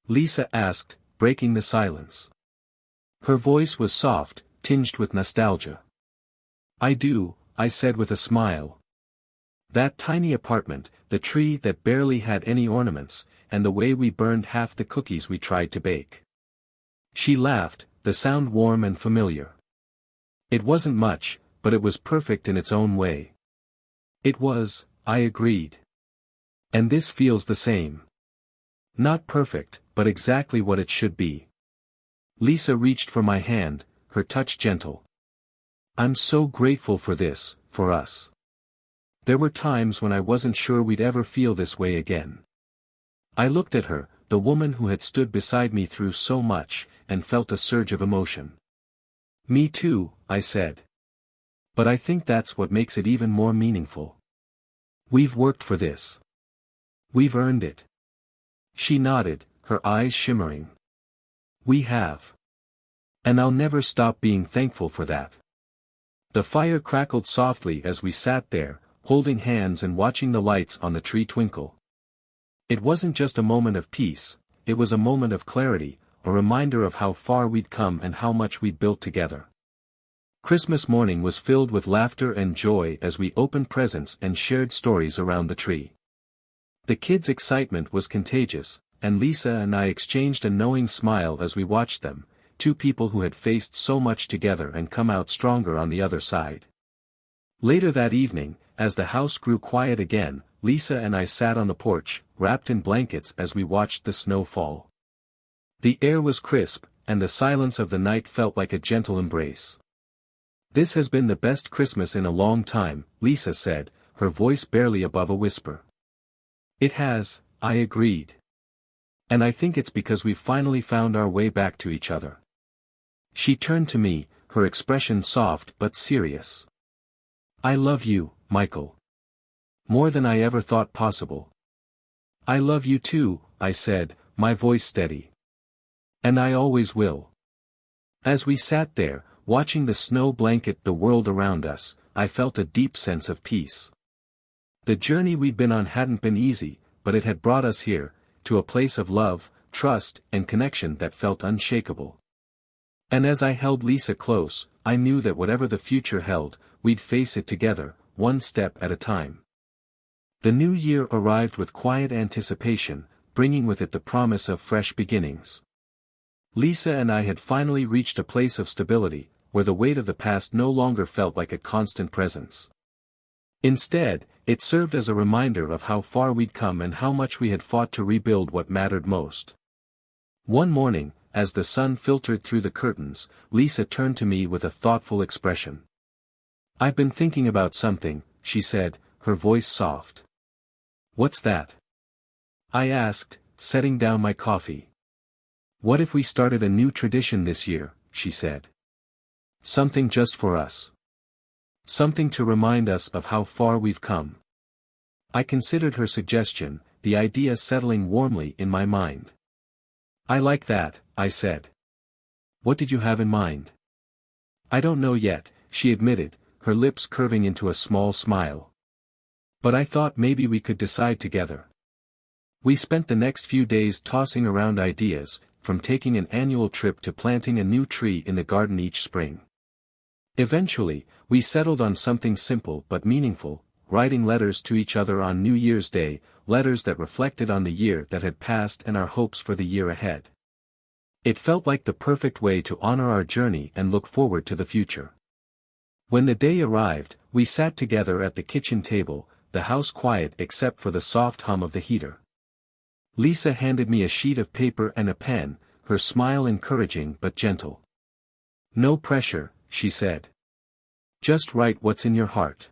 Lisa asked, breaking the silence. Her voice was soft, tinged with nostalgia. "I do," I said with a smile. "That tiny apartment, the tree that barely had any ornaments, and the way we burned half the cookies we tried to bake." She laughed, the sound warm and familiar. "It wasn't much, but it was perfect in its own way." "It was," I agreed. "And this feels the same. Not perfect, but exactly what it should be." Lisa reached for my hand, her touch gentle. "I'm so grateful for this, for us. There were times when I wasn't sure we'd ever feel this way again." I looked at her, the woman who had stood beside me through so much, and felt a surge of emotion. "Me too," I said. "But I think that's what makes it even more meaningful. We've worked for this. We've earned it." She nodded, her eyes shimmering. "We have. And I'll never stop being thankful for that." The fire crackled softly as we sat there, holding hands and watching the lights on the tree twinkle. It wasn't just a moment of peace, it was a moment of clarity, a reminder of how far we'd come and how much we'd built together. Christmas morning was filled with laughter and joy as we opened presents and shared stories around the tree. The kids' excitement was contagious, and Lisa and I exchanged a knowing smile as we watched them, two people who had faced so much together and come out stronger on the other side. Later that evening, as the house grew quiet again, Lisa and I sat on the porch, wrapped in blankets as we watched the snow fall. The air was crisp, and the silence of the night felt like a gentle embrace. This has been the best Christmas in a long time, Lisa said, her voice barely above a whisper. It has, I agreed. And I think it's because we've finally found our way back to each other. She turned to me, her expression soft but serious. I love you, Michael. More than I ever thought possible. I love you too, I said, my voice steady. And I always will. As we sat there, watching the snow blanket the world around us, I felt a deep sense of peace. The journey we'd been on hadn't been easy, but it had brought us here, to a place of love, trust, and connection that felt unshakable. And as I held Lisa close, I knew that whatever the future held, we'd face it together, one step at a time. The new year arrived with quiet anticipation, bringing with it the promise of fresh beginnings. Lisa and I had finally reached a place of stability, where the weight of the past no longer felt like a constant presence. Instead, it served as a reminder of how far we'd come and how much we had fought to rebuild what mattered most. One morning, as the sun filtered through the curtains, Lisa turned to me with a thoughtful expression. I've been thinking about something, she said, her voice soft. What's that? I asked, setting down my coffee. What if we started a new tradition this year, she said. Something just for us. Something to remind us of how far we've come. I considered her suggestion, the idea settling warmly in my mind. I like that, I said. What did you have in mind? I don't know yet, she admitted, her lips curving into a small smile. But I thought maybe we could decide together. We spent the next few days tossing around ideas, from taking an annual trip to planting a new tree in the garden each spring. Eventually, we settled on something simple but meaningful, writing letters to each other on New Year's Day, letters that reflected on the year that had passed and our hopes for the year ahead. It felt like the perfect way to honor our journey and look forward to the future. When the day arrived, we sat together at the kitchen table, the house quiet except for the soft hum of the heater. Lisa handed me a sheet of paper and a pen, her smile encouraging but gentle. No pressure, she said. Just write what's in your heart.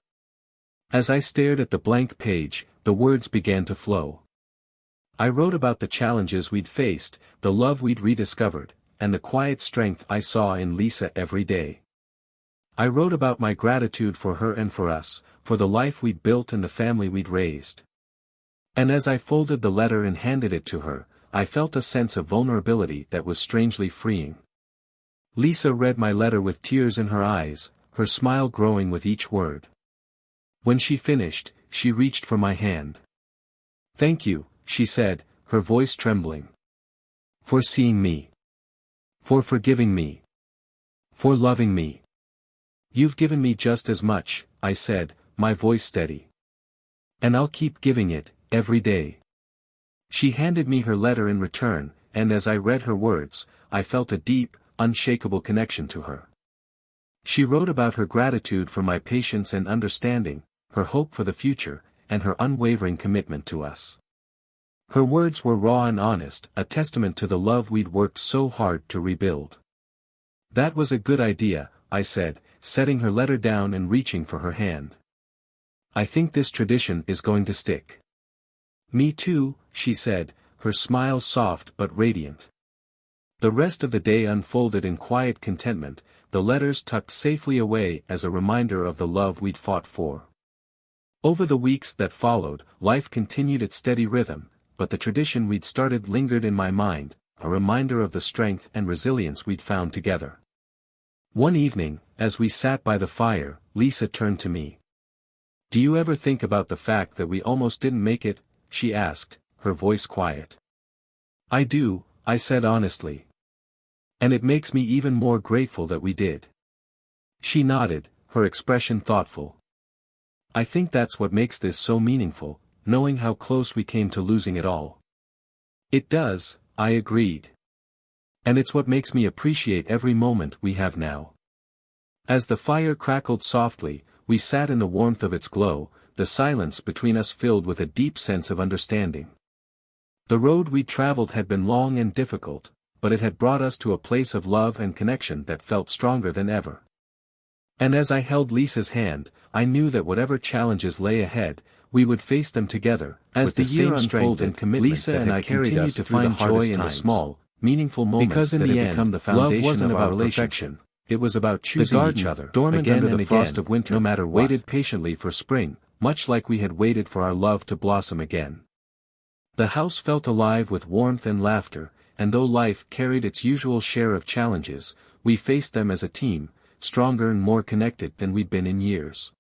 As I stared at the blank page, the words began to flow. I wrote about the challenges we'd faced, the love we'd rediscovered, and the quiet strength I saw in Lisa every day. I wrote about my gratitude for her and for us, for the life we'd built and the family we'd raised. And as I folded the letter and handed it to her, I felt a sense of vulnerability that was strangely freeing. Lisa read my letter with tears in her eyes, her smile growing with each word. When she finished, she reached for my hand. Thank you, she said, her voice trembling. For seeing me. For forgiving me. For loving me. You've given me just as much, I said, my voice steady. And I'll keep giving it, every day. She handed me her letter in return, and as I read her words, I felt a deep, unshakable connection to her. She wrote about her gratitude for my patience and understanding, her hope for the future, and her unwavering commitment to us. Her words were raw and honest, a testament to the love we'd worked so hard to rebuild. That was a good idea, I said, setting her letter down and reaching for her hand. I think this tradition is going to stick. Me too, she said, her smile soft but radiant. The rest of the day unfolded in quiet contentment, the letters tucked safely away as a reminder of the love we'd fought for. Over the weeks that followed, life continued its steady rhythm, but the tradition we'd started lingered in my mind, a reminder of the strength and resilience we'd found together. One evening, as we sat by the fire, Lisa turned to me. Do you ever think about the fact that we almost didn't make it? She asked, her voice quiet. I do, I said honestly. And it makes me even more grateful that we did. She nodded, her expression thoughtful. I think that's what makes this so meaningful, knowing how close we came to losing it all. It does, I agreed. And it's what makes me appreciate every moment we have now. As the fire crackled softly, we sat in the warmth of its glow, the silence between us filled with a deep sense of understanding. The road we traveled had been long and difficult, but it had brought us to a place of love and connection that felt stronger than ever. And as I held Lisa's hand, I knew that whatever challenges lay ahead, we would face them together. As the year unfolded, Lisa and I continued to find joy in the small, meaningful moments because in the end, love wasn't about perfection. It was about choosing each other, dormant under the frost of winter, no matter what. Waited patiently for spring, much like we had waited for our love to blossom again. The house felt alive with warmth and laughter, and though life carried its usual share of challenges, we faced them as a team, stronger and more connected than we'd been in years.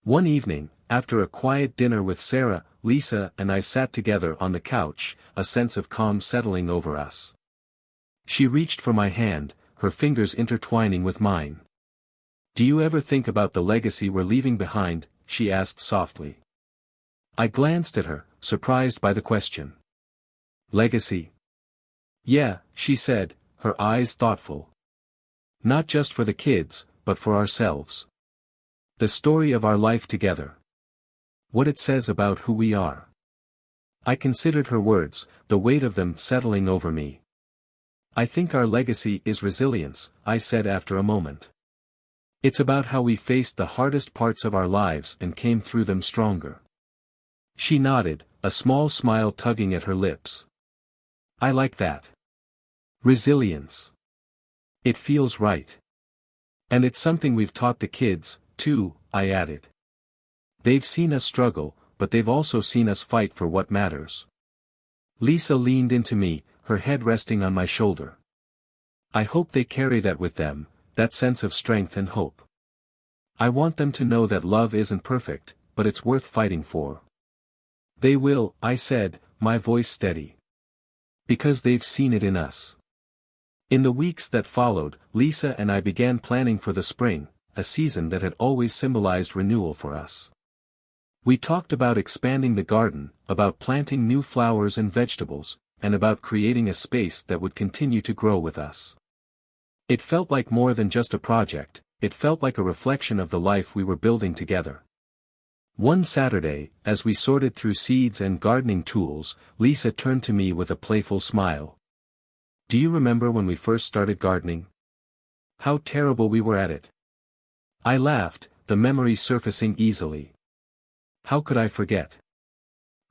One evening, after a quiet dinner with Sarah, Lisa and I sat together on the couch, a sense of calm settling over us. She reached for my hand, her fingers intertwining with mine. "Do you ever think about the legacy we're leaving behind?" she asked softly. I glanced at her, surprised by the question. "Legacy?" "Yeah," she said, her eyes thoughtful. "Not just for the kids, but for ourselves. The story of our life together. What it says about who we are." I considered her words, the weight of them settling over me. "I think our legacy is resilience," I said after a moment. "It's about how we faced the hardest parts of our lives and came through them stronger." She nodded, a small smile tugging at her lips. "I like that. Resilience. It feels right. And it's something we've taught the kids, too," I added. "They've seen us struggle, but they've also seen us fight for what matters." Lisa leaned into me, her head resting on my shoulder. "I hope they carry that with them, that sense of strength and hope. I want them to know that love isn't perfect, but it's worth fighting for." "They will," I said, my voice steady. "Because they've seen it in us." In the weeks that followed, Lisa and I began planning for the spring, a season that had always symbolized renewal for us. We talked about expanding the garden, about planting new flowers and vegetables, and about creating a space that would continue to grow with us. It felt like more than just a project, it felt like a reflection of the life we were building together. One Saturday, as we sorted through seeds and gardening tools, Lisa turned to me with a playful smile. "Do you remember when we first started gardening? How terrible we were at it." I laughed, the memory surfacing easily. "How could I forget?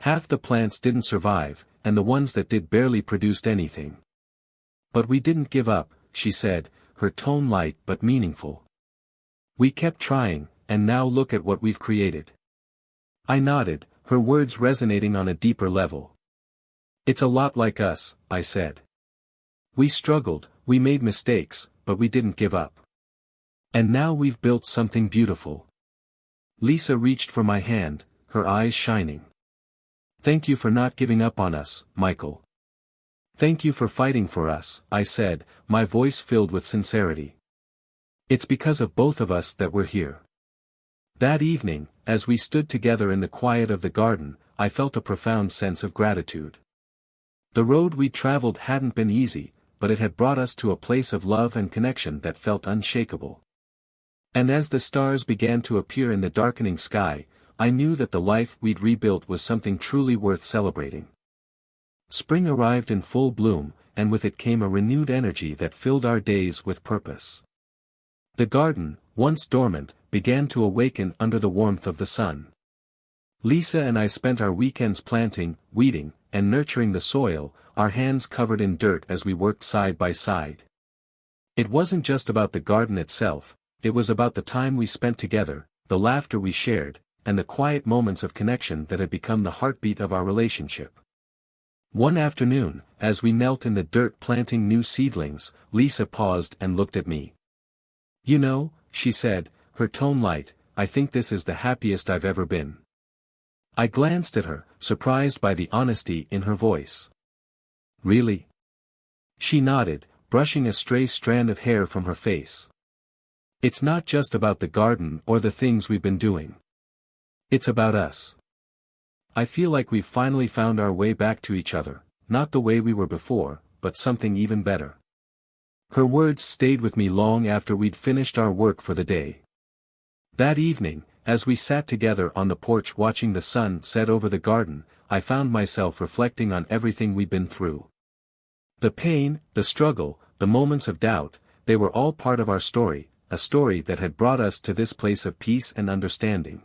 Half the plants didn't survive, and the ones that did barely produced anything. But we didn't give up," she said, her tone light but meaningful. "We kept trying, and now look at what we've created." I nodded, her words resonating on a deeper level. "It's a lot like us," I said. "We struggled, we made mistakes, but we didn't give up. And now we've built something beautiful." Lisa reached for my hand, her eyes shining. "Thank you for not giving up on us, Michael. Thank you for fighting for us," I said, my voice filled with sincerity. "It's because of both of us that we're here." That evening, as we stood together in the quiet of the garden, I felt a profound sense of gratitude. The road we'd traveled hadn't been easy, but it had brought us to a place of love and connection that felt unshakable. And as the stars began to appear in the darkening sky, I knew that the life we'd rebuilt was something truly worth celebrating. Spring arrived in full bloom, and with it came a renewed energy that filled our days with purpose. The garden, once dormant, began to awaken under the warmth of the sun. Lisa and I spent our weekends planting, weeding, and nurturing the soil, our hands covered in dirt as we worked side by side. It wasn't just about the garden itself, it was about the time we spent together, the laughter we shared, and the quiet moments of connection that had become the heartbeat of our relationship. One afternoon, as we knelt in the dirt planting new seedlings, Lisa paused and looked at me. "You know," she said, her tone light, "I think this is the happiest I've ever been." I glanced at her, surprised by the honesty in her voice. "Really?" She nodded, brushing a stray strand of hair from her face. "It's not just about the garden or the things we've been doing. It's about us. I feel like we've finally found our way back to each other, not the way we were before, but something even better." Her words stayed with me long after we'd finished our work for the day. That evening, as we sat together on the porch watching the sun set over the garden, I found myself reflecting on everything we'd been through. The pain, the struggle, the moments of doubt, they were all part of our story, a story that had brought us to this place of peace and understanding.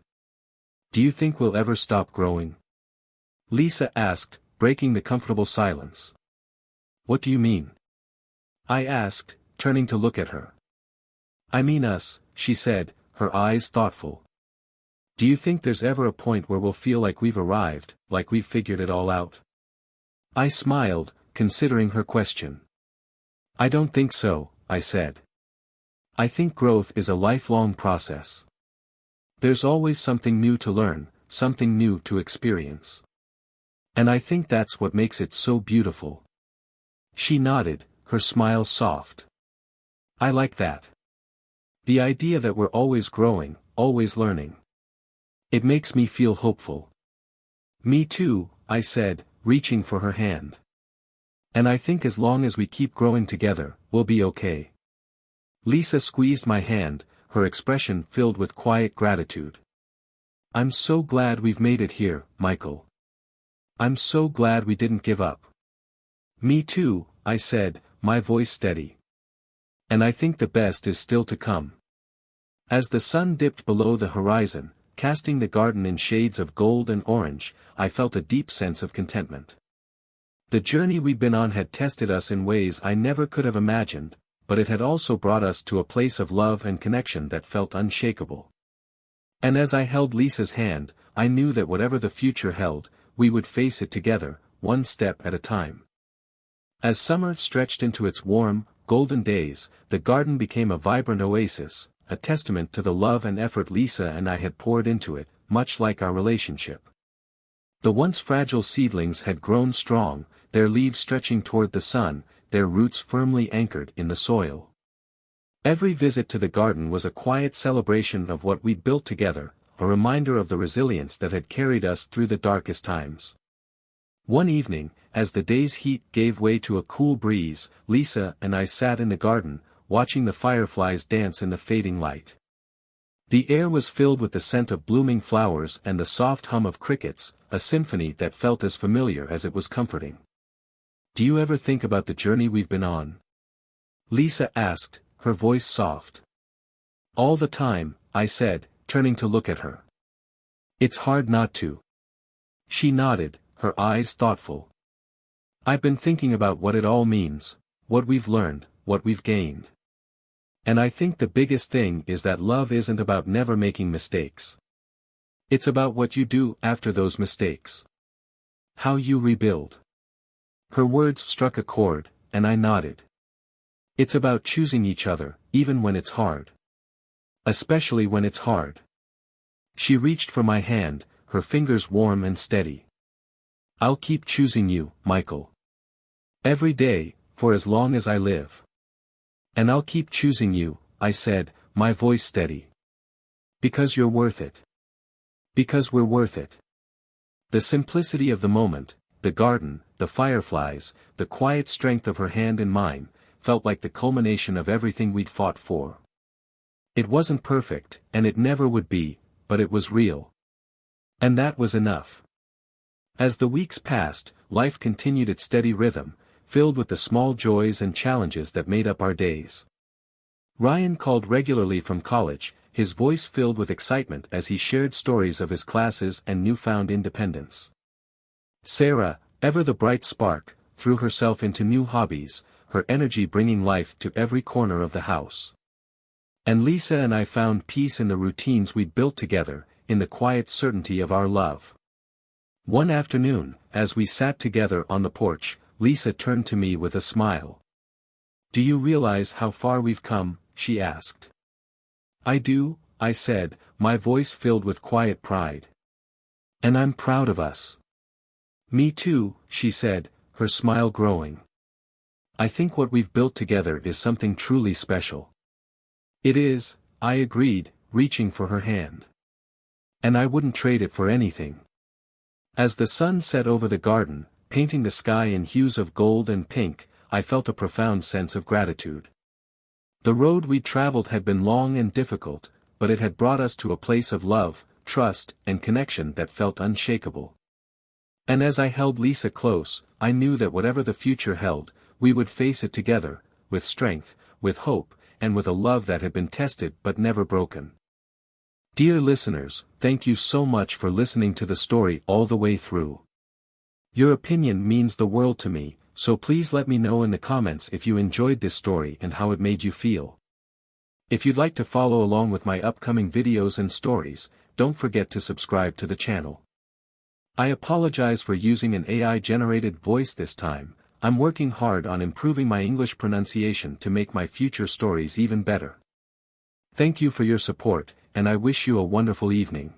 Do you think we'll ever stop growing? Lisa asked, breaking the comfortable silence. What do you mean? I asked, turning to look at her. I mean us, she said, her eyes thoughtful. Do you think there's ever a point where we'll feel like we've arrived, like we've figured it all out? I smiled, considering her question. I don't think so, I said. I think growth is a lifelong process. There's always something new to learn, something new to experience. And I think that's what makes it so beautiful. She nodded, her smile soft. I like that. The idea that we're always growing, always learning. It makes me feel hopeful. Me too, I said, reaching for her hand. And I think as long as we keep growing together, we'll be okay. Lisa squeezed my hand, her expression filled with quiet gratitude. I'm so glad we've made it here, Michael. I'm so glad we didn't give up. Me too, I said, my voice steady. And I think the best is still to come. As the sun dipped below the horizon, casting the garden in shades of gold and orange, I felt a deep sense of contentment. The journey we'd been on had tested us in ways I never could have imagined, but it had also brought us to a place of love and connection that felt unshakable. And as I held Lisa's hand, I knew that whatever the future held, we would face it together, one step at a time. As summer stretched into its warm, golden days, the garden became a vibrant oasis, a testament to the love and effort Lisa and I had poured into it, much like our relationship. The once fragile seedlings had grown strong, their leaves stretching toward the sun, their roots firmly anchored in the soil. Every visit to the garden was a quiet celebration of what we'd built together, a reminder of the resilience that had carried us through the darkest times. One evening, as the day's heat gave way to a cool breeze, Lisa and I sat in the garden, watching the fireflies dance in the fading light. The air was filled with the scent of blooming flowers and the soft hum of crickets, a symphony that felt as familiar as it was comforting. Do you ever think about the journey we've been on? Lisa asked, her voice soft. All the time, I said, turning to look at her. It's hard not to. She nodded, her eyes thoughtful. I've been thinking about what it all means, what we've learned, what we've gained. And I think the biggest thing is that love isn't about never making mistakes. It's about what you do after those mistakes. How you rebuild. Her words struck a chord, and I nodded. It's about choosing each other, even when it's hard. Especially when it's hard. She reached for my hand, her fingers warm and steady. I'll keep choosing you, Michael. Every day, for as long as I live. And I'll keep choosing you, I said, my voice steady. Because you're worth it. Because we're worth it. The simplicity of the moment, the garden, the fireflies, the quiet strength of her hand in mine, felt like the culmination of everything we'd fought for. It wasn't perfect, and it never would be, but it was real. And that was enough. As the weeks passed, life continued its steady rhythm, filled with the small joys and challenges that made up our days. Ryan called regularly from college, his voice filled with excitement as he shared stories of his classes and newfound independence. Sarah, ever the bright spark, threw herself into new hobbies, her energy bringing life to every corner of the house. And Lisa and I found peace in the routines we'd built together, in the quiet certainty of our love. One afternoon, as we sat together on the porch, Lisa turned to me with a smile. Do you realize how far we've come? She asked. I do, I said, my voice filled with quiet pride. And I'm proud of us. Me too, she said, her smile growing. I think what we've built together is something truly special. It is, I agreed, reaching for her hand. And I wouldn't trade it for anything. As the sun set over the garden, painting the sky in hues of gold and pink, I felt a profound sense of gratitude. The road we'd traveled had been long and difficult, but it had brought us to a place of love, trust, and connection that felt unshakable. And as I held Lisa close, I knew that whatever the future held, we would face it together, with strength, with hope, and with a love that had been tested but never broken. Dear listeners, thank you so much for listening to the story all the way through. Your opinion means the world to me, so please let me know in the comments if you enjoyed this story and how it made you feel. If you'd like to follow along with my upcoming videos and stories, don't forget to subscribe to the channel. I apologize for using an AI-generated voice this time. I'm working hard on improving my English pronunciation to make my future stories even better. Thank you for your support, and I wish you a wonderful evening.